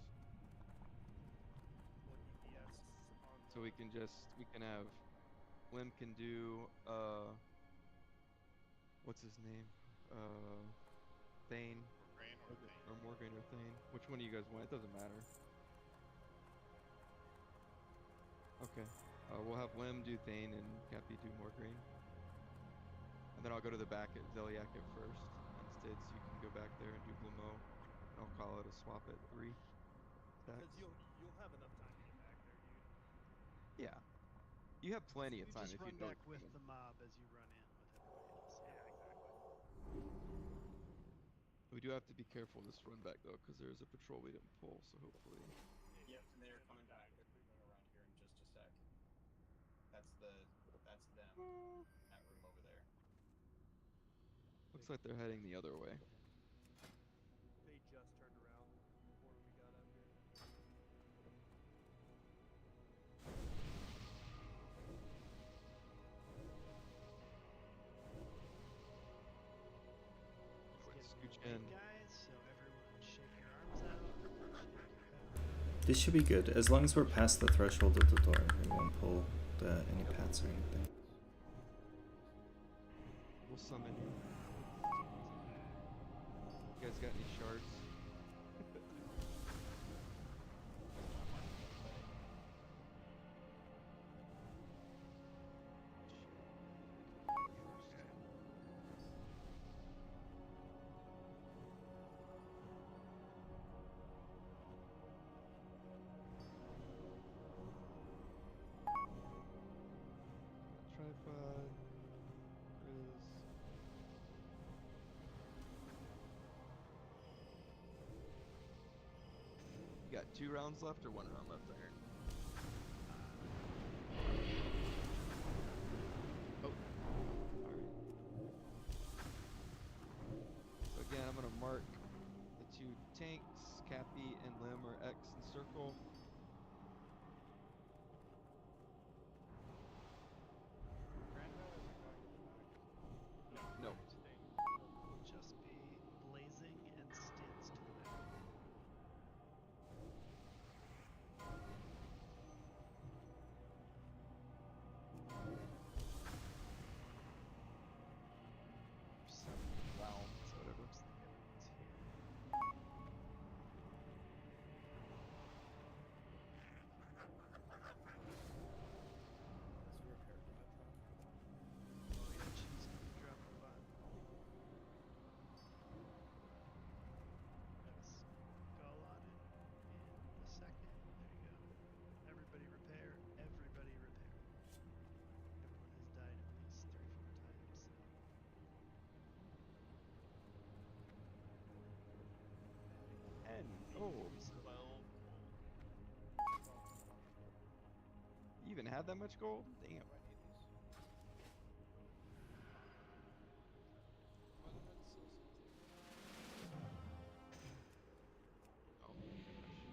One DPS on So we can have Lim can do what's his name? Thane. Morgraine or Thane? Or Morgraine or Thane. Which one do you guys want? It doesn't matter. Okay. We'll have Lim do Thane and Cappy do Morgraine. And then I'll go to the back at Zeliak at first instead, so you can go back there and do Blamo. And I'll call it a swap at 3. Because you'll have enough time to get back there, dude. Yeah. You have plenty of You time just if run you know back it's with coming. the mob as you run in with everybody else. Yeah, exactly. We do have to be careful this run back though, because there is a patrol we didn't pull, so hopefully. Yep, and they're coming back. They're creeping around here in just a sec. That's them. That room over there. Looks like they're heading the other way. They just turned around before we got up here. Scooch Hey in. guys, so everyone shake your arms out, shake your head. This should be good. As long as we're past the threshold of the door, we won't pull any paths or anything. We'll summon you. You guys got any shards? Tripod is you got 2 rounds left or 1 round left, Iron? Oh, alright. So again, I'm gonna mark the 2 tanks, Cappy and Lim or X in circle. No. Will just be blazing and stids to the back. Rounds, whatever. Oh yeah, she's gonna drop a bot. Got a skull on it in a second. There you go. Everybody repair. Everybody repair. Everyone has died at least 3-4 times. And oh, 12. you even had that much gold? Damn. Oh my gosh.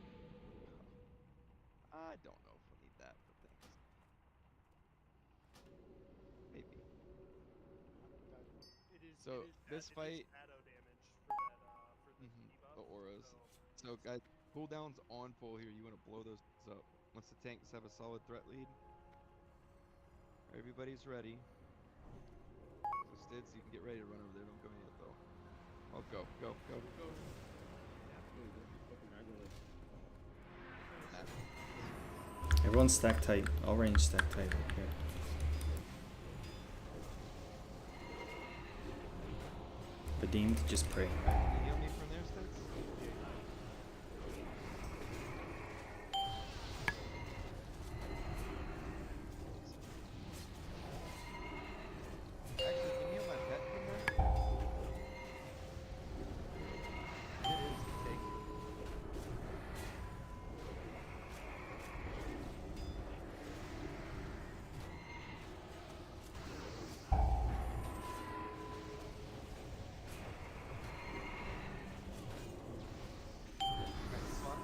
I don't know if we'll need that for things. Maybe. So this fight, shadow damage for the debuff. the auras. So So guys, cooldowns on full here. You want to blow those up once the tanks have a solid threat lead. Everybody's ready. So Stids, you can get ready to run over there. Don't go yet though. Oh, go. Everyone stack tight. All range stack tight up here. Redeemed, just pray. Can you heal me from there, Stids? Actually, can you heal my pet from there? It is the tank. Swap.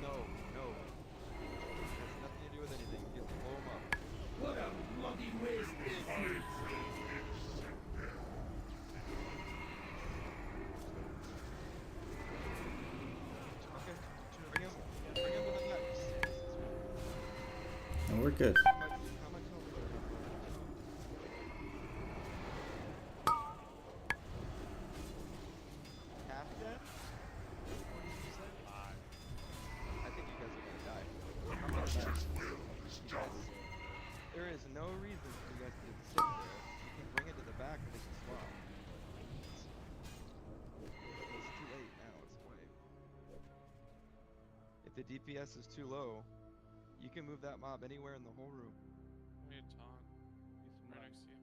No. Has nothing to do with anything. Just blow him up. What a bloody waste this is! Okay. Bring him to the back. And we're good. How much health do I have? no reason for you guys to sit there. You can bring it to the back and they can swap. It's too late now. It's too late. If the DPS is too low, you can move that mob anywhere in the whole room. We had taunt. He's right next to you.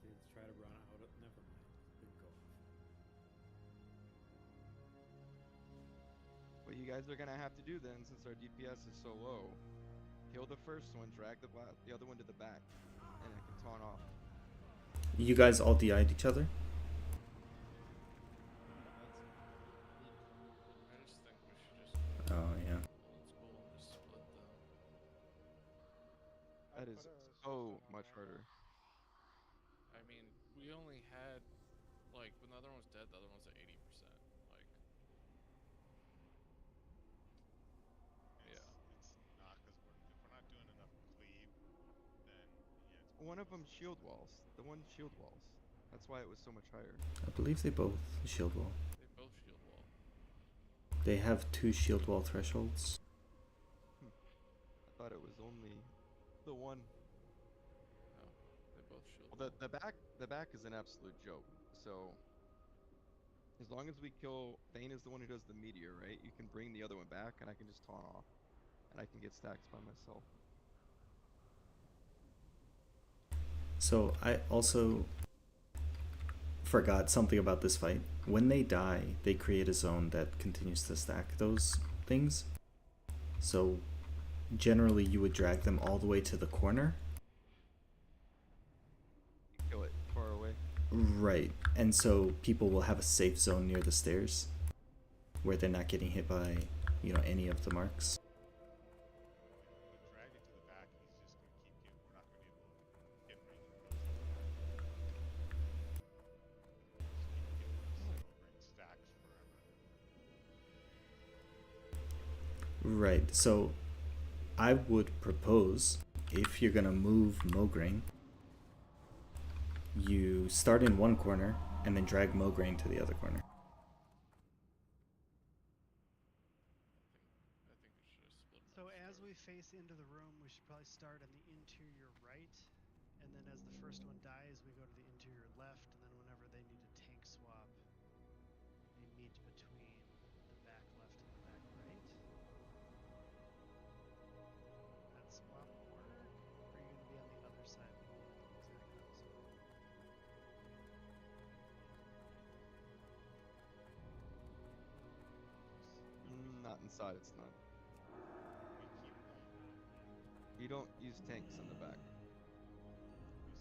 Let's try to run out of. Never mind. Didn't go off. What you guys are gonna have to do then, since our DPS is so low, kill the first one, drag the other one to the back, and it can taunt off. You guys all DI'd each other? I just think we should just Oh, yeah. old school and just split them. That is so much harder. I mean, we only had, like, when the other one was dead, the other one was at 80%. Like, It's not, because if we're not doing enough cleave, then yeah, it's One of them shield walls. The one shield walls. That's why it was so much higher. I believe they both shield wall. they both shield wall. They have 2 shield wall thresholds. I thought it was only the one. No, they both shield Well, wall. the back is an absolute joke. So as long as we kill Thane is the one who does the meteor, right? You can bring the other one back and I can just taunt off. And I can get stacks by myself. So I also forgot something about this fight. When they die, they create a zone that continues to stack those things. So generally you would drag them all the way to the corner. Kill it far away. Right. And so people will have a safe zone near the stairs where they're not getting hit by, you know, any of the marks. But drag it to the back, he's just gonna keep getting. We're not gonna be able to get range approach to the back. Just keep getting silver and stacks forever. Right. So I would propose, if you're gonna move Mograine, you start in one corner and then drag Mograine to the other corner. I think we should have split them. So as we face into the room, we should probably start on the interior right, and then as the first one dies, we go to the interior left, and then whenever they need a tank swap, they meet between the back left and the back right. That swap work? Or are you going to be on the other side doing the exact opposite? Not inside, it's not. We keep one. You don't use tanks in the back. We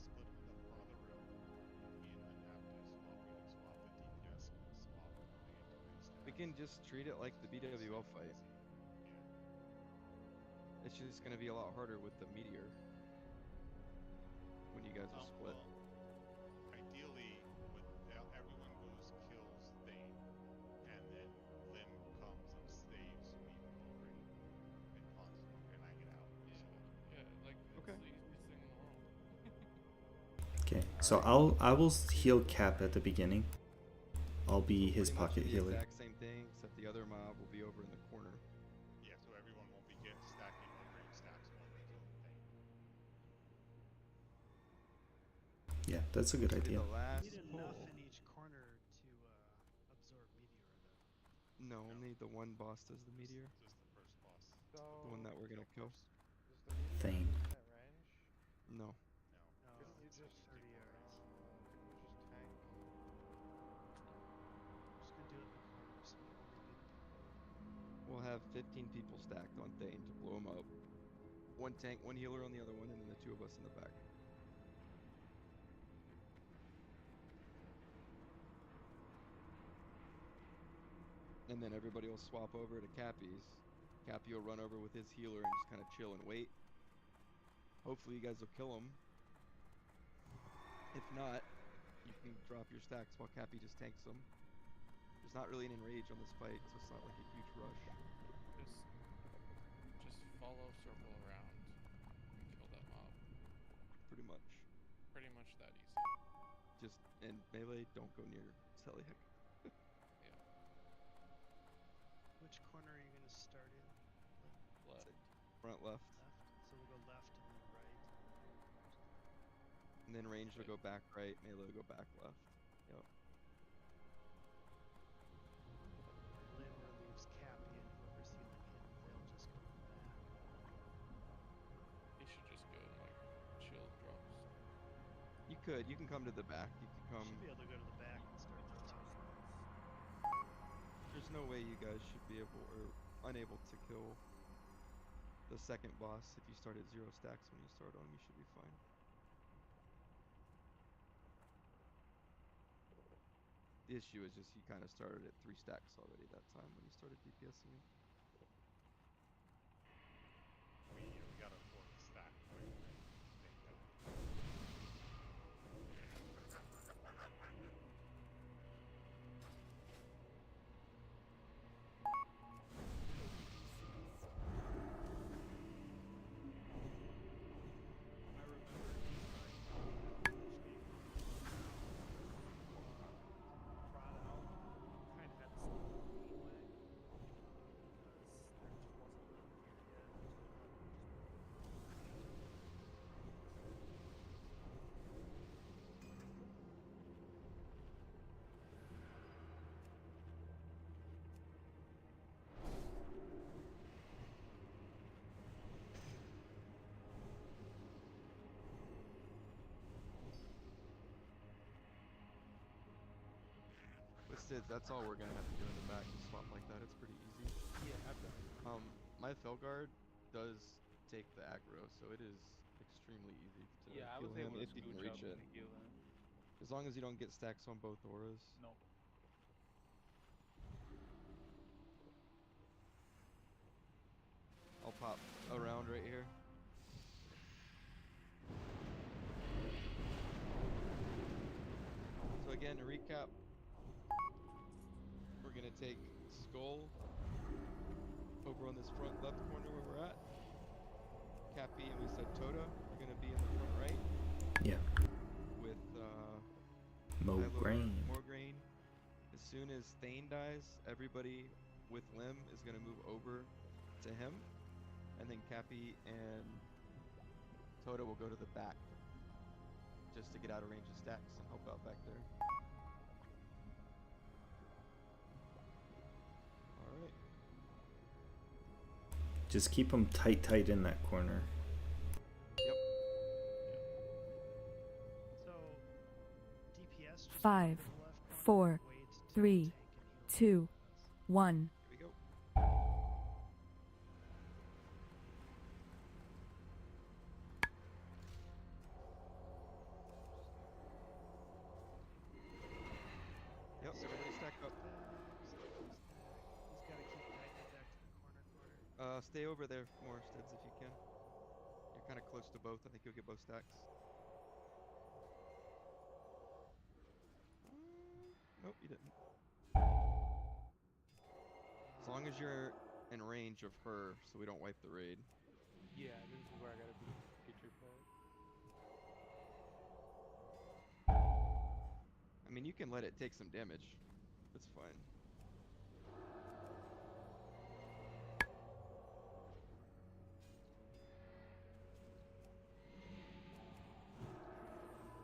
split them in the farther room. Me and then have to swap. We can swap the DPS and we'll swap when they get too many stacks. We can just treat it like the BWL fight. Yeah. It's just gonna be a lot harder with the meteor when you guys are split. Well, ideally, when everyone goes kills Thane, and then Lim comes and saves me from Mograine and taunts him, and I get out. Yeah, like, it's Okay. the easiest thing in the world. Okay. So I will heal Cap at the beginning. I'll be his Pretty much pocket the healer. Exact same thing, except the other mob will be over in the corner. Yeah, so everyone won't be getting stacking Mograine stacks while we're killing Thane. Yeah, that's a good Maybe idea. The last You need enough pull. in each corner to absorb meteor, though. No, only the one boss does the meteor. Just the first boss. So The one that we're gonna kill. is the meteor Thane. infinite range? No. No. Couldn't you it's just 30 yards. couldn't you just tank? I'm just gonna do it in the corner so we only get people. We'll have 15 people stacked on Thane to blow him up. One tank, one healer on the other one, and then the two of us in the back. And then everybody will swap over to Cappy's. Cappy will run over with his healer and just kind of chill and wait. Hopefully you guys will kill him. If not, you can drop your stacks while Cappy just tanks them. There's not really an enrage on this fight, so it's not like a huge rush. Just follow, circle around, and kill that mob. Pretty much. Pretty much that easy. Just, and melee, don't go near Celiac. Yeah. front left. Left. So we'll go left and then right. And then range will go back right, melee will go back left. Yep. Lim relieves Cappy and whoever's healing him, they'll just go to the back. He should just go and like shield drops. You can come to the back. You could come. Should be able to go to the back and start the two. There's no way you guys should be able or unable to kill the second boss if you start at 0 stacks when you start on. You should be fine. The issue is just you kind of started at 3 stacks already that time when you started DPSing me. We got a 4th stack quick, right? Thank God. I remember trot out kind of had the same leeway because there just wasn't enough gear yet to let them just That's all we're gonna have to do in the back. Just swap like that. It's pretty easy. Yeah, I've done it. My Felguard does take the aggro, so it is extremely easy to Yeah, I heal was him able to if you can scooch up reach it. to heal him. As long as you don't get stacks on both auras. No. I'll pop around right here. So again, to recap, we're gonna take Skull over on this front left corner where we're at. Cappy and we said Tota are gonna be in the front right. Yeah. With Mograine. As soon as Thane dies, everybody with Lim is gonna move over to him, and then Cappy and Tota will go to the back just to get out of range of stacks and help out back there. Alright. Just keep them tight in that corner. Yep. So DPS just 5, go to the left 4, corner, wait till 3, tank and heal 2, 1. Here we go. Yep, everybody stack up. He's got to keep guiding it back to the corner. Stay over there more, Stids, if you can. You're kind of close to both. I think you'll get both stacks. Nope, you didn't. As long as you're in range of her, so we don't wipe the raid. Yeah, this is where I gotta be. Get your part. I mean, you can let it take some damage. It's fine.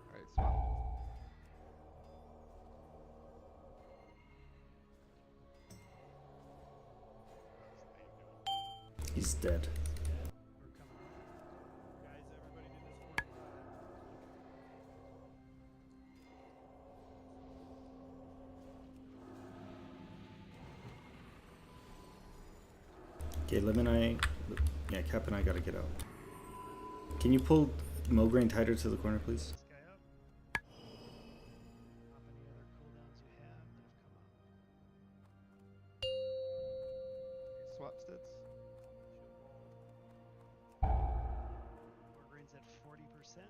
Alright, swap. He's dead. We're coming up. Guys, everybody do this corner ride. Okay, Lim and I, yeah, Cap and I gotta get out. Can you pull Mograine tighter to the corner, please? This guy up. Pop any other cooldowns you have that have come up. Swap Stids. Wargreen's at 40%.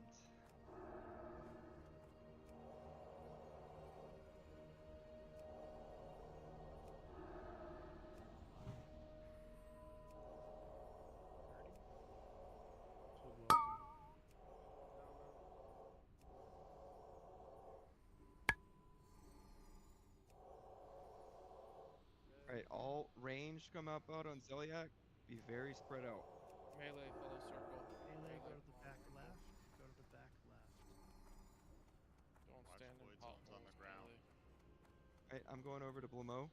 Alright, all range come out on Zeliak. Be very spread out. Melee, follow circle. Melee, go to the back left. Go to the back left. Don't Watch stand in void zones on the potholes, ground. melee. Alright, I'm going over to Blamo.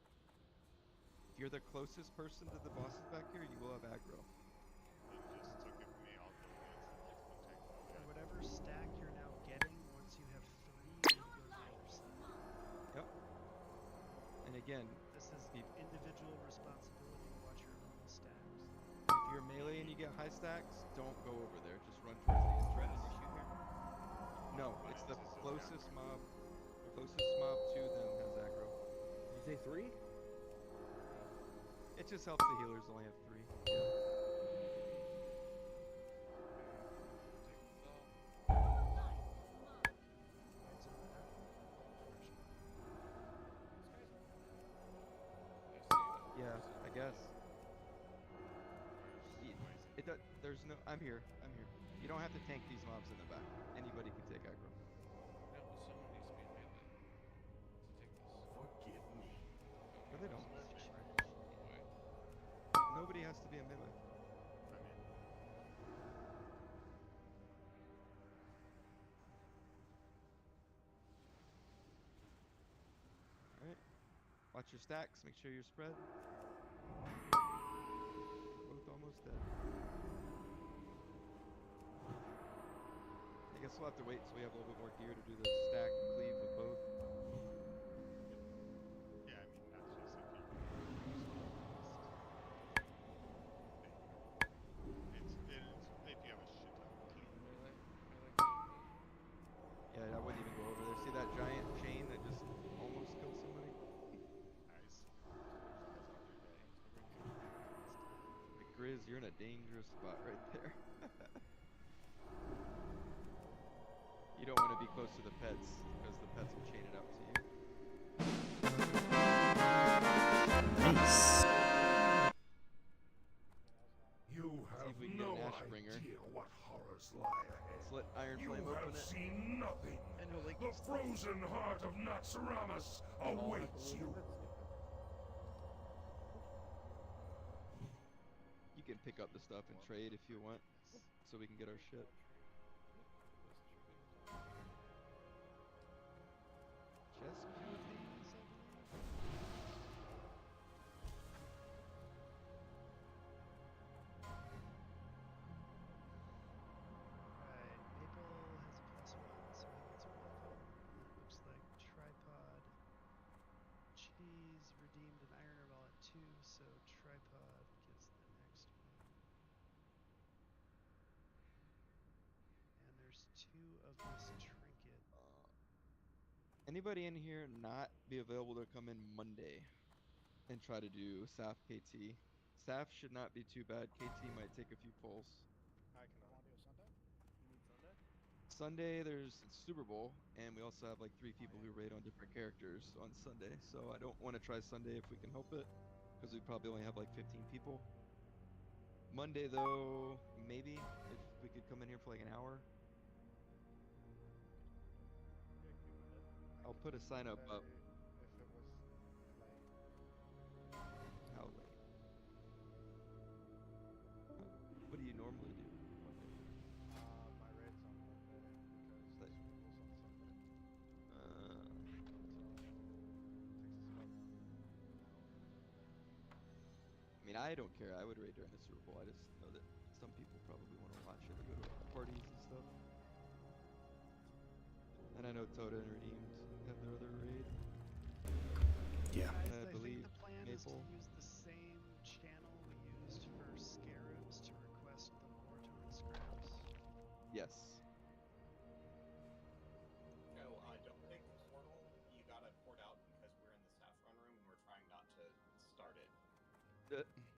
If you're the closest person to the bosses back here, you will have aggro. It just took it from me. I'll go against the next one. Take the For guy. whatever stack you're now getting, once you have 3, you go to the other side. Yep. And again, This is individual responsibility to watch your own stacks. if you're melee and you get high stacks, don't go over there. Just run towards the entrance. No, it's the closest mob. Closest mob to them has aggro. Did you say 3? It just helps the healers only have 3. Yeah. Yeah, I guess. There's no. I'm here. I'm here. You don't have to tank these mobs in the back. Anybody can take aggro. No, someone needs to be melee to take this. Forgive me. No, they don't. Nobody has to be a melee. Alright. Watch your stacks. Make sure you're spread. Both almost dead. I guess we'll have to wait so we have a little bit more gear to do the stack cleave with both. Yeah, I mean, that's just if you. It's if you have a shit ton of clean. Melee. Yeah, I wouldn't even go over there. See that giant chain that just almost killed somebody? Nice. Like, Grizz, you're in a dangerous spot right there. You don't want to be close to the pets because the pets will chain it up to you. Nice. You have we can get no an Ashbringer. idea what horrors lie ahead. Let's let Iron You Flame have open it. seen nothing. The frozen heart of Naxxramas awaits you. You can pick up the stuff and trade if you want, so we can get our shit. Chest queue of these, I believe. Alright, Maple has a +1, so he gets welcome. It looks like Tripod Cheese redeemed an Iron Herbal at 2, so Tripod gets the next one. And there's 2 of this trinket. Anybody in here not be available to come in Monday and try to do SAF KT? SAF should not be too bad. KT might take a few pulls. I cannot. Want to do Sunday? You mean Sunday? Sunday, it's Super Bowl, and we also have like 3 people who raid on different characters on Sunday, so I don't want to try Sunday if we can help it, because we probably only have like 15 people. Monday, though, maybe, if we could come in here for like an hour. I'll put a sign up. If it was late. How late? What do you normally do Monday? My raid's on Monday because the Super Bowl's on Sunday. So it takes us about an hour to get there. I mean, I don't care. I would raid during the Super Bowl. I just know that some people probably want to watch it or go to parties and stuff. And I know Toda and Redeemed have their other raid. Yeah. Guys, I I believe think the plan Maple. is to use the same channel we used for Scarabs to request the Mortarn scraps. Yes. No, I don't think portal. You gotta port out because we're in the staff run room and we're trying not to start it.